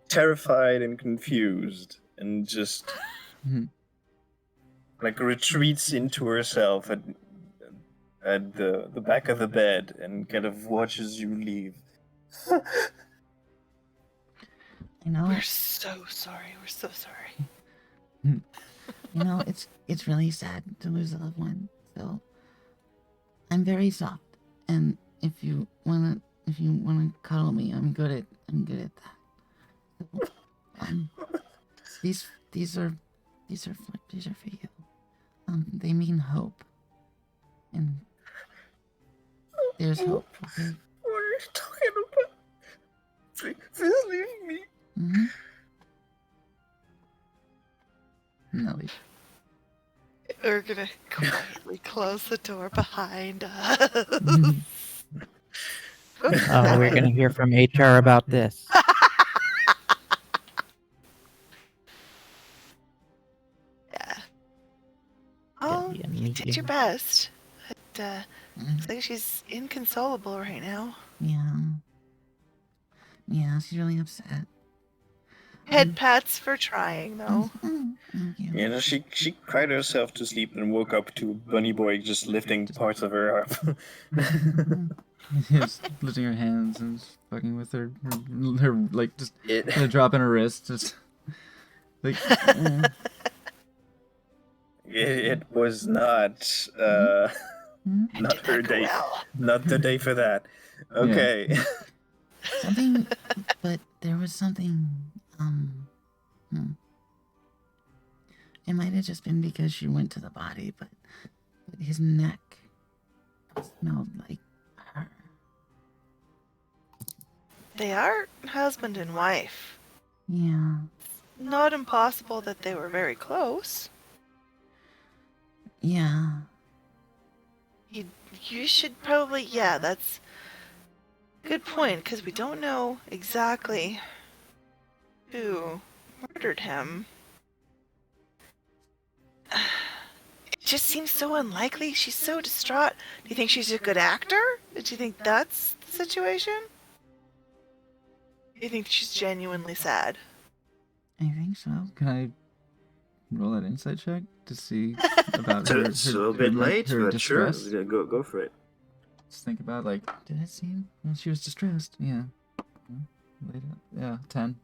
Speaker 6: terrified and confused, and just
Speaker 1: Mhm.
Speaker 6: like retreats into herself at the back of the bed and kind of watches you leave.
Speaker 7: You know,
Speaker 4: We're so sorry. We're so sorry.
Speaker 7: you know, it's really sad to lose a loved one. So I'm very soft, and if you wanna cuddle me, I'm good at that. So, these are for you. They mean hope, and there's hope. Okay.
Speaker 6: What are you talking about? Please leave me.
Speaker 7: Mm-hmm. No,
Speaker 4: We're gonna quietly close the door behind us.
Speaker 3: Oh, we're gonna hear from HR about this.
Speaker 4: Yeah. Oh,
Speaker 3: Yeah,
Speaker 4: you did your
Speaker 3: meeting.
Speaker 4: best. But, looks like she's inconsolable right now.
Speaker 7: Yeah, she's really upset.
Speaker 4: Head pats for trying, though.
Speaker 7: Thank you.
Speaker 6: You know, she cried herself to sleep and woke up to Bunny Boy just lifting parts of her up.
Speaker 1: Just lifting her hands and just fucking with her like just
Speaker 6: It-
Speaker 1: kind of dropping her wrist, just like
Speaker 6: It was not not her day,
Speaker 4: Well,
Speaker 6: not the day for that. Okay.
Speaker 7: Something, but there was something. It might have just been because she went to the body, but his neck smelled like her.
Speaker 4: they are husband and wife.
Speaker 7: Yeah.
Speaker 4: Not impossible that they were very close.
Speaker 7: Yeah.
Speaker 4: You should probably, yeah, that's a good point, because we don't know exactly who murdered him. It just seems so unlikely. She's so distraught. Do you think she's a good actor? Do you think that's the situation? Do you think she's genuinely sad?
Speaker 7: I think so.
Speaker 1: can I roll that insight check to see about
Speaker 6: So
Speaker 1: her?
Speaker 6: it's a little bit late,
Speaker 1: her
Speaker 6: but sure,
Speaker 1: distress?
Speaker 6: yeah, go for it.
Speaker 1: Just think about like, did it seem? Well, she was distressed. Yeah. Yeah, 10.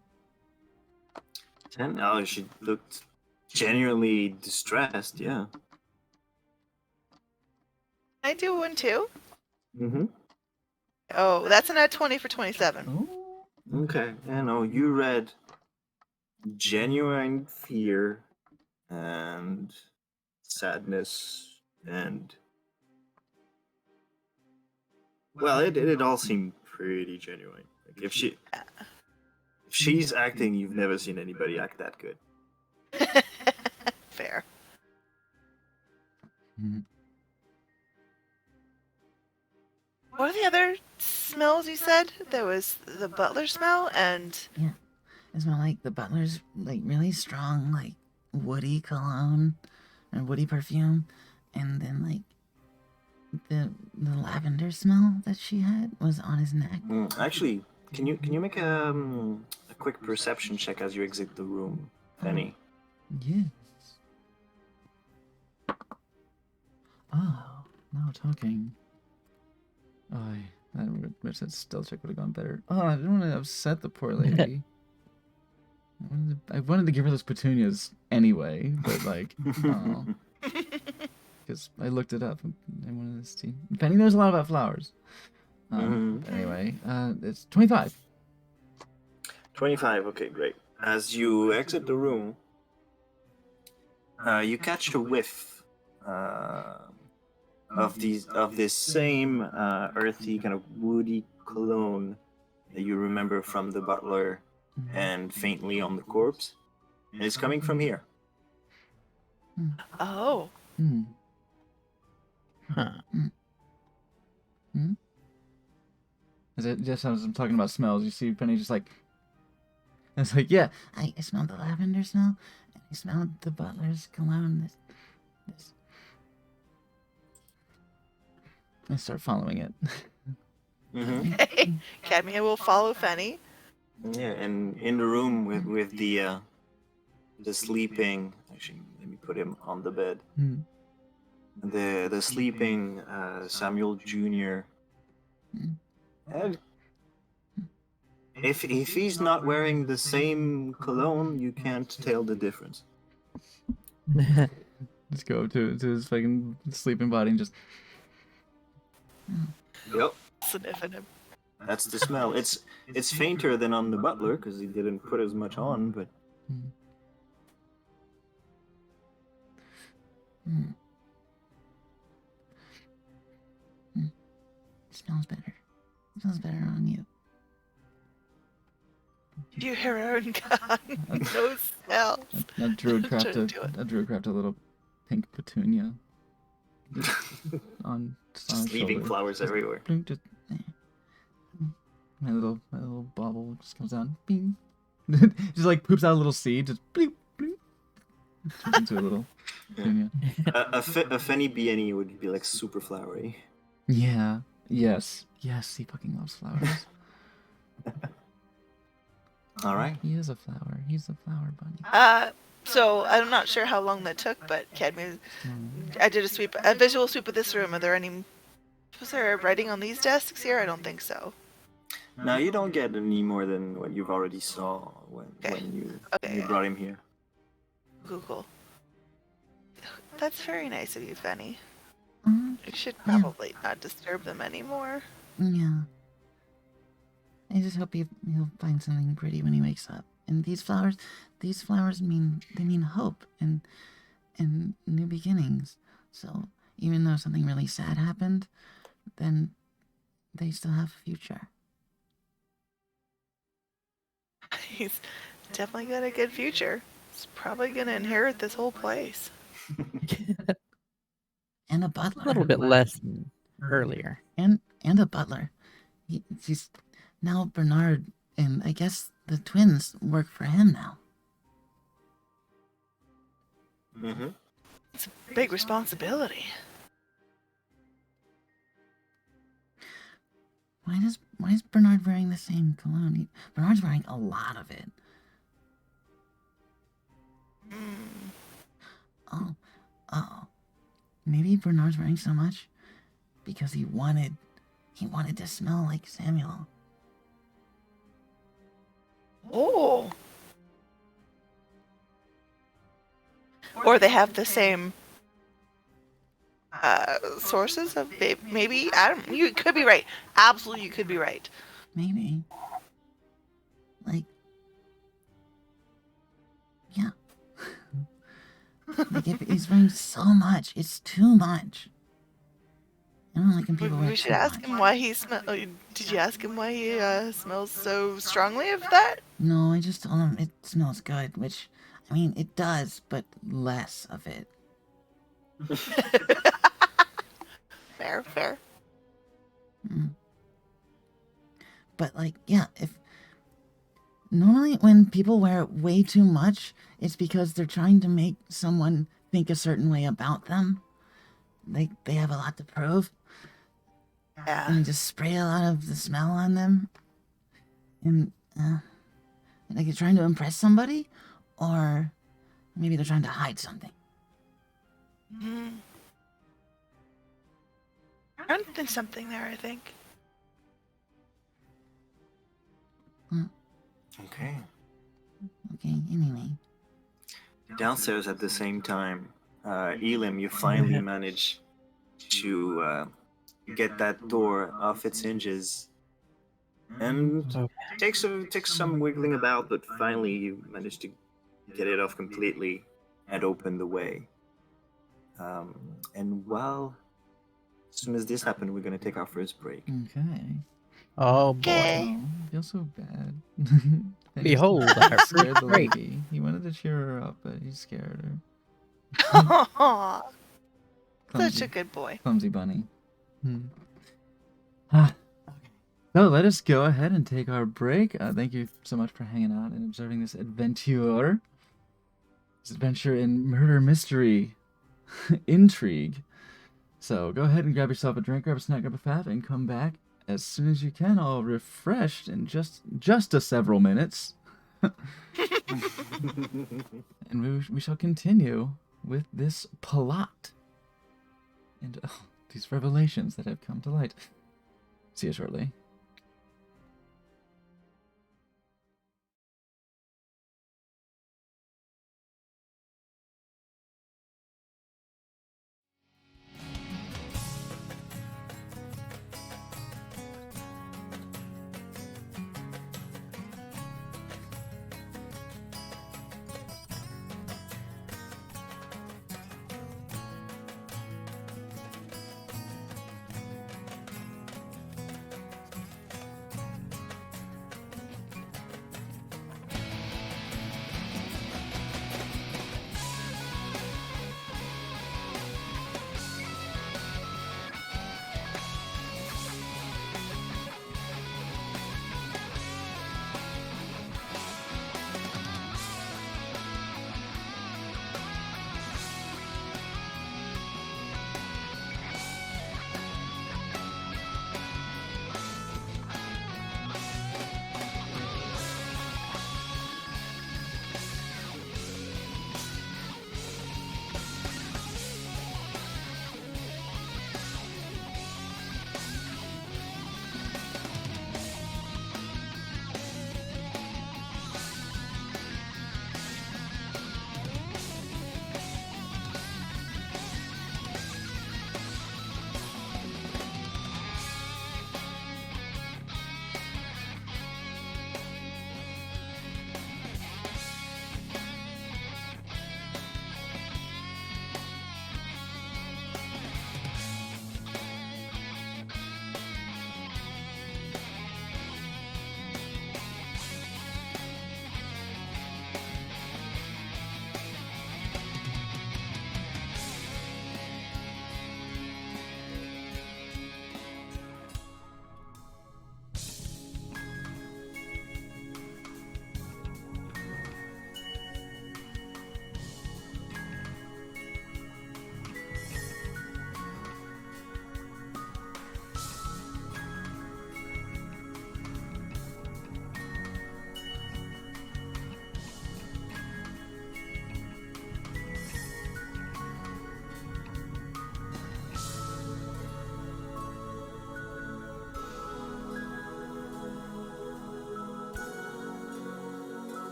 Speaker 6: 10? Oh, she looked genuinely distressed, yeah.
Speaker 4: I do one too.
Speaker 6: Mm-hmm.
Speaker 4: Oh, that's an at 20 for 27.
Speaker 1: Oh.
Speaker 6: Okay, yeah, no, you read genuine fear and sadness and well, it all seemed pretty genuine. Like if she's acting, you've never seen anybody act that good.
Speaker 4: Fair.
Speaker 1: Mhm.
Speaker 4: What are the other smells you said? There was the butler smell and
Speaker 7: It smelled like the butler's like really strong, like woody cologne and woody perfume, and then like the lavender smell that she had was on his neck.
Speaker 6: Actually, can you make a quick perception check as you exit the room, Penny?
Speaker 1: Yes. Oh, now we're talking. Oh, that wish that stealth check would have gone better. Oh, I didn't want to upset the poor lady. I wanted to give her those petunias anyway, but like, oh, because I looked it up and I wanted to see. Penny knows a lot about flowers. Anyway, it's 25.
Speaker 6: 25. Okay, great. As you exit the room, you catch a whiff of this same earthy kind of woody cologne that you remember from the butler and faintly on the corpse. And it's coming from here.
Speaker 4: oh,
Speaker 1: Hmm.
Speaker 3: Huh.
Speaker 1: Is it just as I'm talking about smells? You see Penny just like, it's like, yeah,
Speaker 7: I smelled the lavender smell, and I smelled the butler's cologne.
Speaker 1: I start following it.
Speaker 6: Mm-hmm.
Speaker 4: Cadmia will follow Fenny.
Speaker 6: Yeah, and in the room with the sleeping. Actually, let me put him on the bed.
Speaker 1: Hmm.
Speaker 6: The sleeping Samuel Jr. And if he's not wearing the same cologne, you can't tell the difference.
Speaker 1: Just go up to his fucking sleeping body and just.
Speaker 6: Yep,
Speaker 4: Sniffing him.
Speaker 6: that's the smell. It's fainter than on the butler because he didn't put as much on, but
Speaker 7: Smells better. Smells better on you.
Speaker 4: You hear her own gun. No smells.
Speaker 1: A druid
Speaker 4: Trying to
Speaker 1: crafted
Speaker 4: do it.
Speaker 1: a druid crafted a little pink petunia. on just on
Speaker 6: just
Speaker 1: his
Speaker 6: leaving
Speaker 1: shoulder.
Speaker 6: flowers everywhere.
Speaker 1: Bloom, just my little bauble just comes down. Bing. Just like poops out a little seed. Just bloop bloop. Turns into a little petunia.
Speaker 6: A Fenny Bieni would be like super flowery.
Speaker 1: Yeah. Yes. Yes. He fucking loves flowers.
Speaker 6: All right.
Speaker 1: He is a flower. He's a flower bunny.
Speaker 4: So I'm not sure how long that took, but Cadmia, I did a visual sweep of this room. Are there any? Was there writing on these desks here? I don't think so.
Speaker 6: Now you don't get any more than what you've already saw when you brought him here.
Speaker 4: Google. That's very nice of you, Fenny.
Speaker 7: Mm,
Speaker 4: You should probably not disturb them anymore.
Speaker 7: yeah. I just hope he'll find something pretty when he wakes up. And these flowers mean hope and new beginnings. So even though something really sad happened, then they still have a future.
Speaker 4: He's definitely got a good future. He's probably gonna inherit this whole place.
Speaker 7: And a butler.
Speaker 3: A little bit less than earlier.
Speaker 7: And a butler. He's now Bernard, and I guess the twins work for him now.
Speaker 6: Mm-hmm.
Speaker 4: It's a big responsibility.
Speaker 7: Why is Bernard wearing the same cologne? Bernard's wearing a lot of it. Oh. Maybe Bernard's wearing so much because he wanted to smell like Samuel.
Speaker 4: Oh. Or they have the same sources of maybe. I don't. You could be right. Absolutely, you could be right.
Speaker 7: Maybe. Like, yeah. Like if he's wearing so much, it's too much. I don't like when people wear
Speaker 4: We should
Speaker 7: too
Speaker 4: ask
Speaker 7: much.
Speaker 4: him why he smell. Did you ask him why he smells so strongly of that?
Speaker 7: No, I just told him it smells good, which, I mean, it does, but less of it.
Speaker 4: Fair.
Speaker 7: But, like, yeah, normally when people wear way too much, it's because they're trying to make someone think a certain way about them. They have a lot to prove.
Speaker 4: Yeah.
Speaker 7: And just spray a lot of the smell on them. And, like they're trying to impress somebody, or maybe they're trying to hide something.
Speaker 4: There's something there, I think.
Speaker 6: Okay.
Speaker 7: Okay, anyway.
Speaker 6: Downstairs at the same time, Elim, you finally manage to get that door off its hinges, and takes some wiggling about, but finally you manage to get it off completely and open the way. And as soon as this happened, we're gonna take our first break.
Speaker 1: Okay.
Speaker 3: Oh
Speaker 4: Okay.
Speaker 3: boy.
Speaker 1: Oh, I feel so bad. I
Speaker 3: Behold
Speaker 1: just
Speaker 3: our
Speaker 1: scared
Speaker 3: first
Speaker 1: the
Speaker 3: break.
Speaker 1: lady. He wanted to cheer her up, but he scared her.
Speaker 4: Aw, such
Speaker 1: Clumsy,
Speaker 4: a good boy.
Speaker 1: clumsy bunny. So let us go ahead and take our break. Thank you so much for hanging out and observing this adventure. This adventure in murder mystery, intrigue, So go ahead and grab yourself a drink, grab a snack, grab a fat, and come back as soon as you can, all refreshed in just a several minutes. And we shall continue with this plot and these revelations that have come to light. See you shortly.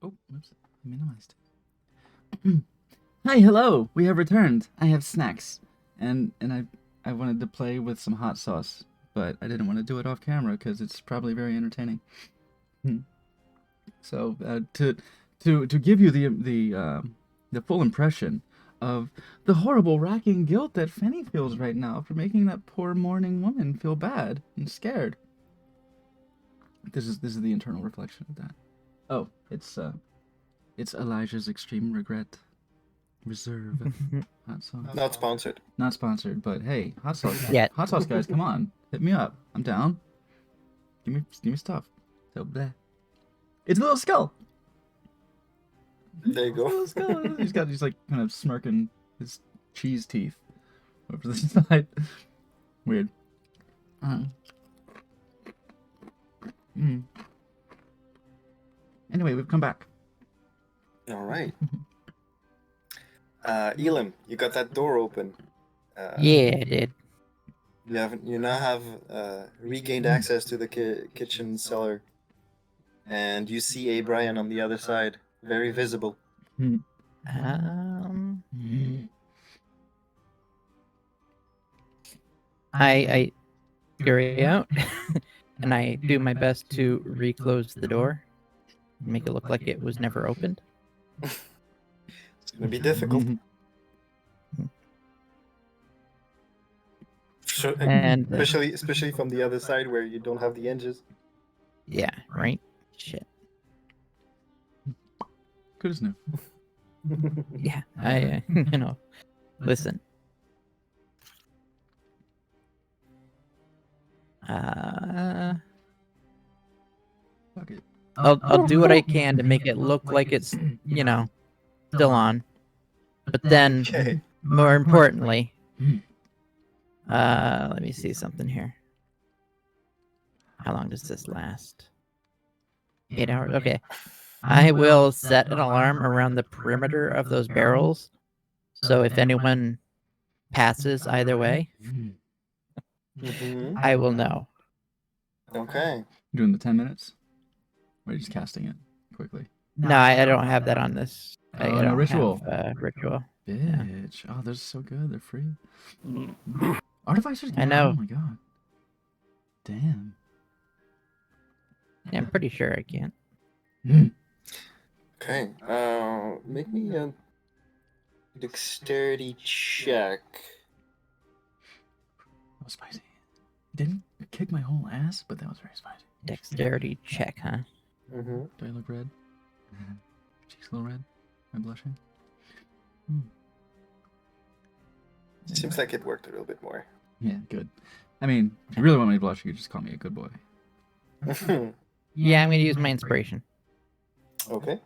Speaker 1: Oh, whoops. Minimized. Hi, hello. We have returned. I have snacks, and I wanted to play with some hot sauce, but I didn't want to do it off camera because it's probably very entertaining. So to give you the full impression of the horrible racking guilt that Fanny feels right now for making that poor mourning woman feel bad and scared. This is the internal reflection of that. Oh, it's Elijah's extreme regret. Reserve hot sauce.
Speaker 2: Not sponsored.
Speaker 1: Not sponsored, but hey, hot sauce.
Speaker 3: Yet.
Speaker 1: Hot sauce guys, come on, hit me up. I'm down. Give me stuff. So bleh. It's a little skull.
Speaker 2: There you
Speaker 1: It's a little
Speaker 2: go.
Speaker 1: skull. He's like kind of smirking his cheese teeth over to the side. Weird. Anyway, we've come back.
Speaker 2: All right. Elam, you got that door open.
Speaker 3: Yeah, I did.
Speaker 2: You now have regained access to the kitchen cellar, and you see A. Brian on the other side, very visible.
Speaker 3: I scurry out, and I do my best to reclose the door, make it look like it was never opened.
Speaker 2: It's gonna be difficult. Sure,
Speaker 3: And
Speaker 2: especially from the other side where you don't have the hinges.
Speaker 3: yeah, right. Shit.
Speaker 1: Good as new.
Speaker 3: Yeah, I listen.
Speaker 1: Fuck it.
Speaker 3: I'll do what I can to make it look like it's still on, but then
Speaker 2: Okay.
Speaker 3: more importantly, let me see something here. How long does this last? 8 hours. Okay. I will set an alarm around the perimeter of those barrels, so if anyone passes either way,
Speaker 2: Mhm.
Speaker 3: I will know.
Speaker 2: Okay.
Speaker 1: Doing the 10 minutes? Or are you just casting it quickly?
Speaker 3: No, I don't have that on this. I
Speaker 1: Oh, no
Speaker 3: don't
Speaker 1: ritual.
Speaker 3: have, ritual.
Speaker 1: Bitch. Oh, they're so good. They're free. Artificers?
Speaker 3: I know.
Speaker 1: Oh my god. Damn.
Speaker 3: Yeah, I'm pretty sure I can.
Speaker 2: Okay. Make me a dexterity check.
Speaker 1: That was spicy. Didn't kick my whole ass, but that was very spicy.
Speaker 3: Dexterity check, huh?
Speaker 2: Mm-hmm.
Speaker 1: Do I look red? Cheeks a little red? Am I blushing?
Speaker 2: Seems like it worked a little bit more.
Speaker 1: Yeah, good. I mean, if you really want me to blush, you could just call me a good boy.
Speaker 3: Yeah, I'm gonna use my inspiration
Speaker 2: Okay.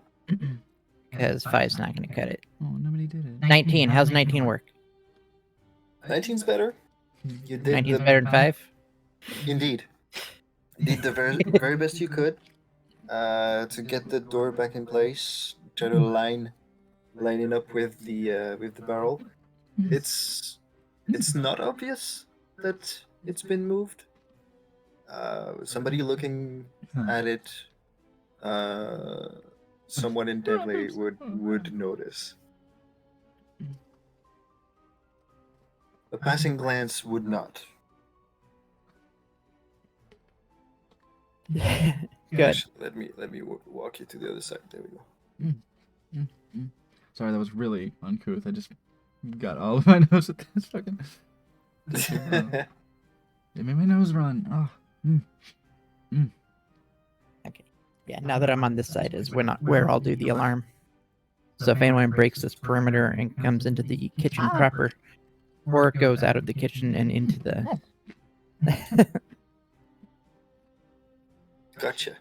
Speaker 3: because 5's not gonna cut it.
Speaker 1: Oh, nobody did it.
Speaker 3: 19. How's 19 work?
Speaker 2: 19's better. You did
Speaker 3: 19's
Speaker 2: the
Speaker 3: better than 5.
Speaker 2: Indeed. You did the very best you could to get the door back in place. Try to line it up with the barrel. It's not obvious that it's been moved. Somebody looking at it, someone in Deadly would notice. A passing glance would not.
Speaker 3: Good.
Speaker 2: Actually, let me walk you to the other side. There we go.
Speaker 1: Sorry, that was really uncouth. I just got all of my nose with this fucking. It made my nose run. Oh.
Speaker 3: Okay. Yeah, now that I'm on this side is where I'll do the alarm. So if anyone breaks this perimeter and comes into the kitchen proper, or goes out of the kitchen and into the
Speaker 2: Gotcha.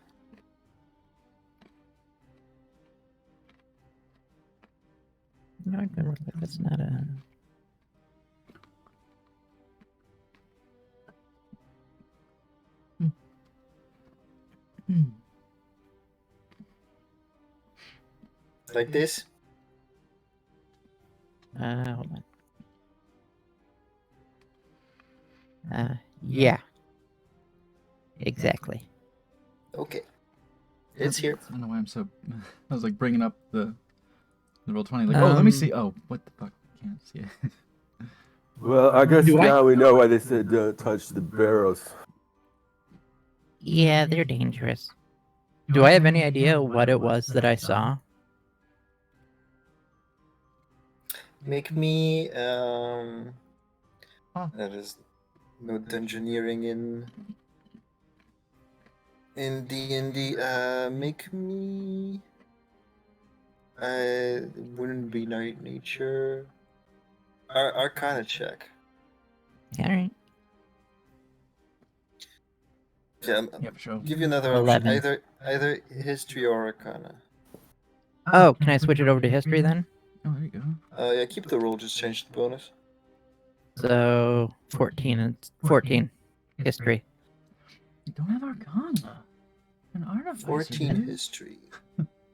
Speaker 3: No, it doesn't look like that's not a.
Speaker 2: Like this?
Speaker 3: Hold on. Yeah. Exactly.
Speaker 2: Okay. It's here.
Speaker 1: I don't know why I'm so. I was like bringing up the Roll20. Like, oh, let me see. Oh, what the fuck? Can't see it.
Speaker 5: Well, I guess
Speaker 3: Do I-
Speaker 5: now we know why they said don't touch the barrels.
Speaker 3: Yeah, they're dangerous. Do I have any idea what it was that I saw?
Speaker 2: Make me
Speaker 1: Huh.
Speaker 2: that is no dungeoneering in D&D. Make me wouldn't be nature. Arcana check.
Speaker 3: Alright.
Speaker 2: Yeah,
Speaker 1: Yeah, for sure.
Speaker 2: give you another option.
Speaker 3: 11.
Speaker 2: Either history or arcana.
Speaker 3: Oh, can I switch it over to history then?
Speaker 1: Oh, there you go.
Speaker 2: Yeah, keep the roll. Just change the bonus.
Speaker 3: So 14 and 14 history.
Speaker 1: You don't have Arcana. An artificer.
Speaker 2: 14
Speaker 1: dude.
Speaker 2: history.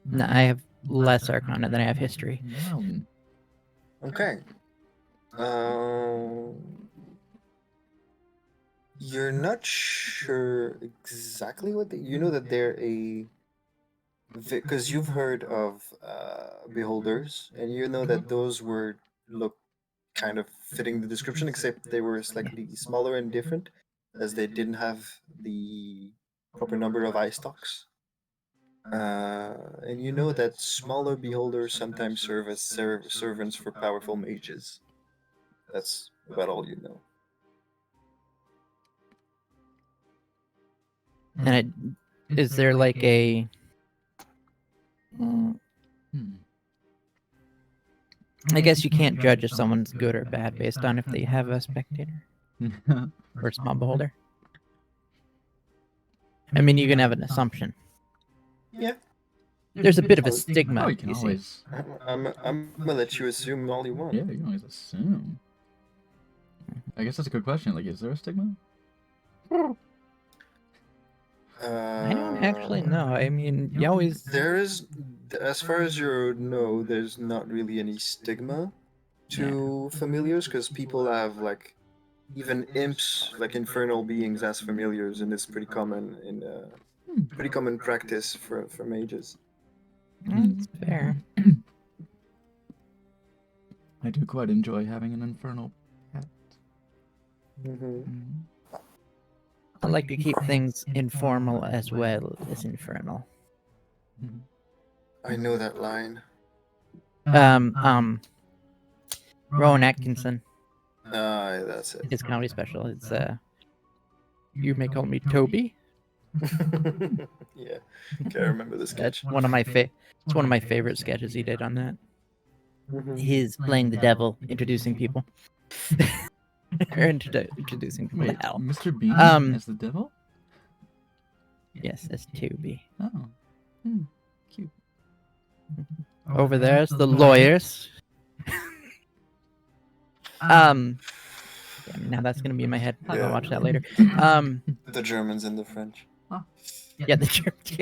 Speaker 3: No, I have less arcana than I have history.
Speaker 1: Wow.
Speaker 2: Okay. You're not sure exactly what you know that they're a because you've heard of beholders, and you know that those were look kind of fitting the description, except they were slightly smaller and different, as they didn't have the proper number of eye stalks. And you know that smaller beholders sometimes serve as servants for powerful mages. That's about all you know.
Speaker 3: And is there like a
Speaker 1: Hmm.
Speaker 3: I guess you can't judge if someone's good or bad based on if they have a spectator or a small beholder. I mean, you can have an assumption.
Speaker 2: Yeah.
Speaker 3: There's a bit of a stigma,
Speaker 1: Oh, you can
Speaker 3: you see.
Speaker 1: always.
Speaker 2: I'm gonna let you assume all you want.
Speaker 1: Yeah, you can always assume. I guess that's a good question. Like, is there a stigma?
Speaker 3: I don't actually know. I mean, you always.
Speaker 2: There is, as far as you know, there's not really any stigma to familiars, because people have like even imps, like infernal beings, as familiars, and it's pretty common in pretty common practice for mages.
Speaker 3: That's fair.
Speaker 1: I do quite enjoy having an infernal pet.
Speaker 2: Mm-hmm.
Speaker 3: I like to keep things informal as well as infernal.
Speaker 2: I know that line.
Speaker 3: Rowan Atkinson,
Speaker 2: That's it.
Speaker 3: his comedy special. It's you may call me Toby.
Speaker 2: Yeah, can't remember the
Speaker 3: That's
Speaker 2: sketch.
Speaker 3: one of my it's one of my favorite sketches he did on that.
Speaker 2: Mhm.
Speaker 3: His playing the devil, introducing people. Or introducing people
Speaker 1: Wait,
Speaker 3: to hell.
Speaker 1: Mr. Bean
Speaker 3: Um,
Speaker 1: as the devil?
Speaker 3: Yes, that's Toby.
Speaker 1: Oh. Cute.
Speaker 3: Over there's the lawyers. Yeah, now that's gonna be in my head. I'll go
Speaker 2: Yeah.
Speaker 3: watch that later.
Speaker 2: The Germans and the French.
Speaker 3: Yeah, the church.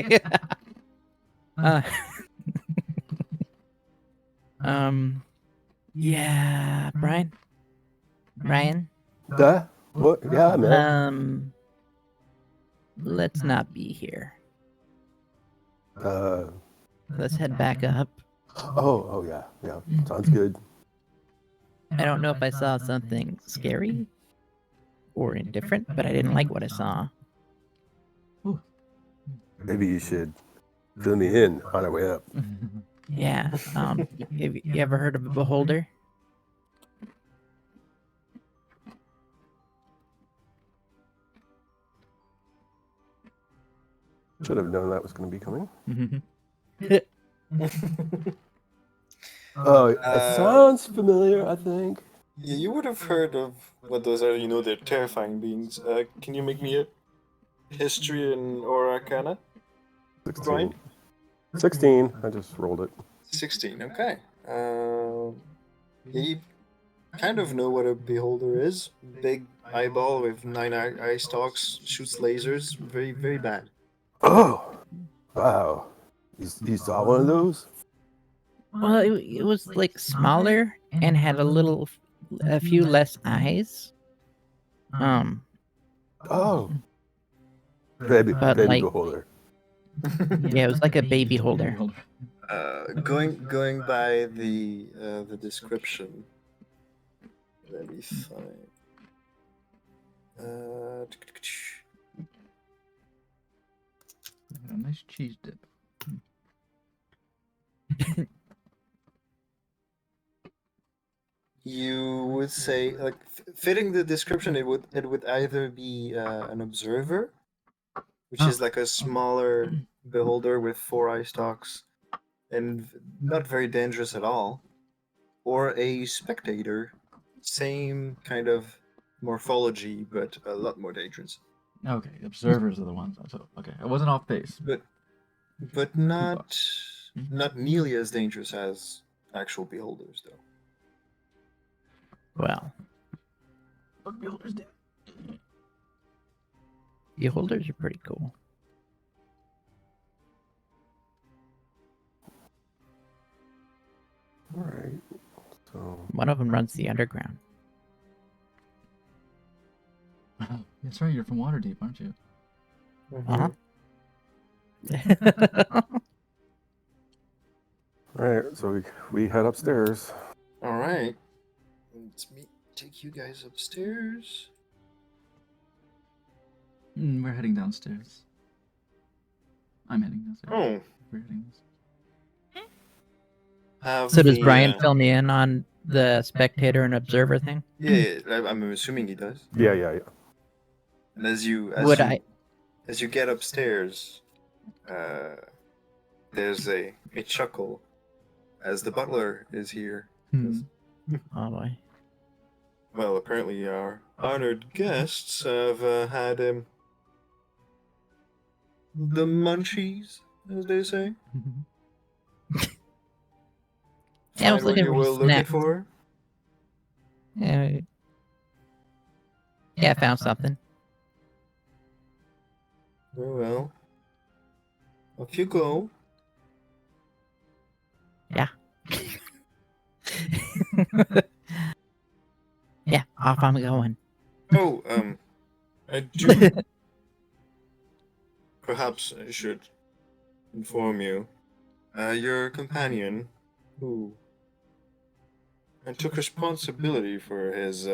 Speaker 3: Yeah, Brian. Ryan.
Speaker 5: That? What? Yeah, man.
Speaker 3: Let's not be here.
Speaker 5: Uh,
Speaker 3: Let's head back up.
Speaker 5: oh, yeah. Sounds good.
Speaker 3: I don't know if I saw something scary or indifferent, but I didn't like what I saw.
Speaker 5: Maybe you should fill me in on our way up.
Speaker 3: Yeah. Have you ever heard of a beholder?
Speaker 5: Should have known that was going to be coming. Oh, it sounds familiar, I think.
Speaker 2: Yeah, you would have heard of what those are. You know, they're terrifying beings. Can you make me a history or arcana?
Speaker 5: 16.
Speaker 2: Brian?
Speaker 5: 16. I just rolled it.
Speaker 2: 16. Okay. Yeah, you kind of know what a beholder is. Big eyeball with 9 eye stalks, shoots lasers. Very, very bad.
Speaker 5: Oh, wow. You saw one of those?
Speaker 3: Well, it was like smaller and had a few less eyes.
Speaker 5: Oh. Baby
Speaker 3: But,
Speaker 5: baby
Speaker 3: like-
Speaker 5: beholder.
Speaker 3: Yeah, it was like a baby holder.
Speaker 2: Going by the description. Let me find.
Speaker 1: A nice cheese dip.
Speaker 2: You would say, like, fitting the description, it would either be an observer, which is like a smaller beholder with 4 eye stalks, and not very dangerous at all, or a spectator, same kind of morphology, but a lot more dangerous.
Speaker 1: Okay, observers are the ones. So, okay, I wasn't off base.
Speaker 2: But not nearly as dangerous as actual beholders, though.
Speaker 3: Well,
Speaker 1: What beholders do?
Speaker 3: beholders are pretty cool.
Speaker 5: All right. So
Speaker 3: One of them runs the underground.
Speaker 1: That's right, you're from Waterdeep, aren't you?
Speaker 3: Uh-huh.
Speaker 5: all right. So we head upstairs.
Speaker 2: All right. Let me take you guys upstairs.
Speaker 1: We're heading downstairs. I'm heading downstairs.
Speaker 2: Oh,
Speaker 1: We're heading downstairs.
Speaker 2: have
Speaker 3: So does
Speaker 2: the,
Speaker 3: Brian fill me in on the spectator and observer thing?
Speaker 2: Yeah, I'm assuming he does.
Speaker 5: Yeah.
Speaker 2: And as you get upstairs, there's a chuckle as the butler is here.
Speaker 3: Oh boy.
Speaker 2: Well, apparently our honored guests have had the munchies, as they say.
Speaker 3: Yeah, I was
Speaker 2: Find what
Speaker 3: looking
Speaker 2: you
Speaker 3: for
Speaker 2: were looking
Speaker 3: snacks.
Speaker 2: for.
Speaker 3: Yeah, I found something.
Speaker 2: Very well. Off you go.
Speaker 3: Yeah. Yeah, off I'm going.
Speaker 2: Oh, I do. Perhaps I should inform you. Your companion, who and took responsibility for his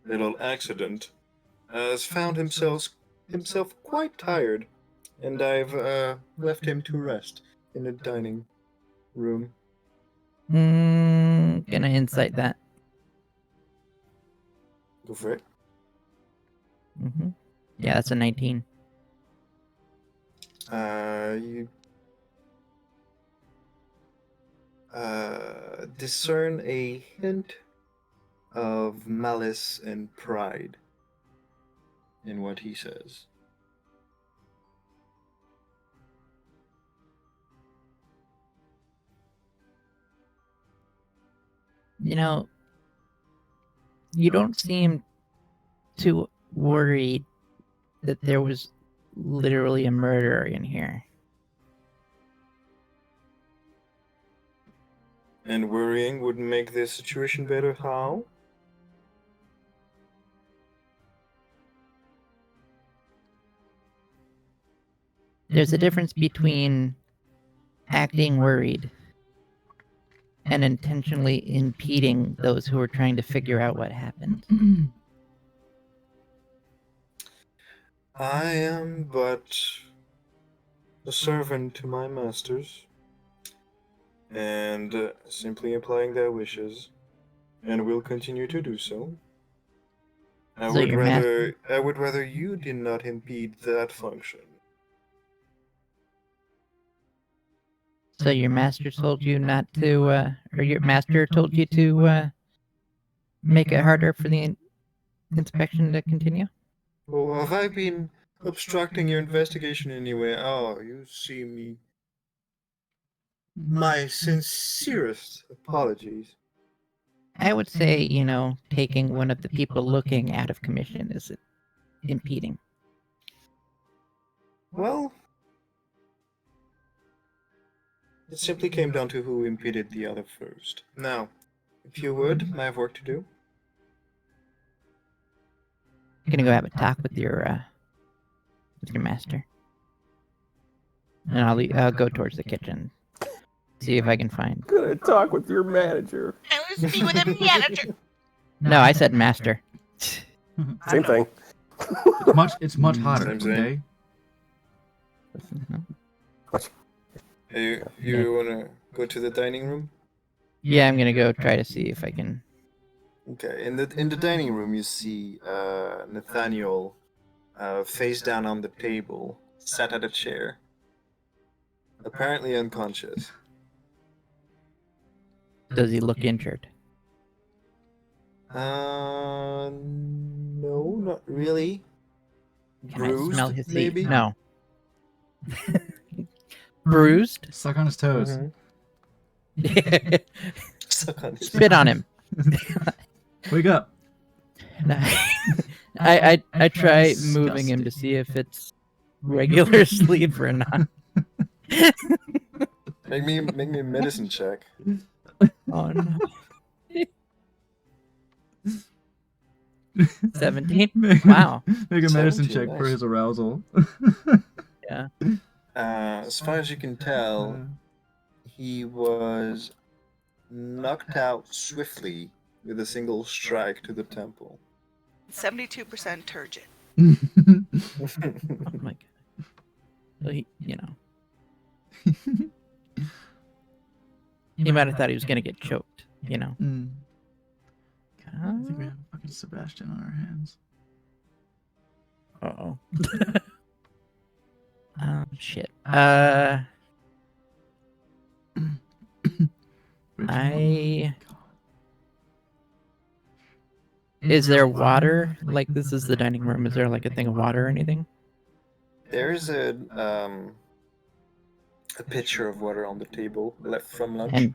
Speaker 2: little accident, has found himself quite tired, and I've left him to rest in the dining room.
Speaker 3: Gonna insight that.
Speaker 2: Go for it.
Speaker 3: Yeah, that's a 19.
Speaker 2: You discern a hint of malice and pride in what he says.
Speaker 3: You know, you don't seem too worried that there was literally a murderer in here.
Speaker 2: And worrying would make this situation better. How?
Speaker 3: There's a difference between acting worried and intentionally impeding those who are trying to figure out what happened.
Speaker 2: I am but a servant to my masters, and simply applying their wishes, and will continue to do so. I
Speaker 3: So
Speaker 2: would rather you did not impede that function.
Speaker 3: So your master told you not to, or your master told you to make it harder for the inspection to continue?
Speaker 2: Well, have I been obstructing your investigation in any way? Oh, you see me. My sincerest apologies.
Speaker 3: I would say, taking one of the people looking out of commission is impeding.
Speaker 2: Well, it simply came down to who impeded the other first. Now, if you would, I have work to do.
Speaker 3: You're gonna go have a talk with your master. And I'll go towards the kitchen, see if I can find.
Speaker 5: Gonna talk with your manager.
Speaker 4: I was speaking with a manager.
Speaker 3: No, I said master.
Speaker 5: Same thing.
Speaker 1: It's much hotter.
Speaker 6: Same thing.
Speaker 1: Okay.
Speaker 6: You wanna go to the dining room?
Speaker 3: Yeah, I'm gonna go try to see if I can.
Speaker 2: Okay, in the dining room, you see Nathaniel face down on the table, sat at a chair, apparently unconscious.
Speaker 3: Does he look injured?
Speaker 2: No, not really.
Speaker 3: Can I smell his heat?
Speaker 2: maybe?
Speaker 3: No. Bruised?
Speaker 1: Suck on his toes.
Speaker 2: Suck on his-
Speaker 3: Spit on him.
Speaker 1: Wake up.
Speaker 3: No. I try moving him to see if it's regular sleep or not.
Speaker 2: Make me a medicine check.
Speaker 3: Oh no. 17?
Speaker 1: Make,
Speaker 3: Wow.
Speaker 1: Make a medicine
Speaker 2: 17,
Speaker 1: check for
Speaker 2: nice.
Speaker 1: his arousal.
Speaker 3: Yeah.
Speaker 2: As far as you can tell, he was knocked out swiftly with a single strike to the temple.
Speaker 4: 72% turgid.
Speaker 3: Oh my god. Well, he might have thought he was gonna get choked,
Speaker 1: Mm. I think we have fucking Sebastian on our hands.
Speaker 3: Uh-oh. Shit. Is there water? Like, this is the dining room. Is there like a thing of water or anything?
Speaker 2: There's a pitcher of water on the table left from lunch.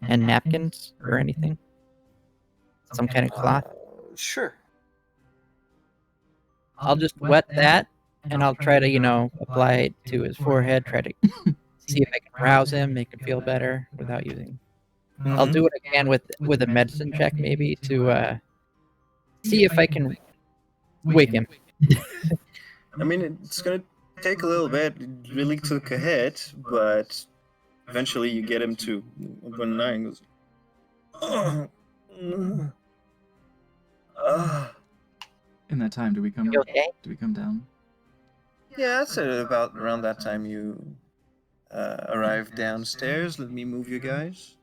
Speaker 3: And napkins or anything? Some kind of cloth?
Speaker 2: Sure.
Speaker 3: I'll just wet that and I'll try to, apply it to his forehead, try to see if I can rouse him, make him feel better without using. I'll do it again with a medicine check maybe to see if I can wake him.
Speaker 6: I mean, it's gonna take a little bit. It really took a hit, but eventually you get him to open an eye and goes, "Oh,
Speaker 1: In that time, do we come?
Speaker 3: You okay?
Speaker 1: Do we come down?
Speaker 6: Yeah, that's about around that time you arrive downstairs. Let me move you guys.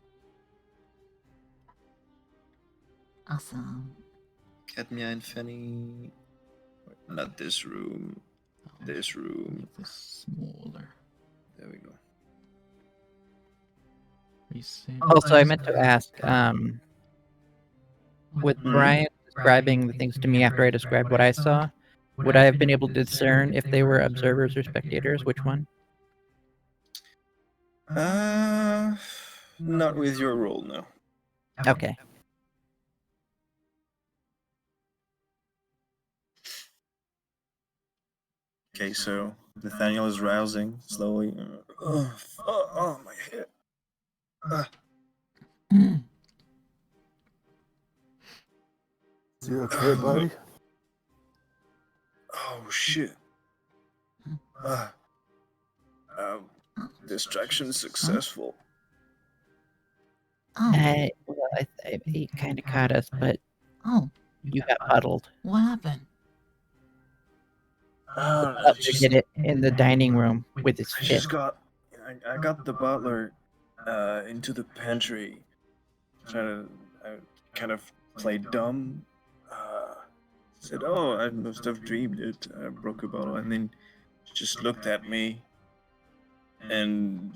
Speaker 7: Awesome.
Speaker 6: Cadmia and Fanny. Not this room. This room.
Speaker 1: Make this smaller.
Speaker 6: There we go.
Speaker 3: Also, I meant to ask, with Brian describing the things to me after I described what I saw, would I have been able to discern if they were observers or spectators? Which one?
Speaker 6: Not with your role, no.
Speaker 3: Okay.
Speaker 6: Okay, so Nathaniel is rousing slowly. Oh, my head.
Speaker 5: Is you okay, buddy?
Speaker 6: Oh, shit. Distraction successful.
Speaker 7: Oh,
Speaker 3: He kind of caught us, but
Speaker 7: oh,
Speaker 3: you got huddled.
Speaker 7: what happened?
Speaker 6: I
Speaker 3: Did it in the dining room with his fist.
Speaker 6: just got. I got the butler into the pantry. Trying to kind of play dumb. Said, "Oh, I must have dreamed it." I broke a bottle, and then just looked at me, and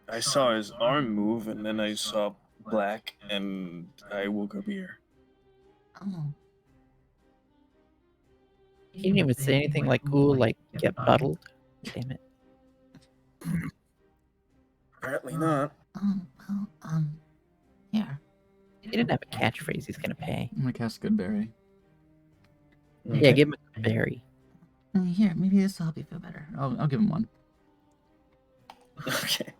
Speaker 6: I saw his arm move, and then I saw black, and I woke up here.
Speaker 7: Oh,
Speaker 3: He didn't even say anything like cool, like get buttled. Damn it.
Speaker 6: Apparently not.
Speaker 7: well, here.
Speaker 3: He didn't have a catchphrase he's gonna pay.
Speaker 1: I'm gonna cast Goodberry.
Speaker 3: Yeah, give him a berry.
Speaker 7: Here, maybe this will help you feel better.
Speaker 1: I'll give him one.
Speaker 6: Okay.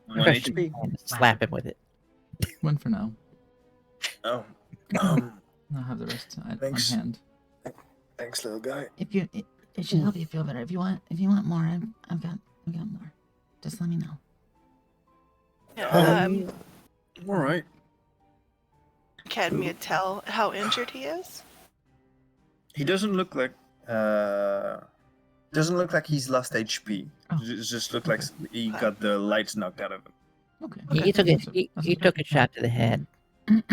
Speaker 6: 1
Speaker 3: Crush
Speaker 6: HP.
Speaker 3: him and slap him with it.
Speaker 1: One for now.
Speaker 6: Oh.
Speaker 1: I'll have the rest on
Speaker 6: Thanks.
Speaker 1: hand.
Speaker 6: Thanks, little guy.
Speaker 7: If you, it should help you feel better. If you want more, I've got We got more. Just let me know.
Speaker 4: Yeah,
Speaker 6: All right.
Speaker 4: Cadmia tell how injured he is?
Speaker 6: He doesn't look like he's lost HP.
Speaker 1: Oh,
Speaker 6: Just look like
Speaker 1: okay.
Speaker 6: he got the lights knocked out of him.
Speaker 1: Okay.
Speaker 3: He took it.
Speaker 1: That's
Speaker 3: He took a shot to the head. By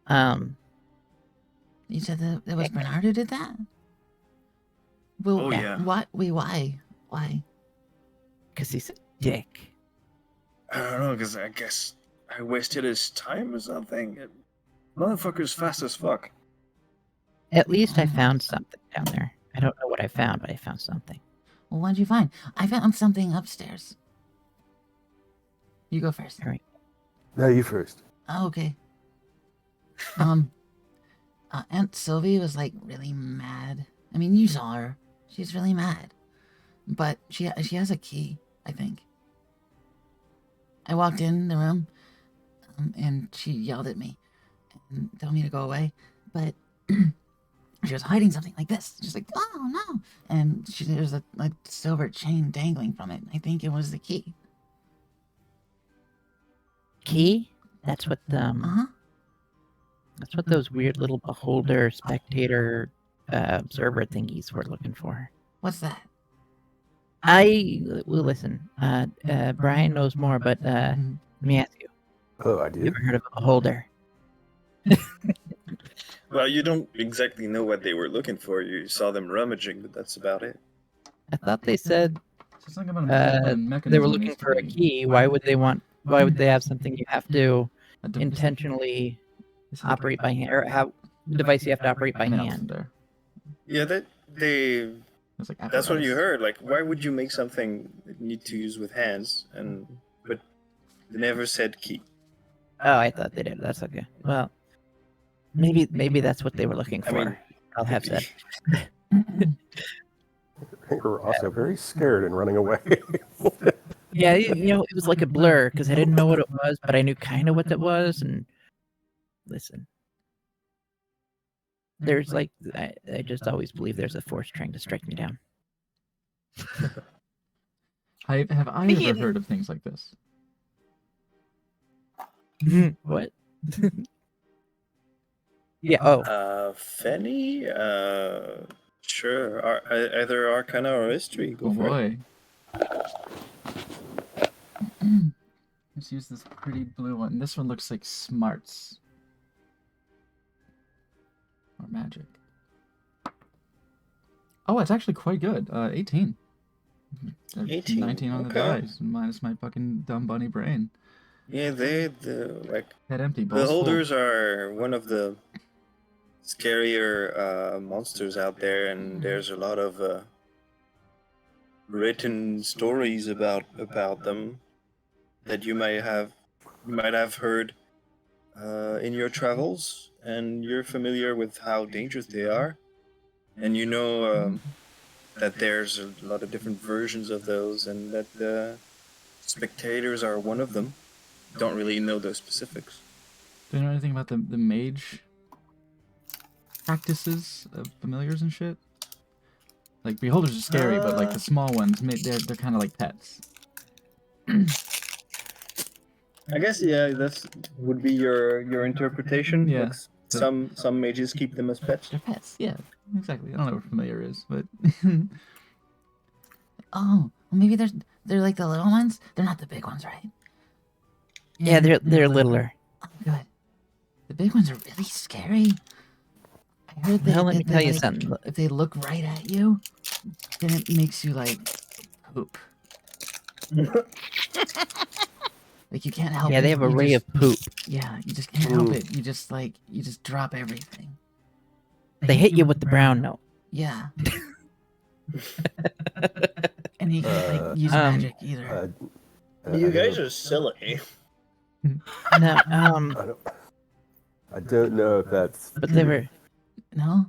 Speaker 3: some.
Speaker 7: You said that it was Bernard who did that? Well,
Speaker 6: Oh, yeah.
Speaker 7: Why? Wait, why? Why?
Speaker 3: Because he's a dick.
Speaker 6: I don't know, because I guess I wasted his time or something. Motherfucker's fast as fuck.
Speaker 3: At least I found something down there. I don't know what I found, but I found something.
Speaker 7: Well, what'd you find? I found something upstairs. You go first.
Speaker 3: All right.
Speaker 5: No, you first.
Speaker 7: Oh, okay. Aunt Sylvie was like really mad. I mean, you saw her. She's really mad, but she has a key, I think. I walked in the room, and she yelled at me and told me to go away, but she was hiding something like this. She's like, "Oh no!" And there's a silver chain dangling from it. I think it was the key.
Speaker 3: Key? That's what
Speaker 7: Uh-huh.
Speaker 3: That's what those weird little beholder, spectator, observer thingies were looking for.
Speaker 7: What's that?
Speaker 3: Well, listen. Brian knows more, but let
Speaker 7: Mhm.
Speaker 3: me ask you:
Speaker 5: Oh, I
Speaker 3: you
Speaker 5: did.
Speaker 3: ever heard of a beholder?
Speaker 6: Well, you don't exactly know what they were looking for. You saw them rummaging, but that's about it.
Speaker 3: I thought they said
Speaker 1: So something about a
Speaker 3: they
Speaker 1: mechanism
Speaker 3: were
Speaker 1: needs
Speaker 3: looking
Speaker 1: to
Speaker 3: for a
Speaker 1: be-
Speaker 3: key. Why would they want? Why would they have something you have to
Speaker 1: a de-
Speaker 3: intentionally
Speaker 1: is it like-
Speaker 3: operate by hand, or how device you have to operate by
Speaker 1: an
Speaker 3: hand?
Speaker 1: elephant there.
Speaker 6: Yeah, they.
Speaker 1: It's like
Speaker 6: That's what you
Speaker 1: apparatus.
Speaker 6: heard. Like, why would you make something that you need to use with hands? But they never said key.
Speaker 3: Oh, I thought they did. That's okay. Well, maybe that's what they were looking
Speaker 6: I
Speaker 3: for.
Speaker 6: mean,
Speaker 3: I'll have
Speaker 6: could
Speaker 3: said.
Speaker 6: be.
Speaker 5: They were also very scared and running away.
Speaker 3: Yeah, it was like a blur because I didn't know what it was, but I knew kind of what it was. And listen, there's like I just always believe there's a force trying to strike me down.
Speaker 1: Have I
Speaker 4: Speaking
Speaker 1: ever
Speaker 4: of-
Speaker 1: heard of things like this?
Speaker 3: What? Yeah. Oh,
Speaker 6: Fenny? Sure. Either Arcana or History. Go
Speaker 1: Oh
Speaker 6: for it.
Speaker 1: boy. Let's use this pretty blue one. This one looks like smarts. Or magic. Oh, it's actually quite good. 18.
Speaker 6: 18,
Speaker 1: 19 on the
Speaker 6: okay.
Speaker 1: dice, minus my fucking dumb bunny brain.
Speaker 6: Yeah, like
Speaker 1: Head empty,
Speaker 6: the
Speaker 1: balls full.
Speaker 6: holders are one of the scarier monsters out there, and there's a lot of written stories about them that you might have heard in your travels, and you're familiar with how dangerous they are, and you know that there's a lot of different versions of those, and that the spectators are one of them. Don't really know the specifics.
Speaker 1: Do you know anything about the mage practices of familiars and shit? Like beholders are scary, but like the small ones, they're kind of like pets.
Speaker 6: I guess that's would be your interpretation.
Speaker 1: Yeah.
Speaker 6: Like, some mages keep them as pets.
Speaker 1: They're pets, yeah, exactly. I don't know what familiar is, but
Speaker 7: Oh, well, maybe they're like the little ones. They're not the big ones, right?
Speaker 3: yeah, they're littler.
Speaker 7: Oh, good. The big ones are really scary. I heard
Speaker 3: Well, let me tell you
Speaker 7: like,
Speaker 3: something.
Speaker 7: If they look right at you, then it makes you like poop. Like you can't help it.
Speaker 3: Yeah, they have a
Speaker 7: You
Speaker 3: ray
Speaker 7: just-
Speaker 3: of poop.
Speaker 7: Yeah, you just can't help it. You just drop everything.
Speaker 3: They hit you with the brown note.
Speaker 7: Yeah. And you can't like use
Speaker 3: Um,
Speaker 7: magic either.
Speaker 6: You guys are silly.
Speaker 3: No,
Speaker 5: I don't know if that's.
Speaker 3: but they were.
Speaker 7: No?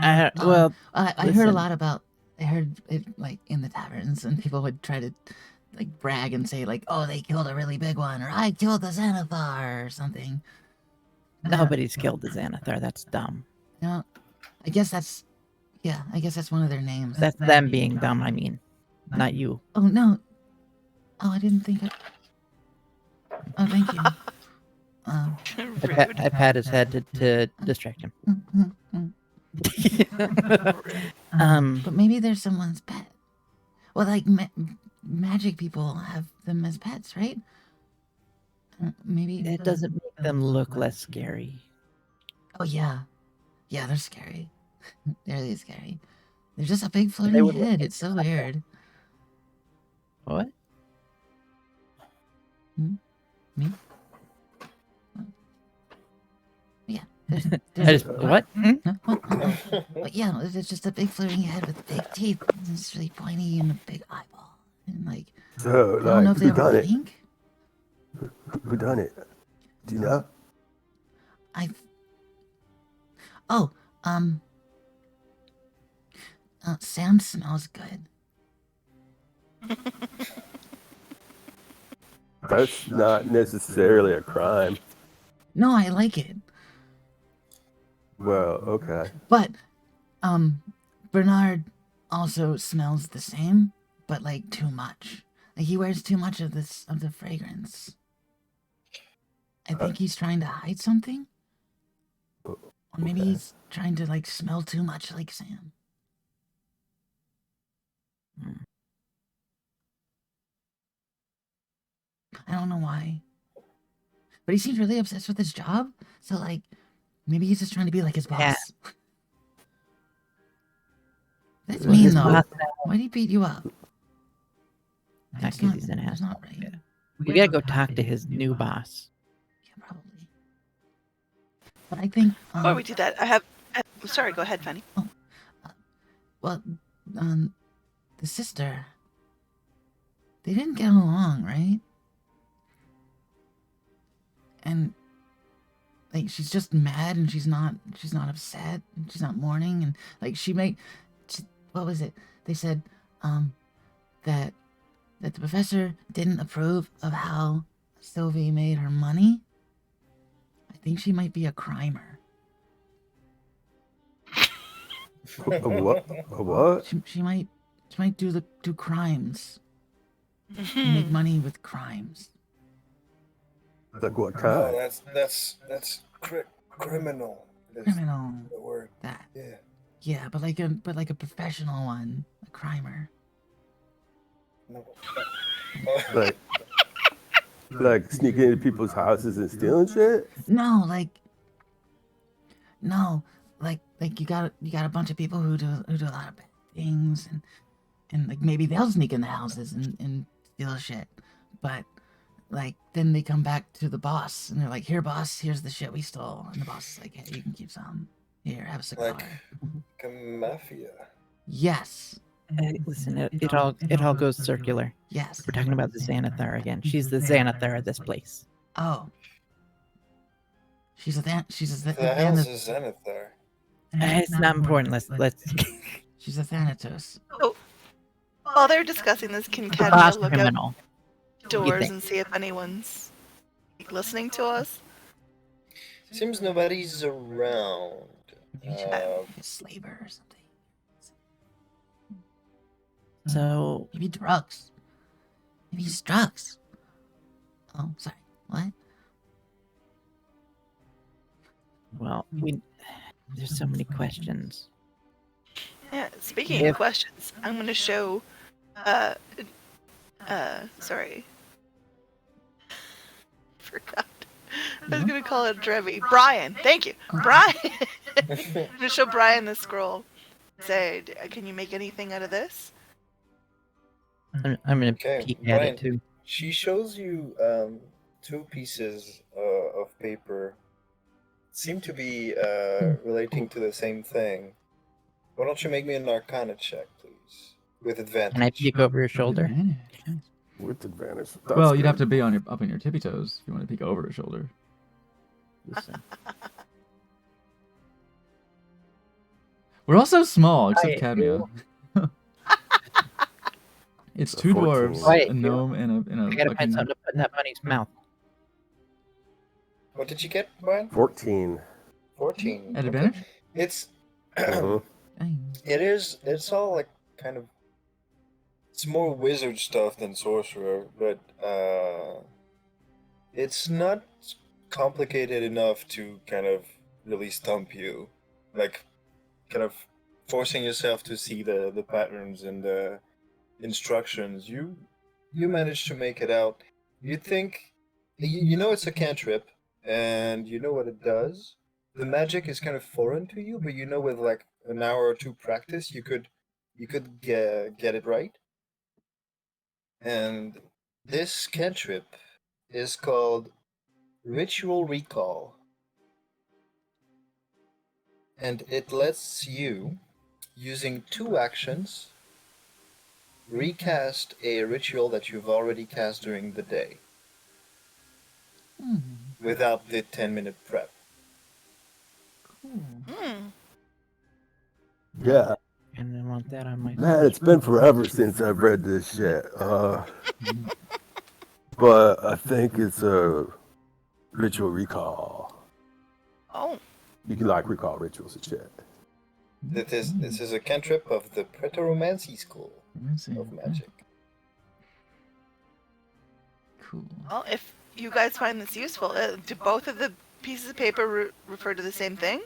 Speaker 3: Well,
Speaker 7: I heard a
Speaker 3: listen.
Speaker 7: lot about. I heard it like in the taverns, and people would try to like brag and say like, "Oh, they killed a really big one," or "I killed the Xanathar," or something.
Speaker 3: nobody's killed the Xanathar. That's dumb.
Speaker 7: You know, I guess that's Yeah, I guess that's one of their names.
Speaker 3: That's them being dumb, I mean. Not you.
Speaker 7: Oh, no. Oh, I didn't think Oh, thank you.
Speaker 4: Rude.
Speaker 3: I pat his head to distract him.
Speaker 7: But maybe there's someone's pet. Well, like, magic people have them as pets, right? Maybe...
Speaker 3: It doesn't make them look less scary.
Speaker 7: Oh, yeah. Yeah, they're scary. They're really scary. They're just a big
Speaker 3: They
Speaker 7: floating
Speaker 3: would-
Speaker 7: head. It's so weird.
Speaker 3: What?
Speaker 7: Me? Yeah. There's,
Speaker 3: I
Speaker 7: there's
Speaker 3: just, what? Hmm?
Speaker 7: Huh? What? But yeah, it's just a big floating head with big teeth. And it's really pointy and a big eyeball. And like,
Speaker 5: So,
Speaker 7: I don't know
Speaker 5: like,
Speaker 7: if they
Speaker 5: who
Speaker 7: ever
Speaker 5: done it?
Speaker 7: blink.
Speaker 5: Who done it? Do you know?
Speaker 7: Oh, Sam smells good.
Speaker 5: That's not necessarily a crime.
Speaker 7: No, I like it.
Speaker 5: Well, okay.
Speaker 7: But, Bernard also smells the same, but like too much. Like he wears too much of the fragrance. I think he's trying to hide something. Or maybe
Speaker 5: Okay.
Speaker 7: he's trying to like smell too much like Sam. I don't know why. But he seems really obsessed with his job. So like maybe he's just trying to be like his boss.
Speaker 3: Yeah.
Speaker 7: That's
Speaker 5: Well,
Speaker 7: mean
Speaker 3: his
Speaker 7: though.
Speaker 3: boss-
Speaker 7: Why'd he beat you up?
Speaker 3: Not
Speaker 7: That's
Speaker 3: 'cause he's an
Speaker 7: that's
Speaker 3: asshole.
Speaker 7: not right.
Speaker 3: Yeah. We gotta go talk to his new boss.
Speaker 7: Yeah, probably. But I think
Speaker 4: Before we do that, sorry, go ahead, Fanny.
Speaker 7: well, the sister, they didn't get along, right? And like she's just mad and she's not upset and she's not mourning and like what was it? They said that the professor didn't approve of how Sylvie made her money. I think she might be a crimer.
Speaker 5: A what? A what?
Speaker 7: She might do crimes. Make money with crimes.
Speaker 5: Like what
Speaker 2: Oh,
Speaker 5: kind?
Speaker 2: that's criminal. That's
Speaker 7: Criminal.
Speaker 2: the word.
Speaker 7: That.
Speaker 2: Yeah.
Speaker 7: Yeah, but like a professional one, a crimer.
Speaker 2: No.
Speaker 5: Like sneaking into people's houses and stealing shit?
Speaker 7: No, like you got a bunch of people who do a lot of bad things and like maybe they'll sneak in the houses and steal shit. But like then they come back to the boss and they're like, "Here, boss, here's the shit we stole." And the boss is like, "Hey, you can keep some. Here, have a cigar."
Speaker 2: Like a mafia.
Speaker 7: Yes.
Speaker 3: Listen, it all goes circular.
Speaker 7: Yes.
Speaker 3: We're talking about the Xanathar again. She's the Xanathar of this place.
Speaker 7: Oh. She's a
Speaker 2: The hell's a Xanathar?
Speaker 3: It's not important. Let's
Speaker 7: She's a Thanatos.
Speaker 4: While they're discussing this, can
Speaker 3: the
Speaker 4: Cadmia
Speaker 3: boss
Speaker 4: look
Speaker 3: criminal.
Speaker 4: out doors
Speaker 3: think?
Speaker 4: and see if anyone's listening to us?
Speaker 2: Seems nobody's around.
Speaker 7: Maybe she's
Speaker 2: Uh,
Speaker 7: like a slaver or something.
Speaker 3: So
Speaker 7: Maybe drugs. Maybe it's drugs. Oh, sorry. What?
Speaker 3: well, there's so many questions.
Speaker 4: Yeah, speaking
Speaker 3: If-
Speaker 4: of questions, I'm going to show, sorry. Forgot. I was going to call it Drevi. Brian, thank you. Brian! I'm going to show Brian the scroll. Say, can you make anything out of this?
Speaker 3: I'm gonna
Speaker 2: Okay,
Speaker 3: peek at
Speaker 2: Brian.
Speaker 3: it too.
Speaker 2: She shows you two pieces of paper. Seem to be relating to the same thing. Why don't you make me an Arcana check, please, with advantage?
Speaker 3: Can I peek over your shoulder?
Speaker 5: With advantage.
Speaker 1: Well, you'd have to be up on your tippy toes if you want to peek over her shoulder. Listen. We're all so small, except Cadmia. It's two
Speaker 5: 14.
Speaker 1: dwarves,
Speaker 3: Wait,
Speaker 1: a gnome, and a
Speaker 3: I gotta
Speaker 1: fucking...
Speaker 3: find something to put in that bunny's mouth.
Speaker 2: What did you get, Brian?
Speaker 5: 14.
Speaker 2: 14.
Speaker 1: At
Speaker 2: Okay.
Speaker 1: advantage?
Speaker 2: It's
Speaker 5: Uh-huh.
Speaker 2: It's all like kind of. It's more wizard stuff than sorcerer, but it's not complicated enough to kind of really stump you. Like, kind of forcing yourself to see the patterns and the instructions. You manage to make it out. You think you know it's a cantrip, and you know what it does. The magic is kind of foreign to you, but you know with like an hour or two practice, you could get it right. And this cantrip is called Ritual Recall, and it lets you, using two actions, recast a ritual that you've already cast during the day without the 10-minute prep.
Speaker 4: Hmm.
Speaker 5: Yeah,
Speaker 3: And I want that on my.
Speaker 5: man, it's been forever since I've read this shit. But I think it's a ritual recall.
Speaker 4: Oh,
Speaker 5: You can like recall rituals and shit.
Speaker 2: This is a cantrip of the Preteromancy school of magic.
Speaker 1: Cool.
Speaker 4: well, if you guys find this useful, do both of the pieces of paper refer to the same thing?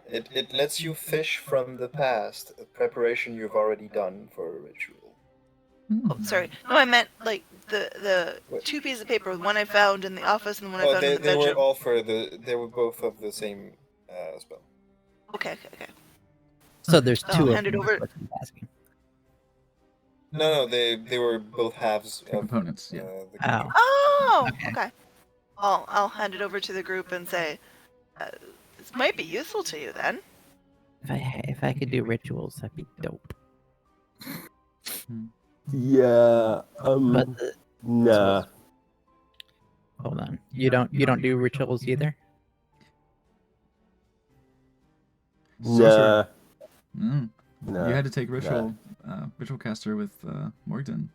Speaker 2: It lets you fish from the past, a preparation you've already done for a ritual.
Speaker 4: Oh, sorry. No, I meant like the
Speaker 2: What?
Speaker 4: two pieces of paper. One I found in the office and the one I
Speaker 2: Oh,
Speaker 4: found in the
Speaker 2: they were
Speaker 4: bedroom.
Speaker 2: all for they were both of the same spell.
Speaker 4: Okay.
Speaker 3: So there's
Speaker 4: Oh,
Speaker 3: two of
Speaker 4: hand it
Speaker 3: them. is
Speaker 4: over.
Speaker 3: what I'm asking.
Speaker 2: No, they were both halves
Speaker 1: Two
Speaker 2: of
Speaker 1: components, yeah.
Speaker 2: the
Speaker 3: Oh.
Speaker 4: Oh,
Speaker 3: Okay.
Speaker 4: okay. I'll hand it over to the group and say, this might be useful to you then.
Speaker 3: If I could do rituals, that'd be dope.
Speaker 5: Yeah,
Speaker 3: But
Speaker 5: nah.
Speaker 3: hold on, you don't do rituals either.
Speaker 5: Nah.
Speaker 1: Mm.
Speaker 5: Nah.
Speaker 1: You had to take ritual caster with Morgan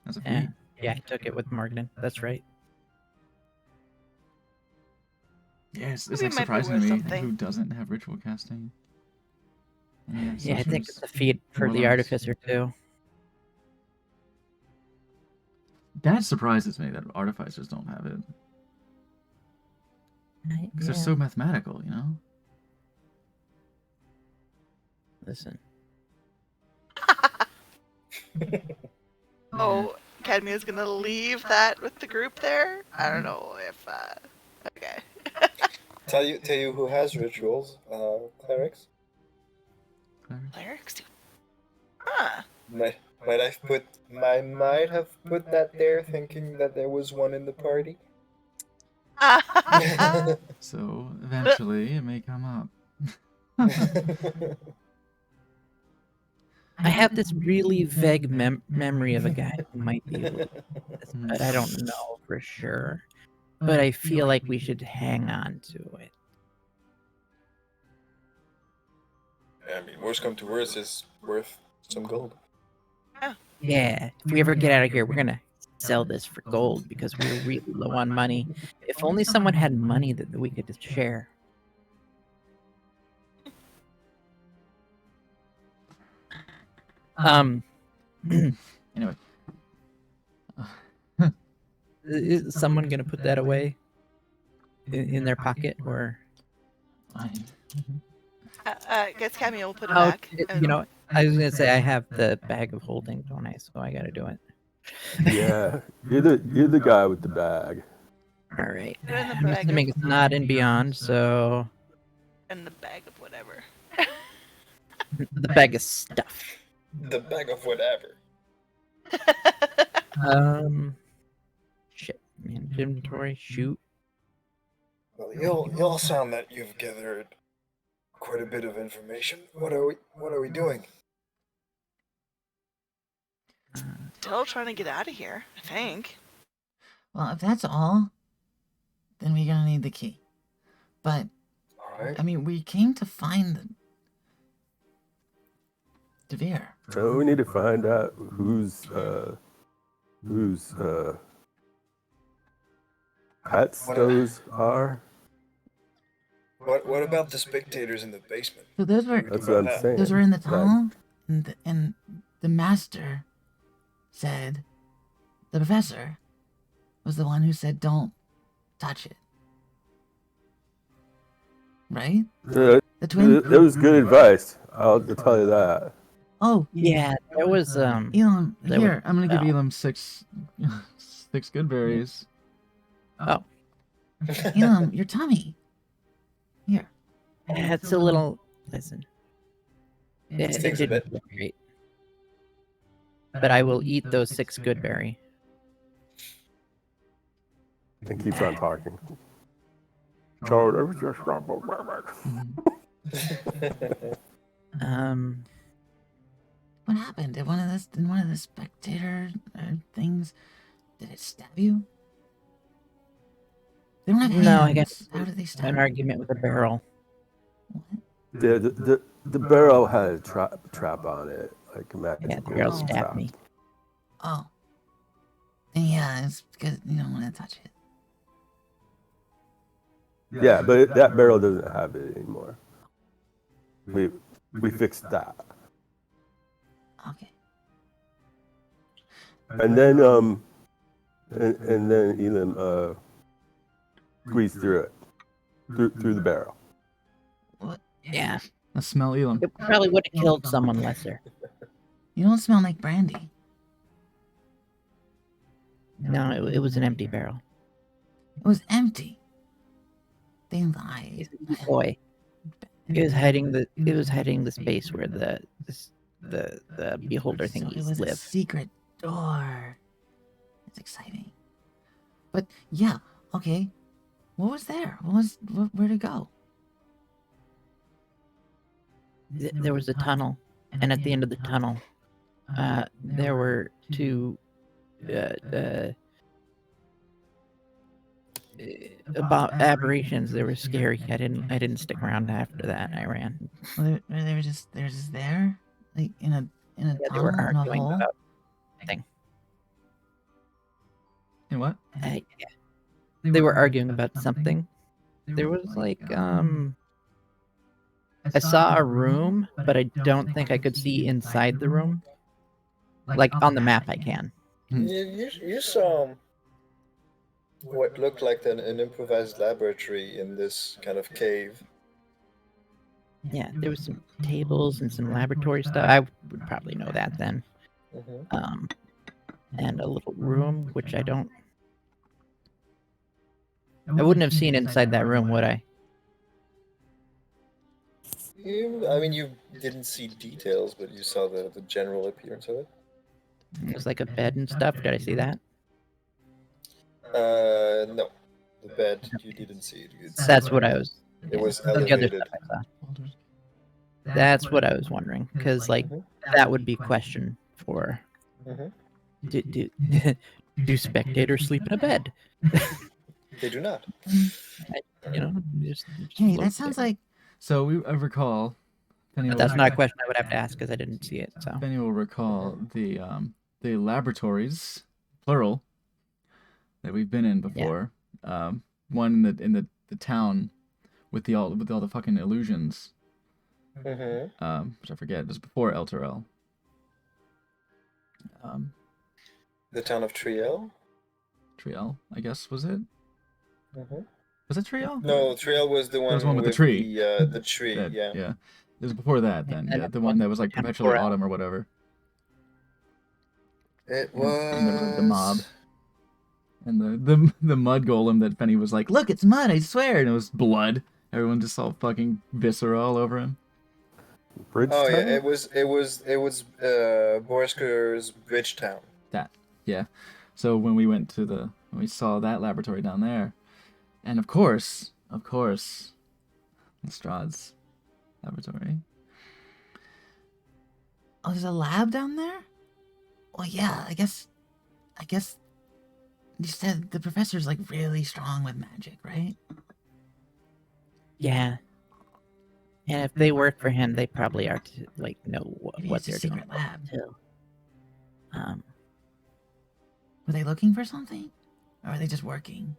Speaker 1: as a feat.
Speaker 3: Yeah, yeah, I took it with Morgan. That's right.
Speaker 1: Yeah, it's
Speaker 4: Maybe
Speaker 1: like
Speaker 4: it might be
Speaker 1: surprising
Speaker 4: worth
Speaker 1: me
Speaker 4: something.
Speaker 1: who doesn't have ritual casting. And
Speaker 3: Yeah, I think
Speaker 1: sorcerers.
Speaker 3: it's a feat for the
Speaker 1: Warlocks.
Speaker 3: artificer too.
Speaker 1: That surprises me that artificers don't have it because they're
Speaker 3: Yeah.
Speaker 1: so mathematical, you know.
Speaker 3: Listen,
Speaker 4: Oh, Cadmia's gonna leave that with the group there. I don't know if. Okay.
Speaker 2: Tell you who has rituals, clerics.
Speaker 4: Clerics do. Huh.
Speaker 2: Might might have put that there, thinking that there was one in the party.
Speaker 1: So eventually it may come up.
Speaker 3: I have this really vague memory of a guy who might be able to do this, but I don't know for sure. But I feel like we should hang on to it.
Speaker 2: I mean, worst come to worst, is worth some gold.
Speaker 3: Yeah, if we ever get out of here, we're gonna sell this for gold because we're really low on money. If only someone had money that we could just share.
Speaker 1: Anyway.
Speaker 3: Is someone gonna put that away in their pocket or?
Speaker 4: Guess Cadmia will put it back.
Speaker 3: You know, I was gonna say I have the bag of holding, don't I? So I gotta do it.
Speaker 5: Yeah, you're the guy with the bag.
Speaker 3: All right.
Speaker 4: Put it in the
Speaker 3: I'm
Speaker 4: bag
Speaker 3: assuming
Speaker 4: of-
Speaker 3: it's not in beyond, so
Speaker 4: in the bag of whatever.
Speaker 3: the bag of stuff.
Speaker 2: The bag of whatever.
Speaker 3: Shit. Inventory. Shoot.
Speaker 2: Well, you'll sound that you've gathered quite a bit of information. What are we doing?
Speaker 4: Still trying to get out of here, I think.
Speaker 7: Well, if that's all, then we're gonna need the key. But
Speaker 2: All right.
Speaker 7: I mean, we came to find Devere.
Speaker 5: So we need to find out whose pets those are.
Speaker 6: What about the spectators in the basement?
Speaker 1: So those were
Speaker 5: That's what I'm saying.
Speaker 7: Those were in the
Speaker 5: Like,
Speaker 7: tunnel, and the master said the professor was the one who said don't touch it. Right?
Speaker 5: that
Speaker 7: The twin.
Speaker 5: that was good advice. I'll tell you that.
Speaker 7: Oh,
Speaker 3: Yeah, there was
Speaker 7: Elam,
Speaker 3: There
Speaker 7: here.
Speaker 3: was-
Speaker 1: I'm gonna give
Speaker 3: No.
Speaker 1: Elam six good berries.
Speaker 3: Oh,
Speaker 7: Elam, your tummy. Here.
Speaker 3: it's a little. Listen, it
Speaker 6: Stings a
Speaker 3: didn't
Speaker 6: bit.
Speaker 3: feel great, but I will eat those 6 good berry.
Speaker 5: And keeps on talking. So there was just
Speaker 7: What happened? Did one of the spectator things? Did it stab you? They don't have hands.
Speaker 3: No, I guess
Speaker 7: How did they stab
Speaker 3: An
Speaker 7: you?
Speaker 3: argument with a barrel.
Speaker 5: the barrel had a trap on it, like a magical
Speaker 3: Yeah, the barrel
Speaker 7: Oh.
Speaker 3: stabbed
Speaker 5: trap.
Speaker 3: me.
Speaker 7: Oh. Then yeah, it's because you don't want to touch it.
Speaker 5: Yeah, but that barrel doesn't have it anymore. We fixed that.
Speaker 7: Okay.
Speaker 5: And then and then Elam squeezed through it. Through the barrel.
Speaker 3: Yeah,
Speaker 1: I smell Elam.
Speaker 3: it probably would have killed someone lesser.
Speaker 7: You don't smell like brandy.
Speaker 3: No, it was an empty barrel.
Speaker 7: It was empty. They lied.
Speaker 3: He's a good boy. It was hiding the space where the beholder
Speaker 7: So it
Speaker 3: thingies
Speaker 7: was a
Speaker 3: live.
Speaker 7: secret door. It's exciting. But yeah, okay. What was there? Where'd it go?
Speaker 3: There was a tunnel, and at the end of the tunnel, there were 2 about aberrations. They were scary. I didn't stick around after that. I ran.
Speaker 7: Well, they were just there, like in a
Speaker 3: Yeah, they
Speaker 7: tunnel
Speaker 3: were
Speaker 7: in a
Speaker 3: arguing
Speaker 7: hole.
Speaker 3: about.
Speaker 1: And what?
Speaker 3: Yeah. They were arguing about something. There was like I saw a room, but I don't think I could see inside the room. Like on the map, I can.
Speaker 2: You saw what looked like an improvised laboratory in this kind of cave.
Speaker 3: Yeah, there was some tables and some laboratory stuff. I would probably know that then.
Speaker 2: Mm-hmm.
Speaker 3: And a little room, which I don't. I wouldn't have seen inside that room, would I?
Speaker 2: I mean, you didn't see details, but you saw the general appearance of it.
Speaker 3: It was like a bed and stuff. Did I see that?
Speaker 2: No, the bed you didn't see it.
Speaker 3: That's what I was.
Speaker 2: It was
Speaker 3: The other
Speaker 2: elevated.
Speaker 3: stuff I saw. That's what I was wondering, because like
Speaker 2: Mhm.
Speaker 3: that would be question for.
Speaker 2: Mhm.
Speaker 3: Do spectators sleep in a bed?
Speaker 2: They do not.
Speaker 3: You know, just
Speaker 7: Hey,
Speaker 3: float
Speaker 7: that sounds
Speaker 3: there.
Speaker 7: like
Speaker 1: So I recall. Penny
Speaker 3: But
Speaker 1: will,
Speaker 3: that's not a question I would have to ask because I didn't see it. So
Speaker 1: Penny will recall the laboratories, plural, that we've been in before. One in the town with all the fucking illusions.
Speaker 2: Mm-hmm.
Speaker 1: Which I forget. It was before El Terrell.
Speaker 2: The town of Triel.
Speaker 1: Triel, I guess, was it?
Speaker 2: Mm-hmm.
Speaker 1: Was it Triel?
Speaker 2: No, Triel was the one.
Speaker 1: was one with the tree.
Speaker 2: The tree.
Speaker 1: That-
Speaker 2: Yeah.
Speaker 1: yeah. It was before that then.
Speaker 3: And
Speaker 1: Yeah,
Speaker 3: then
Speaker 1: the one that was like
Speaker 3: Town
Speaker 1: perpetually
Speaker 3: Corral.
Speaker 1: autumn or whatever.
Speaker 2: It
Speaker 1: And-
Speaker 2: was.
Speaker 1: and there was like the mob. And the mud golem that Penny was like, look, it's mud, I swear, and it was blood. Everyone just saw fucking viscera all over him.
Speaker 2: Oh yeah,
Speaker 5: Bridgetown?
Speaker 2: it was Borisker's Bridgetown.
Speaker 1: Yeah. So when we went when we saw that laboratory down there, and of course, Lestrade's laboratory.
Speaker 7: oh, there's a lab down there. Well, yeah, I guess you said the professor's like really strong with magic, right?
Speaker 3: yeah. And if they work for him, they probably are to like know
Speaker 7: Maybe
Speaker 3: what
Speaker 7: it's a
Speaker 3: they're doing
Speaker 7: secret lab.
Speaker 3: too.
Speaker 7: Were they looking for something, or are they just working?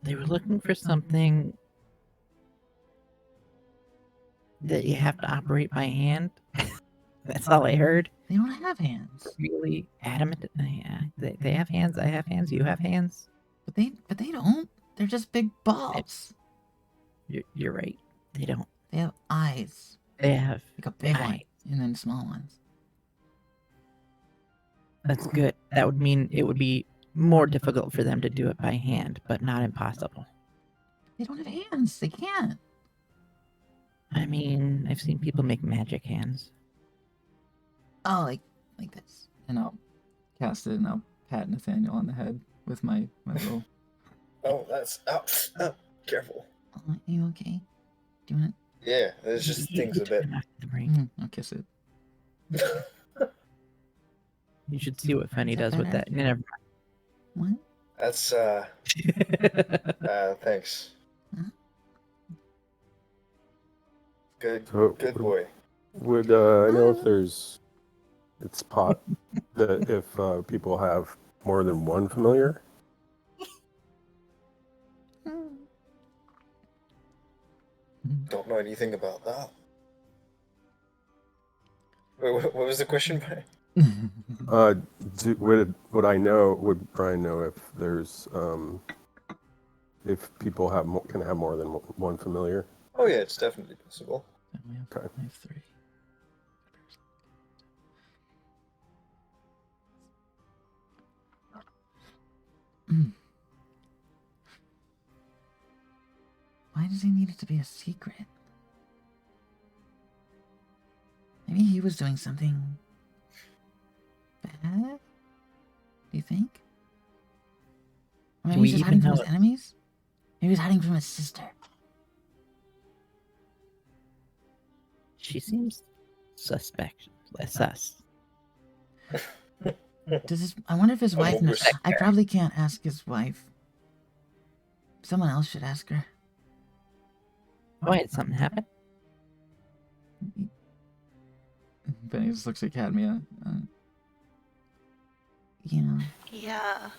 Speaker 3: They were looking for something. that you have to operate by hand. That's all I heard.
Speaker 7: They don't have hands.
Speaker 3: Really adamant. Yeah, they have hands. I have hands. You have hands.
Speaker 7: But they don't. They're just big balls.
Speaker 3: You're right. They don't.
Speaker 7: They have eyes.
Speaker 3: They have.
Speaker 7: Like a big one.
Speaker 3: eyes.
Speaker 7: And then small ones.
Speaker 3: That's good. That would mean it would be more difficult for them to do it by hand, but not impossible.
Speaker 7: They don't have hands. They can't.
Speaker 3: I mean, I've seen people make magic hands.
Speaker 7: Oh, like this.
Speaker 1: And I'll cast it and I'll pat Nathaniel on the head with my little.
Speaker 2: Oh, that's careful.
Speaker 7: Oh, are you okay? Do you want
Speaker 2: Yeah, there's just things a bit.
Speaker 1: I'll kiss it.
Speaker 3: You should see what Fenny
Speaker 7: Is that
Speaker 3: does with
Speaker 7: better?
Speaker 3: that. Never
Speaker 7: what?
Speaker 2: That's
Speaker 3: mind.
Speaker 2: thanks.
Speaker 7: Huh?
Speaker 2: Good
Speaker 5: So
Speaker 2: boy.
Speaker 5: would I know if there's it's pot that if people have more than one familiar?
Speaker 2: Don't know anything about that. Wait, what was the question, Brian?
Speaker 5: Would Brian know if there's if people can have more than one familiar?
Speaker 2: Oh yeah, it's definitely possible.
Speaker 1: We have,
Speaker 5: Okay.
Speaker 1: we have 3.
Speaker 7: Why does he need it to be a secret? Maybe he was doing something bad? Do you think? Or maybe
Speaker 3: Do we
Speaker 7: he's just
Speaker 3: even
Speaker 7: hiding from
Speaker 3: know
Speaker 7: his
Speaker 3: it?
Speaker 7: enemies? Maybe he's hiding from his sister.
Speaker 3: She seems suspect. Sus.
Speaker 7: I wonder if his wife knows.
Speaker 2: respect
Speaker 7: I probably can't ask his wife. Someone else should ask her.
Speaker 3: Why did something happen?
Speaker 1: Benny just looks at Cadmia.
Speaker 7: You know.
Speaker 4: Yeah,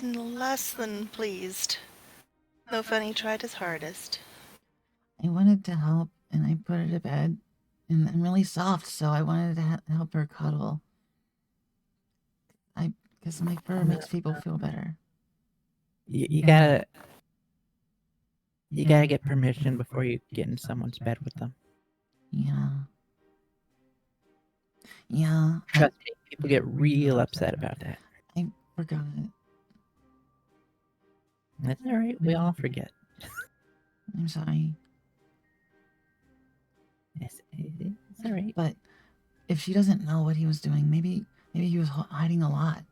Speaker 4: less than pleased. Though Funny tried his hardest.
Speaker 7: I wanted to help, and I put her to bed, and I'm really soft, so I wanted to help her cuddle. Because my fur makes people feel better.
Speaker 3: You gotta get permission before you get in someone's bed with them.
Speaker 7: Yeah. Yeah.
Speaker 3: Trust me, people get real upset about that.
Speaker 7: I forgot.
Speaker 3: That's all right. We all forget.
Speaker 7: I'm sorry.
Speaker 3: It's all right.
Speaker 7: But if she doesn't know what he was doing, maybe he was hiding a lot.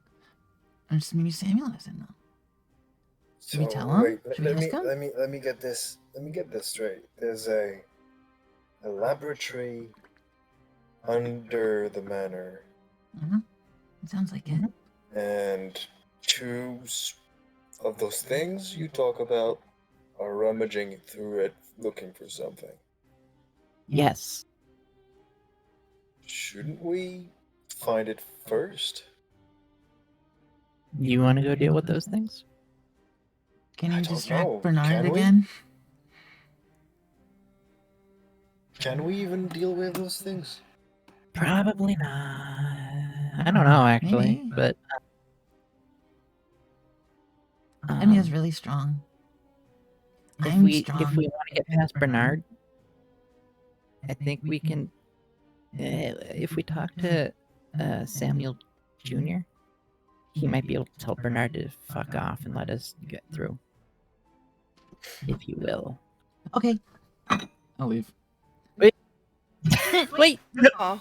Speaker 7: Or just maybe Samuel doesn't know. Should we tell him?
Speaker 2: Wait,
Speaker 7: Should we ask him?
Speaker 2: let me get this. Let me get this straight. There's a laboratory under the manor,
Speaker 7: Uh-huh. It sounds like it.
Speaker 2: and 2 of those things you talk about are rummaging through it, looking for something.
Speaker 3: Yes.
Speaker 2: Shouldn't we find it first?
Speaker 3: You want to go deal with those things?
Speaker 7: Can
Speaker 2: I
Speaker 7: you
Speaker 2: don't
Speaker 7: distract
Speaker 2: know.
Speaker 7: Bernard
Speaker 2: Can we?
Speaker 7: again?
Speaker 2: Can we even deal with those things?
Speaker 3: Probably not. I don't know actually,
Speaker 7: Maybe.
Speaker 3: but
Speaker 7: Emia's really strong.
Speaker 3: if
Speaker 7: I'm
Speaker 3: we
Speaker 7: strong.
Speaker 3: want to get past Bernard, I think we can. If we talk to Samuel Jr., he might be able to tell Bernard to fuck off and let us get through, if you will.
Speaker 7: Okay.
Speaker 1: I'll leave.
Speaker 3: Wait.
Speaker 4: Oh,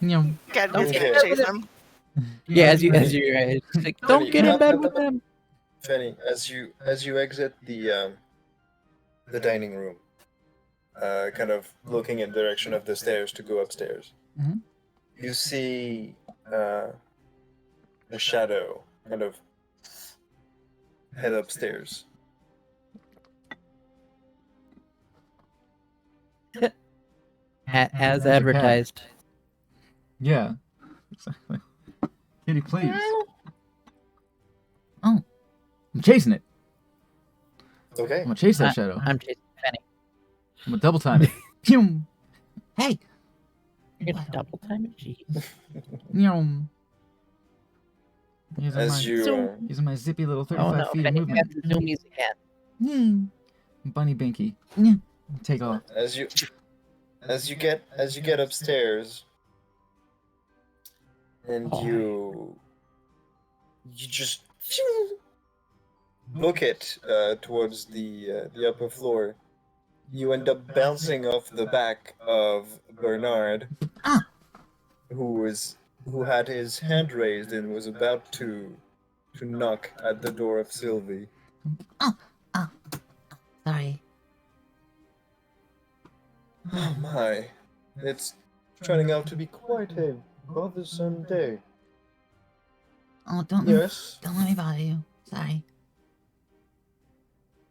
Speaker 1: You know,
Speaker 4: Cadmia's
Speaker 2: Okay.
Speaker 4: gonna chase him.
Speaker 3: Yeah, as you like, don't get in bed with him.
Speaker 2: Fanny, as you exit the dining room, kind of looking in the direction of the stairs to go upstairs,
Speaker 1: Mhm.
Speaker 2: you see the shadow kind of head upstairs.
Speaker 3: As advertised.
Speaker 1: yeah. Exactly. Kitty, please.
Speaker 7: Oh.
Speaker 1: I'm chasing it.
Speaker 2: Okay.
Speaker 1: I'm gonna chase that shadow.
Speaker 3: I'm chasing Penny.
Speaker 1: I'm gonna double time it. Yum.
Speaker 7: Hey,
Speaker 3: You're gonna double time it? Jeez.
Speaker 1: Yum. Using
Speaker 2: As
Speaker 1: my,
Speaker 2: you
Speaker 3: So-
Speaker 1: using my zippy little
Speaker 3: Oh
Speaker 1: 35
Speaker 3: no,
Speaker 1: feet of
Speaker 3: Penny got
Speaker 1: movement.
Speaker 3: the zoomies again.
Speaker 1: Bunny Binky. Take off.
Speaker 2: as you get upstairs, and you just book it towards the upper floor. You end up bouncing off the back of Bernard,
Speaker 7: Ah.
Speaker 2: who had his hand raised and was about to knock at the door of Sylvie.
Speaker 7: sorry.
Speaker 2: Oh my, it's turning out to be quite a bothersome day.
Speaker 7: Oh, don't
Speaker 2: Yes.
Speaker 7: let me bother you. Sorry.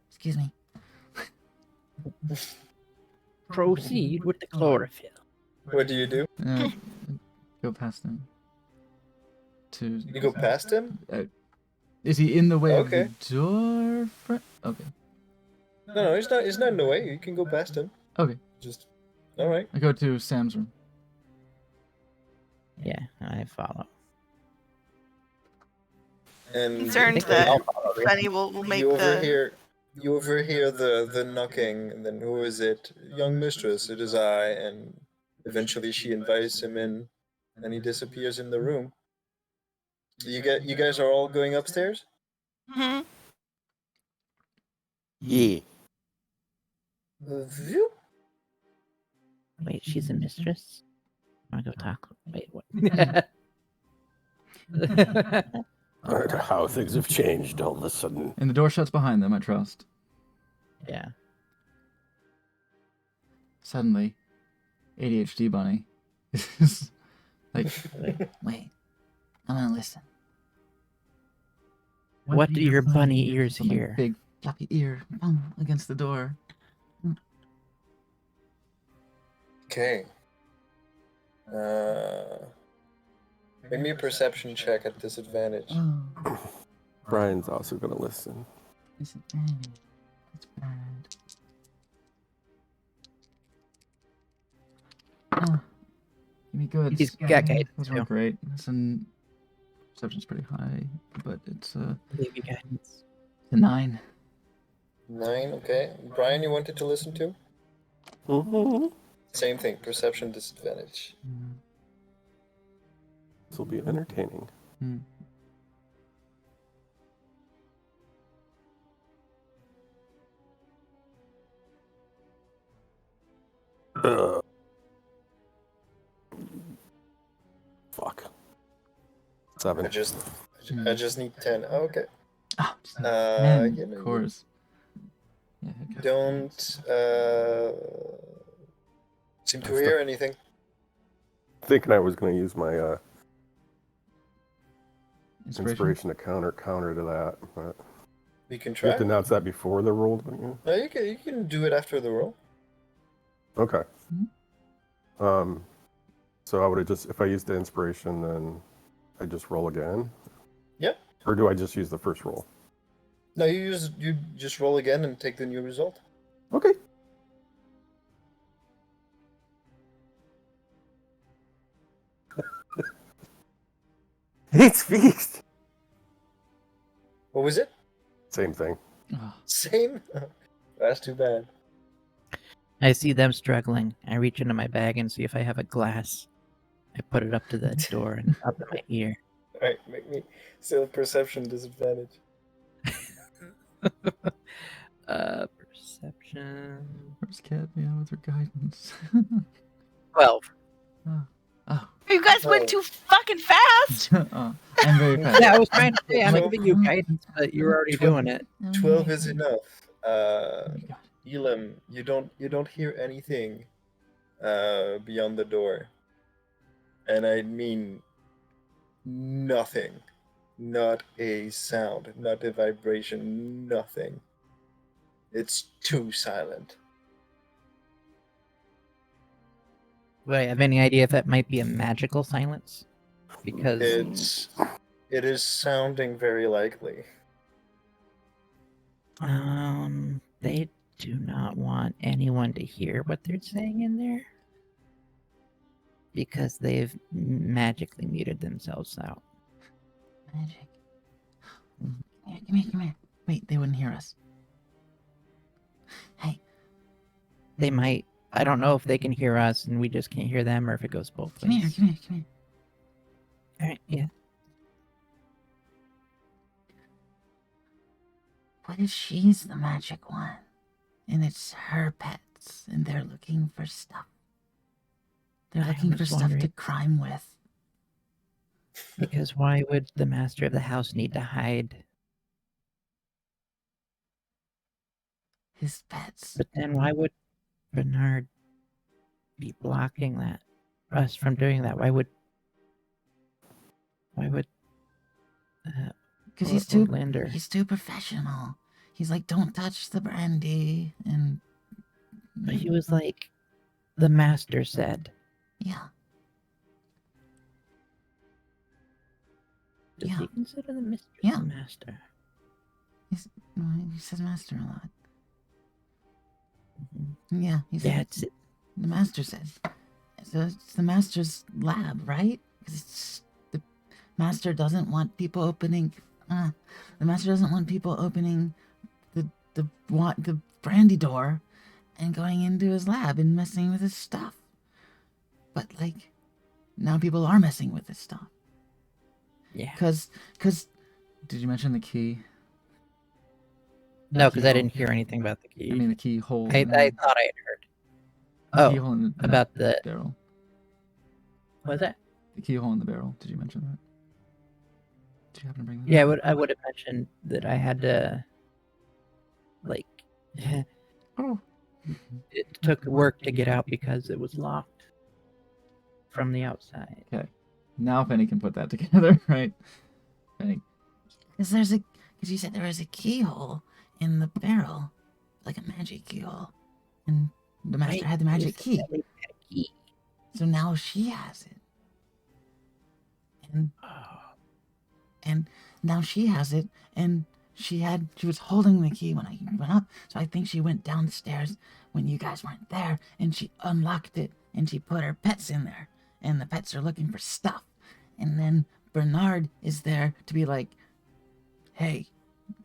Speaker 7: Excuse me.
Speaker 3: Proceed with the chlorophyll.
Speaker 2: What do you do?
Speaker 1: Go past him.
Speaker 2: You go past him?
Speaker 1: Is he in the way
Speaker 2: Okay.
Speaker 1: of the door? Okay.
Speaker 2: No, he's not. He's not in the way. You can go past him.
Speaker 1: Okay.
Speaker 2: Just. All right.
Speaker 1: I go to Sam's room.
Speaker 3: Yeah, I follow.
Speaker 2: And
Speaker 4: Concerned
Speaker 3: think we all
Speaker 4: that
Speaker 3: follow, right?
Speaker 4: Bunny will make
Speaker 2: you
Speaker 4: the.
Speaker 2: overhear. You overhear the knocking, and then who is it? Young mistress, it is I. And eventually, she invites him in, and he disappears in the room. You guys are all going upstairs.
Speaker 4: Mhm.
Speaker 5: Yeah.
Speaker 2: Phew.
Speaker 3: Wait, she's a mistress? I wanna go talk. Wait, what?
Speaker 5: How things have changed all of a sudden.
Speaker 1: And the door shuts behind them, I trust.
Speaker 3: Yeah.
Speaker 1: Suddenly, ADHD Bunny is like,
Speaker 7: Wait. I'm gonna listen.
Speaker 3: What do your bunny ears
Speaker 1: with my
Speaker 3: hear?
Speaker 1: big floppy ear against the door.
Speaker 2: Okay. Make me a perception check at disadvantage.
Speaker 1: Oh,
Speaker 5: Brian's also gonna listen.
Speaker 1: disadvantage. That's bad. Oh, give me good.
Speaker 3: He's got guidance,
Speaker 1: Those
Speaker 3: too.
Speaker 1: weren't great. Listen, perception's pretty high, but it's
Speaker 3: Baby guidance.
Speaker 1: a 9.
Speaker 2: 9. Okay. Brian, you wanted to listen to?
Speaker 5: Mm-hmm.
Speaker 2: Same thing. Perception disadvantage.
Speaker 5: This will be entertaining. Fuck.
Speaker 2: I
Speaker 5: 7.
Speaker 2: just need 10. Oh, okay.
Speaker 1: Oh,
Speaker 2: You know,
Speaker 1: of course. Yeah,
Speaker 2: don't seem to hear anything.
Speaker 5: Thinking I was gonna use my
Speaker 1: inspiration.
Speaker 5: inspiration to counter to that, but
Speaker 2: We can
Speaker 5: you
Speaker 2: try.
Speaker 5: have to announce that before they're rolled. Don't you?
Speaker 2: No, you can do it after the roll.
Speaker 5: Okay.
Speaker 1: Mhm.
Speaker 5: So I would have just, if I used the inspiration, then I just roll again.
Speaker 2: Yep.
Speaker 5: Or do I just use the first roll?
Speaker 2: No, you just roll again and take the new result.
Speaker 5: Okay. It's fixed.
Speaker 2: What was it?
Speaker 5: Same thing.
Speaker 1: Oh,
Speaker 2: Same. That's too bad.
Speaker 3: I see them struggling. I reach into my bag and see if I have a glass. I put it up to the door and up to my ear.
Speaker 2: All right, make me still perception disadvantage.
Speaker 3: Perception.
Speaker 1: where's Cat? Yeah, with her guidance.
Speaker 3: 12.
Speaker 1: Oh,
Speaker 4: You guys
Speaker 2: Oh.
Speaker 4: went too fucking fast.
Speaker 1: oh, I'm very fast.
Speaker 3: Yeah, I was trying to say I'm
Speaker 2: Twelve.
Speaker 3: giving you guidance, but you were already doing it.
Speaker 2: 12 is enough.
Speaker 1: Oh my God.
Speaker 2: Elam, you don't hear anything beyond the door. And I mean nothing. Not a sound, not a vibration, nothing. It's too silent.
Speaker 3: Do I have any idea if that might be a magical silence? Because
Speaker 2: It is sounding very likely.
Speaker 3: they do not want anyone to hear what they're saying in there because they've magically muted themselves out.
Speaker 7: Magic. Come here. Wait, they wouldn't hear us. Hey,
Speaker 3: They might. I don't know if they can hear us and we just can't hear them, or if it goes both
Speaker 7: come here,
Speaker 3: ways.
Speaker 7: come here.
Speaker 3: All right, yeah.
Speaker 7: What if she's the magic one? And it's her pets, and they're looking for stuff. They're
Speaker 3: I
Speaker 7: looking for
Speaker 3: was
Speaker 7: stuff to
Speaker 3: wondering.
Speaker 7: crime with.
Speaker 3: Because why would the master of the house need to hide?
Speaker 7: His pets.
Speaker 3: But then why would Bernard be blocking us from doing that? Why would
Speaker 7: Because
Speaker 3: Outlander?
Speaker 7: he's too professional. He's like, don't touch the brandy, and
Speaker 3: But he was like, the master said.
Speaker 7: yeah,
Speaker 3: Does
Speaker 7: Yeah.
Speaker 3: he consider the mistress
Speaker 7: Yeah.
Speaker 3: the master?
Speaker 7: he says master a lot.
Speaker 3: Mhm.
Speaker 7: Yeah, he said
Speaker 3: Yeah, it's
Speaker 7: the master said. So it's the master's lab, right? 'Cause it's the master doesn't want people opening. The master doesn't want people opening the brandy door and going into his lab and messing with his stuff. But like, now people are messing with his stuff.
Speaker 3: yeah.
Speaker 7: Cause
Speaker 1: Did you mention the key?
Speaker 3: No, because I
Speaker 1: keyhole.
Speaker 3: didn't hear anything about the key.
Speaker 1: I mean, the keyhole.
Speaker 3: I thought I had heard.
Speaker 1: the
Speaker 3: Oh,
Speaker 1: keyhole in the
Speaker 3: about the
Speaker 1: barrel.
Speaker 3: what was that?
Speaker 1: The keyhole in the barrel. Did you mention that? Did you happen to bring that?
Speaker 3: Yeah,
Speaker 1: up?
Speaker 3: I would have mentioned that I had to, like,
Speaker 1: Oh.
Speaker 3: it took work to get out because it was locked from the outside.
Speaker 1: Okay. Now Penny can put that together, right? Penny.
Speaker 7: because you said there was a keyhole in the barrel, like a magic keyhole, and the master
Speaker 3: Right,
Speaker 7: had the
Speaker 3: you
Speaker 7: magic
Speaker 3: said
Speaker 7: key.
Speaker 3: that we had a key.
Speaker 7: So now she has it.
Speaker 3: Oh,
Speaker 7: And now she has it, and she was holding the key when I went up, so I think she went down the stairs when you guys weren't there, and she unlocked it, and she put her pets in there, and the pets are looking for stuff. And then Bernard is there to be like, hey,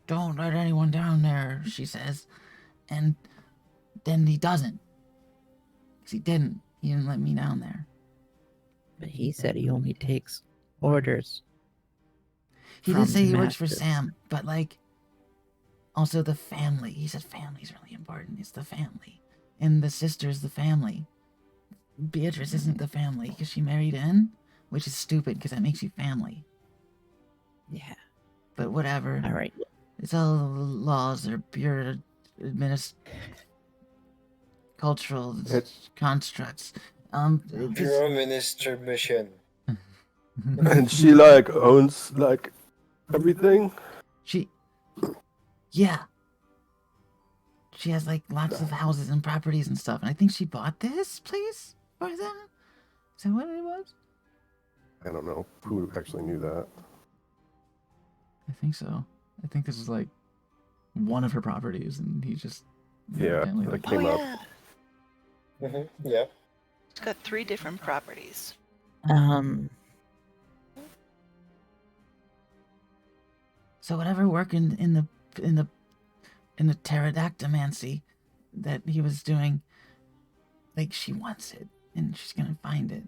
Speaker 7: don't let anyone down there, she says. And then he doesn't. 'Cause he didn't let me down there.
Speaker 3: but he said he only takes orders.
Speaker 7: He
Speaker 3: from
Speaker 7: did say
Speaker 3: the
Speaker 7: he works for
Speaker 3: masters.
Speaker 7: Sam, but like, also the family. He said family's really important. It's the family. And the sister's the family. Beatrice isn't the family because she married in, which is stupid because that makes you family.
Speaker 3: Yeah.
Speaker 7: But whatever.
Speaker 3: All right.
Speaker 7: It's all laws or pure cultural
Speaker 5: It's-
Speaker 7: constructs.
Speaker 2: Pure minister mission.
Speaker 5: And she like owns like everything.
Speaker 7: Yeah. She has like lots of houses and properties and stuff. And I think she bought this place for them. Is that what it was?
Speaker 5: I don't know who actually knew that.
Speaker 1: I think so. I think this is like one of her properties, and he just
Speaker 5: Yeah,
Speaker 1: apparently,
Speaker 5: like
Speaker 1: like,
Speaker 5: came up.
Speaker 2: Yeah.
Speaker 4: It's got 3 different properties.
Speaker 7: So whatever work in the pterodactymancy that he was doing, like she wants it and she's gonna find it.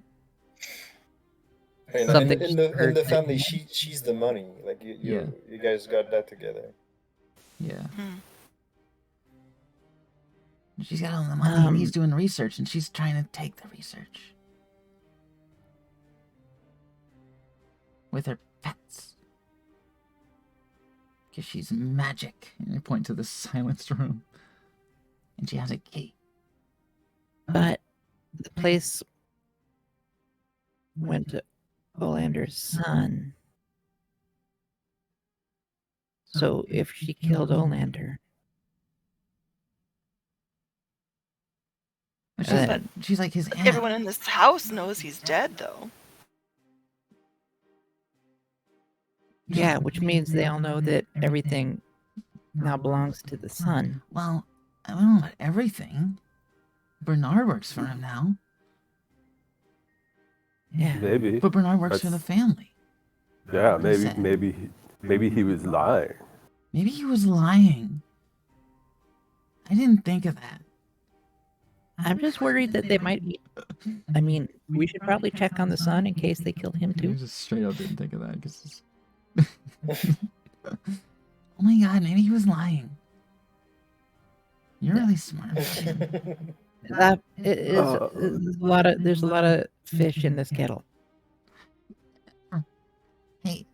Speaker 2: And
Speaker 3: Something
Speaker 2: in the
Speaker 3: urgent.
Speaker 2: family, she's the money. Like you guys got that together.
Speaker 1: yeah.
Speaker 4: Hmm.
Speaker 7: She's got all the money and he's doing research and she's trying to take the research. With her pets. Because she's magic.
Speaker 1: And I point to the silenced room.
Speaker 7: And she has a key.
Speaker 3: But the place went to Olander's son. So if she killed Olander,
Speaker 7: But she's like his aunt.
Speaker 4: Everyone in this house knows he's dead, though.
Speaker 3: yeah, which means they all know that everything now belongs to the son.
Speaker 7: Well, I don't know about everything. Bernard works for him now.
Speaker 3: Yeah.
Speaker 5: Maybe.
Speaker 7: But Bernard works for the
Speaker 5: That's-
Speaker 7: family.
Speaker 5: Yeah,
Speaker 7: Listen.
Speaker 5: maybe he was lying.
Speaker 7: Maybe he was lying. I didn't think of that.
Speaker 3: I'm just worried that they might be. I mean, we should probably check on the son in case they killed him
Speaker 1: I
Speaker 3: too.
Speaker 1: just straight up didn't think of that because
Speaker 7: Oh my god, maybe he was lying. You're really smart.
Speaker 3: That there's a lot of fish in this kettle.
Speaker 7: Hey,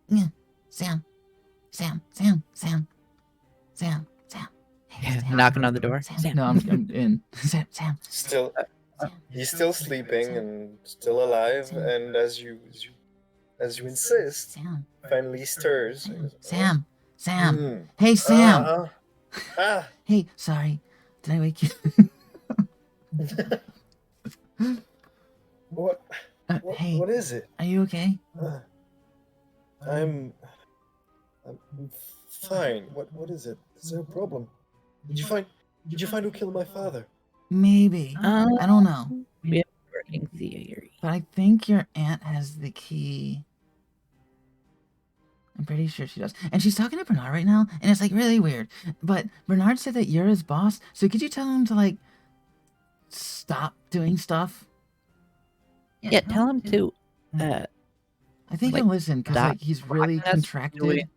Speaker 7: yeah, Sam. Hey,
Speaker 3: Yeah,
Speaker 7: Sam.
Speaker 3: knocking on the door.
Speaker 7: Sam.
Speaker 1: no, I'm in.
Speaker 7: Sam.
Speaker 2: Still, he's still sleeping and still alive. And as you insist,
Speaker 7: Sam.
Speaker 2: finally stirs.
Speaker 7: Sam.
Speaker 2: Hmm.
Speaker 7: Hey, Sam.
Speaker 2: Ah.
Speaker 7: Hey, sorry. Did I wake you?
Speaker 2: What?
Speaker 7: Hey,
Speaker 2: What is it?
Speaker 7: are you okay?
Speaker 2: I'm fine. What is it? Is there a problem? Did you find who killed my father?
Speaker 7: Maybe. I don't know.
Speaker 3: We have a working theory.
Speaker 7: But I think your aunt has the key. I'm pretty sure she does. And she's talking to Bernard right now, and it's like really weird. But Bernard said that you're his boss, so could you tell him to like stop doing stuff?
Speaker 3: Yeah, tell him to
Speaker 7: I think
Speaker 3: like,
Speaker 7: he'll listen because
Speaker 3: stop
Speaker 7: like he's really
Speaker 3: watching us
Speaker 7: contracted.
Speaker 3: doing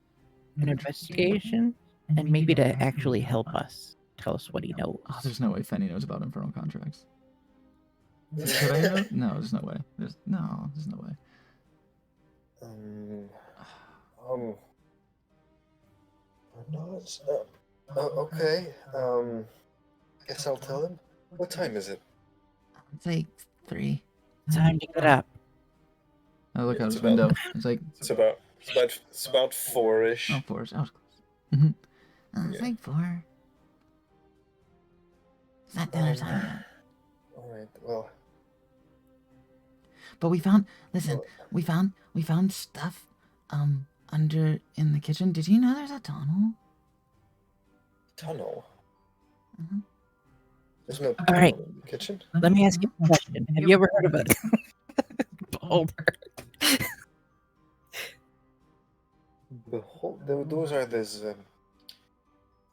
Speaker 3: an investigation and maybe to actually help us. Tell us what he knows.
Speaker 1: Oh, there's no way Fenny knows about infernal contracts. Should I know? No, there's no way. There's no way.
Speaker 2: Not. Okay. Guess I'll tell him. What time is it?
Speaker 7: It's like 3.
Speaker 3: Time to get up.
Speaker 1: I look out
Speaker 2: It's
Speaker 1: his
Speaker 2: about-
Speaker 1: window. It's like,
Speaker 2: It's about 4-ish.
Speaker 1: oh, 4. I was close.
Speaker 7: It's
Speaker 2: Yeah.
Speaker 7: like 4. It's not dinner time yet.
Speaker 2: All right. Well.
Speaker 7: But we found. Listen,
Speaker 2: well,
Speaker 7: we found stuff under in the kitchen. Did you know there's a tunnel?
Speaker 2: tunnel.
Speaker 7: Mhm.
Speaker 2: There's no
Speaker 3: All right.
Speaker 2: tunnel in the kitchen.
Speaker 3: Let me ask you a question. Have you ever heard of a beholder?
Speaker 2: Behold, those are these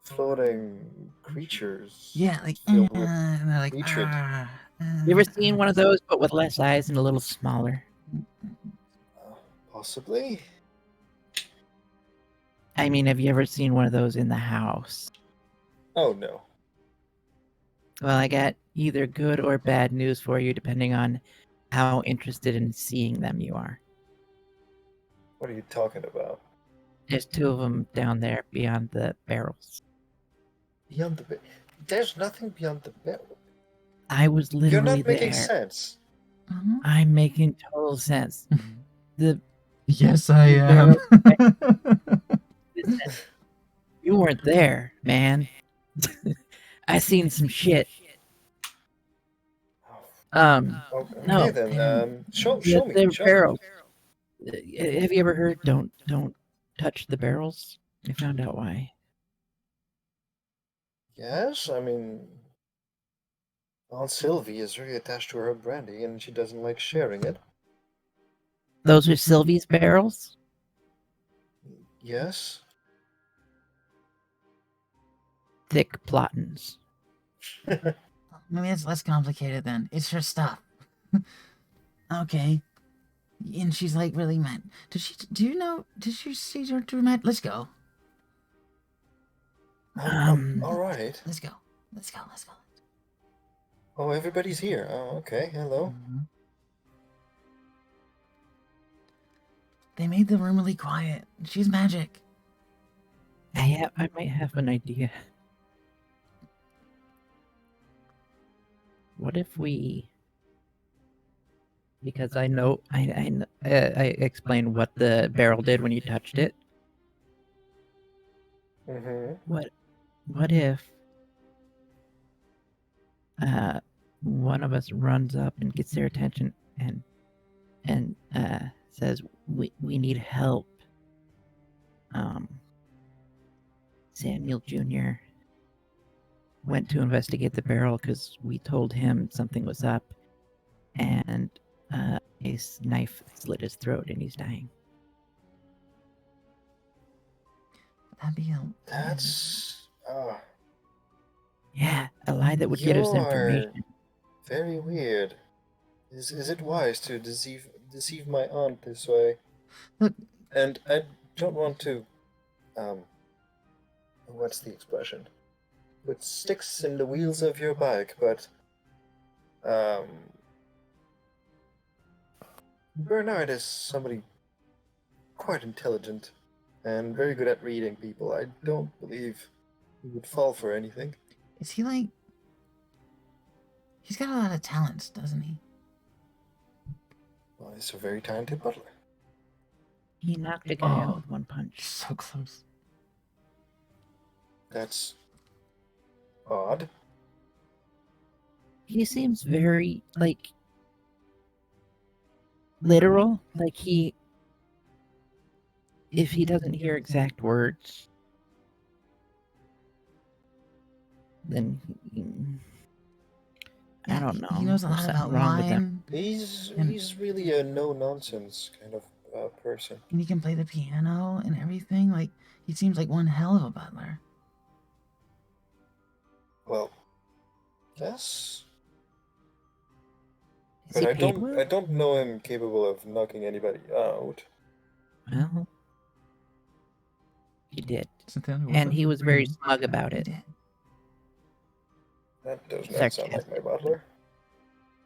Speaker 2: floating creatures.
Speaker 7: Yeah, like
Speaker 2: filled with
Speaker 7: and they're like.
Speaker 2: hatred.
Speaker 3: You ever seen one of those but with less eyes and a little smaller?
Speaker 2: Possibly.
Speaker 3: I mean, have you ever seen one of those in the house?
Speaker 2: Oh no.
Speaker 3: Well, I got either good or bad news for you, depending on how interested in seeing them you are.
Speaker 2: What are you talking about?
Speaker 3: There's 2 of them down there beyond the barrels.
Speaker 2: Beyond the bed. There's nothing beyond the bed.
Speaker 3: I was
Speaker 2: You're
Speaker 3: literally
Speaker 2: not making
Speaker 3: there.
Speaker 2: sense.
Speaker 7: Mhm.
Speaker 3: I'm making total sense. The
Speaker 1: Yes, I am.
Speaker 3: You weren't there, man. I seen some shit.
Speaker 2: Okay,
Speaker 3: No.
Speaker 2: then. Show
Speaker 3: Yeah,
Speaker 2: me.
Speaker 3: they're
Speaker 2: show me.
Speaker 3: barrels. Have you ever heard? Don't touch the barrels. I found out why.
Speaker 2: Yes, I mean, Aunt Sylvie is very attached to her brandy, and she doesn't like sharing it.
Speaker 3: Those are Sylvie's barrels.
Speaker 2: Yes.
Speaker 3: Thick plottins.
Speaker 7: Maybe it's less complicated then. It's her stuff. Okay. And she's like really mad. Did you see her mad? Let's go.
Speaker 2: All right.
Speaker 7: Let's go.
Speaker 2: Oh, everybody's here. Oh, okay. Hello.
Speaker 7: Mhm. They made the room really quiet. She's magic.
Speaker 3: I might have an idea. What if we? Because I know I explained what the barrel did when you touched it.
Speaker 2: Mm-hmm.
Speaker 3: What if one of us runs up and gets their attention and says we need help. Samuel Jr. went to investigate the barrel because we told him something was up, and his knife slit his throat and he's dying.
Speaker 7: That'd be a.
Speaker 2: That's
Speaker 3: Yeah, a lie that would get us
Speaker 2: You're
Speaker 3: information.
Speaker 2: very weird. Is it wise to deceive my aunt this way?
Speaker 1: Look-
Speaker 2: And I don't want to what's the expression? Put sticks in the wheels of your bike, but Bernard is somebody quite intelligent and very good at reading people. I don't believe he would fall for anything.
Speaker 7: Is he like? He's got a lot of talents, doesn't he?
Speaker 2: Well, he's a very talented butler.
Speaker 3: He knocked a guy out
Speaker 1: Oh.
Speaker 3: with one punch.
Speaker 1: So close.
Speaker 2: That's odd.
Speaker 3: He seems very, like, literal. Like, if he doesn't hear exact words, then I don't know.
Speaker 7: He knows a
Speaker 3: There's
Speaker 7: lot
Speaker 3: something
Speaker 7: about
Speaker 3: wrong with him.
Speaker 7: wine,
Speaker 2: He's really a no-nonsense kind of person.
Speaker 7: and he can play the piano and everything. Like, he seems like one hell of a butler.
Speaker 2: Well, yes,
Speaker 3: Is
Speaker 2: but
Speaker 3: he
Speaker 2: I
Speaker 3: paid
Speaker 2: don't
Speaker 3: well?
Speaker 2: I don't know him capable of knocking anybody out.
Speaker 3: Well, he did.
Speaker 1: Cynthia, what
Speaker 3: And
Speaker 1: was
Speaker 3: he was very smug about
Speaker 7: He
Speaker 3: it.
Speaker 7: did.
Speaker 2: That does not sound like my butler.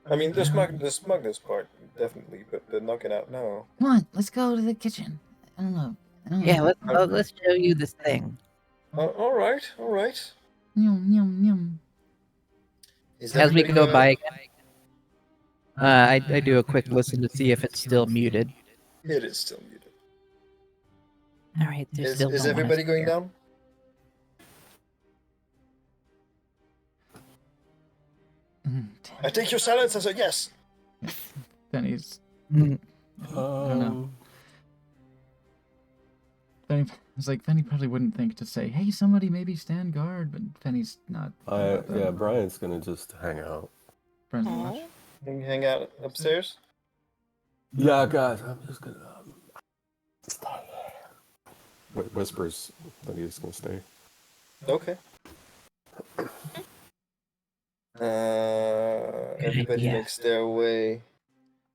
Speaker 2: I mean, the smugness part definitely, but the knocking out, no.
Speaker 7: Come on, let's go to the kitchen. I don't know.
Speaker 3: Yeah, let's show you this thing.
Speaker 2: All right, all right.
Speaker 7: Yum yum yum.
Speaker 2: Is
Speaker 3: As we
Speaker 2: everybody
Speaker 3: go by, I do a quick listen to see if it's still muted.
Speaker 2: It is still muted.
Speaker 3: All right, there's still
Speaker 2: Is
Speaker 3: no one
Speaker 2: everybody
Speaker 3: else
Speaker 2: going
Speaker 3: here.
Speaker 2: down?
Speaker 1: Mhm.
Speaker 2: I take your silence as a yes.
Speaker 1: Penny's.
Speaker 3: Mm,
Speaker 1: I don't know. Penny, it's like Penny probably wouldn't think to say, "Hey, somebody maybe stand guard," but Penny's not. about that.
Speaker 5: Yeah, Brian's gonna just hang out.
Speaker 1: Friends will watch.
Speaker 2: Can you hang out upstairs?
Speaker 5: Yeah, guys, I'm just gonna stay. Whispers that he's gonna stay.
Speaker 2: Okay. Everybody
Speaker 3: idea.
Speaker 2: makes their way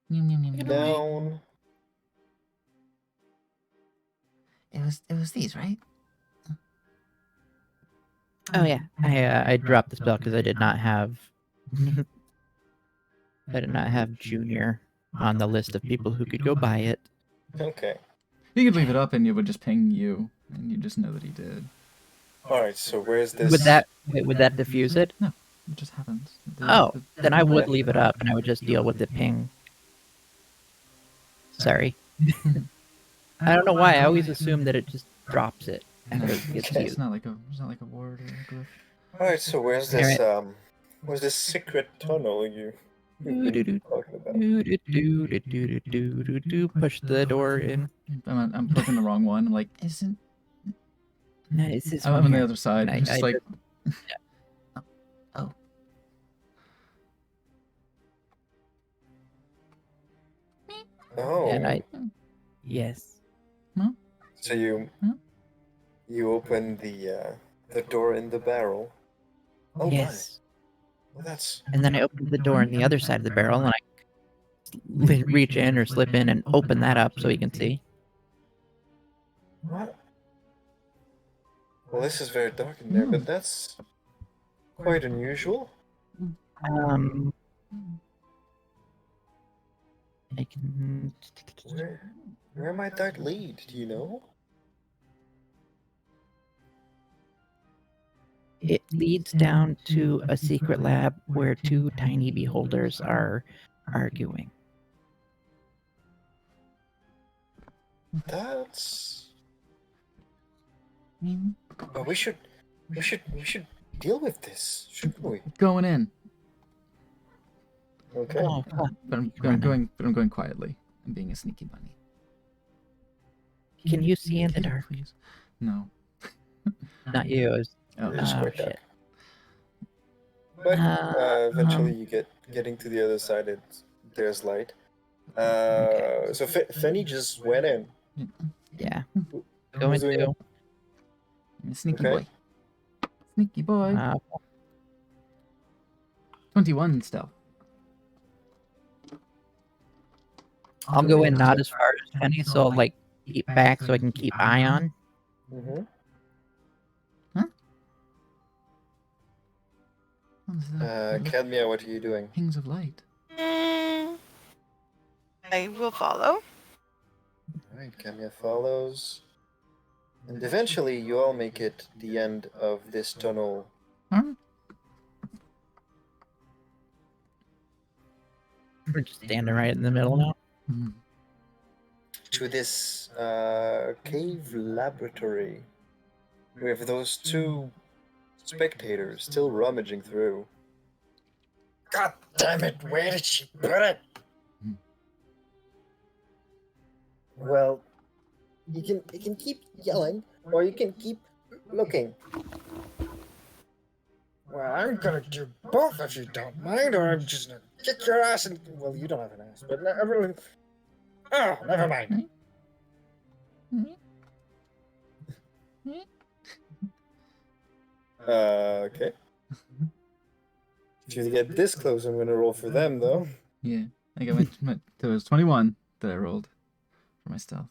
Speaker 7: Yum yum yum. yum.
Speaker 2: down.
Speaker 7: It was these, right?
Speaker 3: Oh yeah, I dropped the spell because I did not have Junior on the list of people who could go buy it.
Speaker 2: Okay.
Speaker 1: You could leave it up, and it would just ping you, and you just know that he did.
Speaker 2: All right. So where's this?
Speaker 3: Would that diffuse it?
Speaker 1: It just happens.
Speaker 3: Oh, then I would leave it up and I would just deal with the ping. Sorry. I don't know why. I always assume that it just drops it after it gets
Speaker 2: Okay.
Speaker 3: used.
Speaker 1: It's not like a ward or a glyph.
Speaker 2: All right. So where's this? Where's this secret tunnel you've been talking about?
Speaker 3: Push the door in.
Speaker 1: I'm clicking the wrong one. I'm like,
Speaker 7: Isn't
Speaker 3: No, it's this
Speaker 1: I'm
Speaker 3: one
Speaker 1: on the
Speaker 3: here.
Speaker 1: other side.
Speaker 3: I-
Speaker 1: It's just
Speaker 3: I
Speaker 1: like,
Speaker 2: Oh.
Speaker 3: And yes.
Speaker 2: So you open the door in the barrel. Oh
Speaker 3: Yes.
Speaker 2: my. Well, that's
Speaker 3: And then I opened the door on the other side of the barrel and I reach in or slip in and open that up so you can see.
Speaker 2: what? Well, this is very dark in there, but that's quite unusual.
Speaker 3: I can.
Speaker 2: Where might that lead? Do you know?
Speaker 3: It leads down to a secret lab where two tiny beholders are arguing.
Speaker 2: That's.
Speaker 7: I mean,
Speaker 2: Well, we should deal with this, shouldn't we?
Speaker 1: going in.
Speaker 2: Okay.
Speaker 3: Oh, fuck.
Speaker 1: But I'm going quietly. I'm being a sneaky bunny.
Speaker 3: Can you see in the
Speaker 1: Can you
Speaker 3: dark?
Speaker 1: please? No.
Speaker 3: Not you. It was,
Speaker 1: Oh,
Speaker 2: It is
Speaker 3: oh,
Speaker 2: quite
Speaker 3: shit.
Speaker 2: dark. But eventually,
Speaker 3: Um,
Speaker 2: you getting to the other side. There's light.
Speaker 3: Okay.
Speaker 2: So Fenny just went in.
Speaker 3: yeah.
Speaker 2: Who-
Speaker 3: Go
Speaker 2: Who's doing
Speaker 3: into.
Speaker 1: Sneaky
Speaker 2: Okay.
Speaker 1: boy. Sneaky boy. 21 stealth.
Speaker 3: I'll go in not as far as Penny, so I'll like keep back so I can keep eye on.
Speaker 2: Mm-hmm.
Speaker 1: What is that?
Speaker 2: Cadmia, what are you doing?
Speaker 1: Pings of light.
Speaker 4: I will follow.
Speaker 2: Alright, Cadmia follows. And eventually, you all make it the end of this tunnel.
Speaker 1: Huh?
Speaker 3: We're just standing right in the middle now.
Speaker 1: Mhm.
Speaker 2: To this cave laboratory with those two spectators still rummaging through. God damn it, where did she put it? Well, you can keep yelling, or you can keep looking. Well, I'm gonna do both if you don't mind, or I'm just gonna kick your ass and... Well, you don't have an ass, but everyone... Oh, never mind. Okay. If you get this close, I'm gonna roll for them, though.
Speaker 1: Yeah. I got there was 21 that I rolled for my stealth.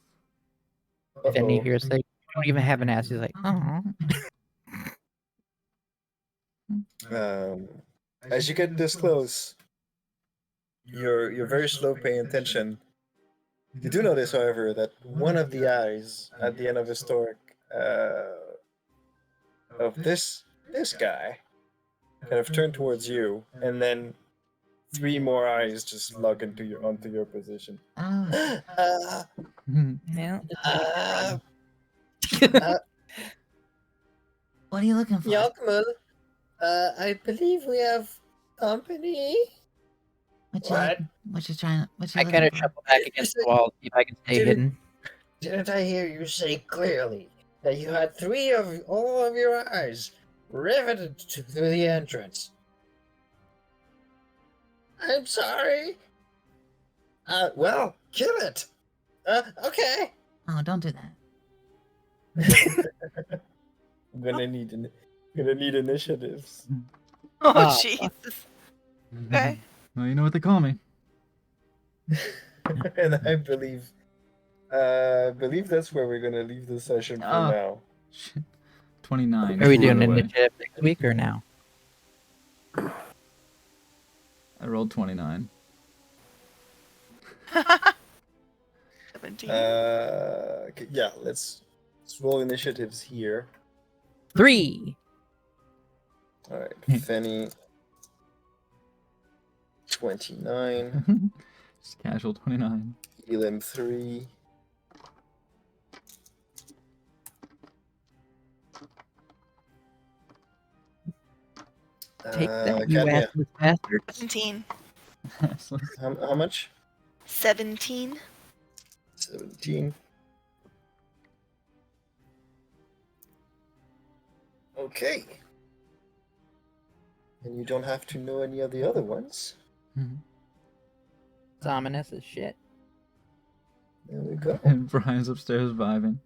Speaker 3: If any
Speaker 2: Uh-oh.
Speaker 3: here say, "You don't even have an ass," he's like, "Oh."
Speaker 2: As you get this close, you're very slow paying attention. You do notice, however, that one of the eyes at the end of the stalk of this guy kind of turned towards you, and then 3 more eyes just log onto your position.
Speaker 7: Oh,
Speaker 3: Yeah.
Speaker 7: what are you looking for?
Speaker 8: Yakmul, I believe we have company.
Speaker 7: What you trying? What you
Speaker 3: I
Speaker 7: looking
Speaker 3: kind of
Speaker 7: for?
Speaker 3: shuffle back against the wall, see if I can stay
Speaker 8: Did it-
Speaker 3: hidden.
Speaker 8: Didn't I hear you say clearly that you had 3 of all of your eyes riveted through the entrance? I'm sorry. Well, kill it. Okay.
Speaker 7: Oh, don't do that.
Speaker 2: I'm gonna need initiatives.
Speaker 4: Oh,
Speaker 3: Oh.
Speaker 4: Jesus. Okay.
Speaker 1: Well, you know what they call me.
Speaker 2: And I believe that's where we're gonna leave the session for
Speaker 1: Oh.
Speaker 2: now.
Speaker 1: Shit. 29.
Speaker 3: Are we
Speaker 1: by
Speaker 3: doing
Speaker 1: the way.
Speaker 3: initiative next week or now?
Speaker 1: I rolled 29.
Speaker 4: 17.
Speaker 2: Okay, yeah, let's roll initiatives here.
Speaker 3: 3.
Speaker 2: All right, Fenny. 29.
Speaker 1: Just casual 29.
Speaker 2: Elim 3.
Speaker 3: Take that, you
Speaker 2: Cadmia,
Speaker 3: assless bastard.
Speaker 4: 17.
Speaker 2: how much?
Speaker 4: 17.
Speaker 2: 17. Okay. And you don't have to know any of the other ones.
Speaker 3: It's ominous as shit.
Speaker 2: There we go.
Speaker 1: And Brian's upstairs vibing.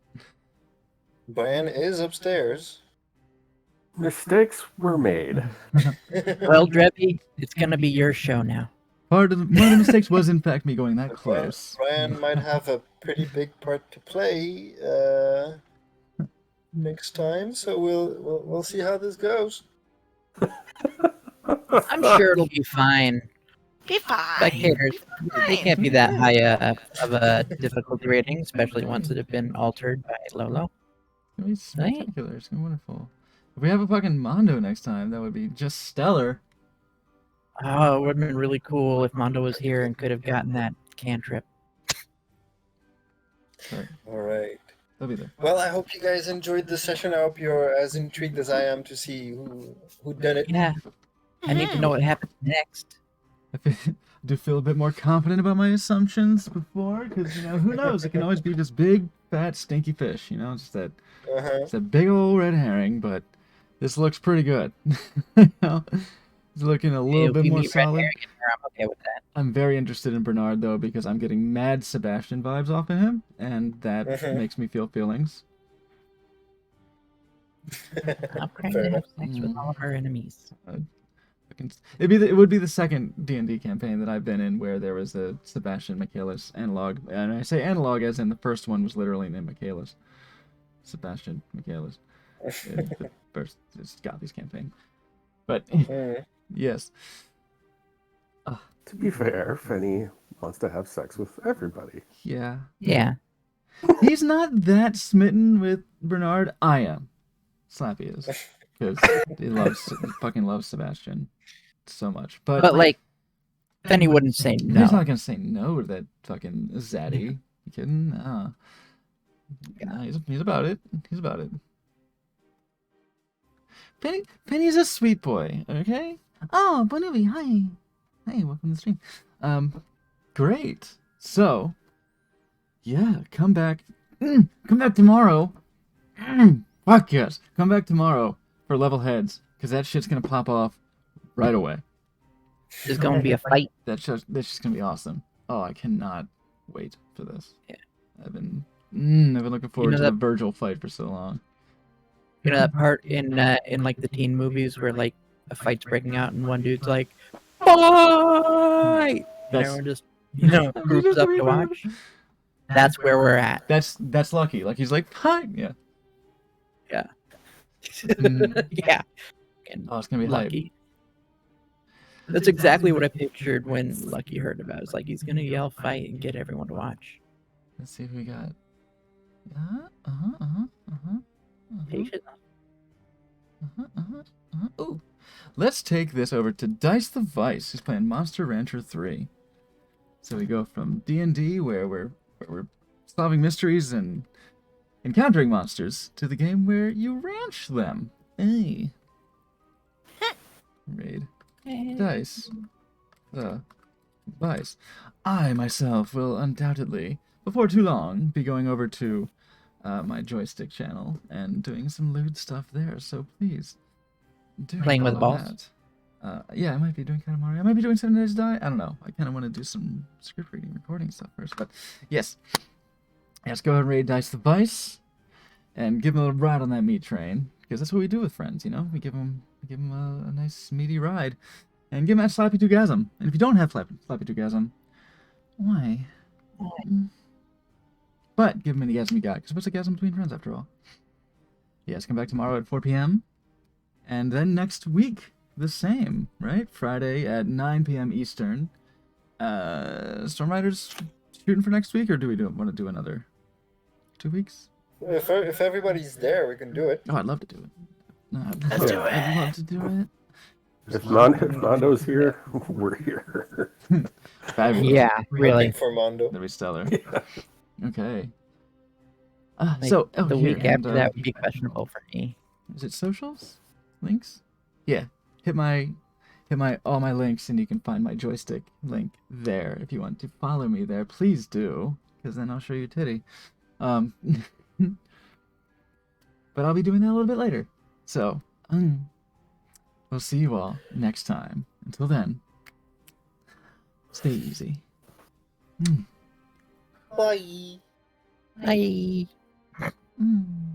Speaker 2: Brian is upstairs.
Speaker 5: Mistakes were made.
Speaker 3: Well, Drebby, it's gonna be your show now.
Speaker 1: One of the mistakes was, in fact, me going that close.
Speaker 2: Brian might have a pretty big part to play next time, so we'll see how this goes.
Speaker 3: I'm sure it'll be fine.
Speaker 4: Be fine.
Speaker 3: Spectators,
Speaker 4: Be
Speaker 3: they
Speaker 4: fine.
Speaker 3: can't be that high of a difficulty rating, especially ones that have been altered by Lolo.
Speaker 1: It's gonna be spectacular. It's gonna be wonderful. If we have a fucking Mondo next time, that would be just stellar.
Speaker 3: Oh, it would have been really cool if Mondo was here and could have gotten that cantrip.
Speaker 2: All right.
Speaker 1: They'll be there.
Speaker 2: Well, I hope you guys enjoyed the session. I hope you're as intrigued as I am to see who done it.
Speaker 3: Yeah, I need to know what happens next.
Speaker 1: I do feel a bit more confident about my assumptions before, because, you know, who knows? It can always be just big, fat, stinky fish, you know? Just that,
Speaker 2: Uh-huh.
Speaker 1: it's a big old red herring, but this looks pretty good. You know? He's looking a little
Speaker 3: If
Speaker 1: bit
Speaker 3: we
Speaker 1: more
Speaker 3: meet Red
Speaker 1: solid.
Speaker 3: Herring in there, I'm okay with that.
Speaker 1: I'm very interested in Bernard though because I'm getting mad Sebastian vibes off of him, and that
Speaker 2: Mhm.
Speaker 1: makes me feel feelings.
Speaker 3: I'm trying
Speaker 2: Fair
Speaker 3: to
Speaker 2: enough.
Speaker 3: have sex with all of our enemies.
Speaker 1: It would be the second D&D campaign that I've been in where there was a Sebastian Michaelis analog, and I say analog as in the first one was literally named Michaelis. Sebastian Michaelis. The first Scotty's campaign. But
Speaker 2: Mm.
Speaker 1: yes.
Speaker 5: To be fair, Fenny wants to have sex with everybody.
Speaker 1: Yeah.
Speaker 3: Yeah.
Speaker 1: He's not that smitten with Bernard. I am. Slappy is. Because he fucking loves Sebastian so much.
Speaker 3: But like, Fenny wouldn't say no.
Speaker 1: He's not gonna say no to that fucking Zaddy. You kidding? No, he's about it. He's about it. Penny's a sweet boy, okay? Oh, Bonubi, hi. Hey, welcome to the stream. Great. So, yeah, come back. Come back tomorrow. Fuck yes. Come back tomorrow for Level Heads, because that shit's gonna pop off right away.
Speaker 3: There's going to be a fight.
Speaker 1: That's just gonna be awesome. Oh, I cannot wait for this.
Speaker 3: Yeah.
Speaker 1: I've been looking forward to the
Speaker 3: that-
Speaker 1: Virgil fight for so long.
Speaker 3: You know that part in like the teen movies where like a fight's breaking out and one dude's like, fight! And
Speaker 1: That's
Speaker 3: everyone just, groups up to watch. That's where we're at.
Speaker 1: that's Lucky. Lucky's like, hi. Yeah.
Speaker 3: Yeah.
Speaker 1: Mm.
Speaker 3: Yeah. And
Speaker 1: Oh, it's gonna be hype.
Speaker 3: Lucky. That's exactly what I pictured when Lucky heard about it. It's like he's gonna yell fight and get everyone to watch.
Speaker 1: Let's see who we got.
Speaker 3: Patient.
Speaker 1: Ooh. Let's take this over to Dice the Vice, who's playing Monster Rancher 3. So we go from D&D, where we're solving mysteries and encountering monsters, to the game where you ranch them. Hey. Raid. Dice. The Vice. I, myself, will undoubtedly, before too long, be going over to my joystick channel and doing some lewd stuff there, so please do
Speaker 3: Playing with
Speaker 1: follow
Speaker 3: balls?
Speaker 1: that. Yeah, I might be doing Katamari. I might be doing 7 Days to Die. I don't know. I kind of want to do some script reading, recording stuff first, but yes. Let's go ahead and raid Dice the Vice and give them a ride on that meat train, because that's what we do with friends, you know? We give them a nice meaty ride and give them that Slappy Tugasm. And if you don't have Slappy Tugasm, why? But give them any gasm you got, because what's a gasm between friends after all? Yes, come back tomorrow at 4 p.m. And then next week, the same, right? Friday at 9 p.m. Eastern. Storm Riders shooting for next week, or do we want to do another 2 weeks?
Speaker 2: If everybody's there, we can do it.
Speaker 1: Oh, I'd love to do it. No,
Speaker 3: Let's do it.
Speaker 1: I'd love to do it.
Speaker 5: If Mondo's here, we're here.
Speaker 1: Fabulous.
Speaker 3: Yeah,
Speaker 2: Waiting
Speaker 3: really.
Speaker 2: for Mondo.
Speaker 1: That'd be stellar.
Speaker 5: Yeah.
Speaker 1: Okay.
Speaker 3: Like,
Speaker 1: The
Speaker 3: the week
Speaker 1: here,
Speaker 3: after that would be questionable for me.
Speaker 1: Is it socials? Links? Yeah. Hit my all my links and you can find my joystick link there if you want to follow me there. Please do, because then I'll show you titty. But I'll be doing that a little bit later. So, we'll see you all next time. Until then, stay easy.
Speaker 2: Bye.
Speaker 3: Bye.
Speaker 1: Mm.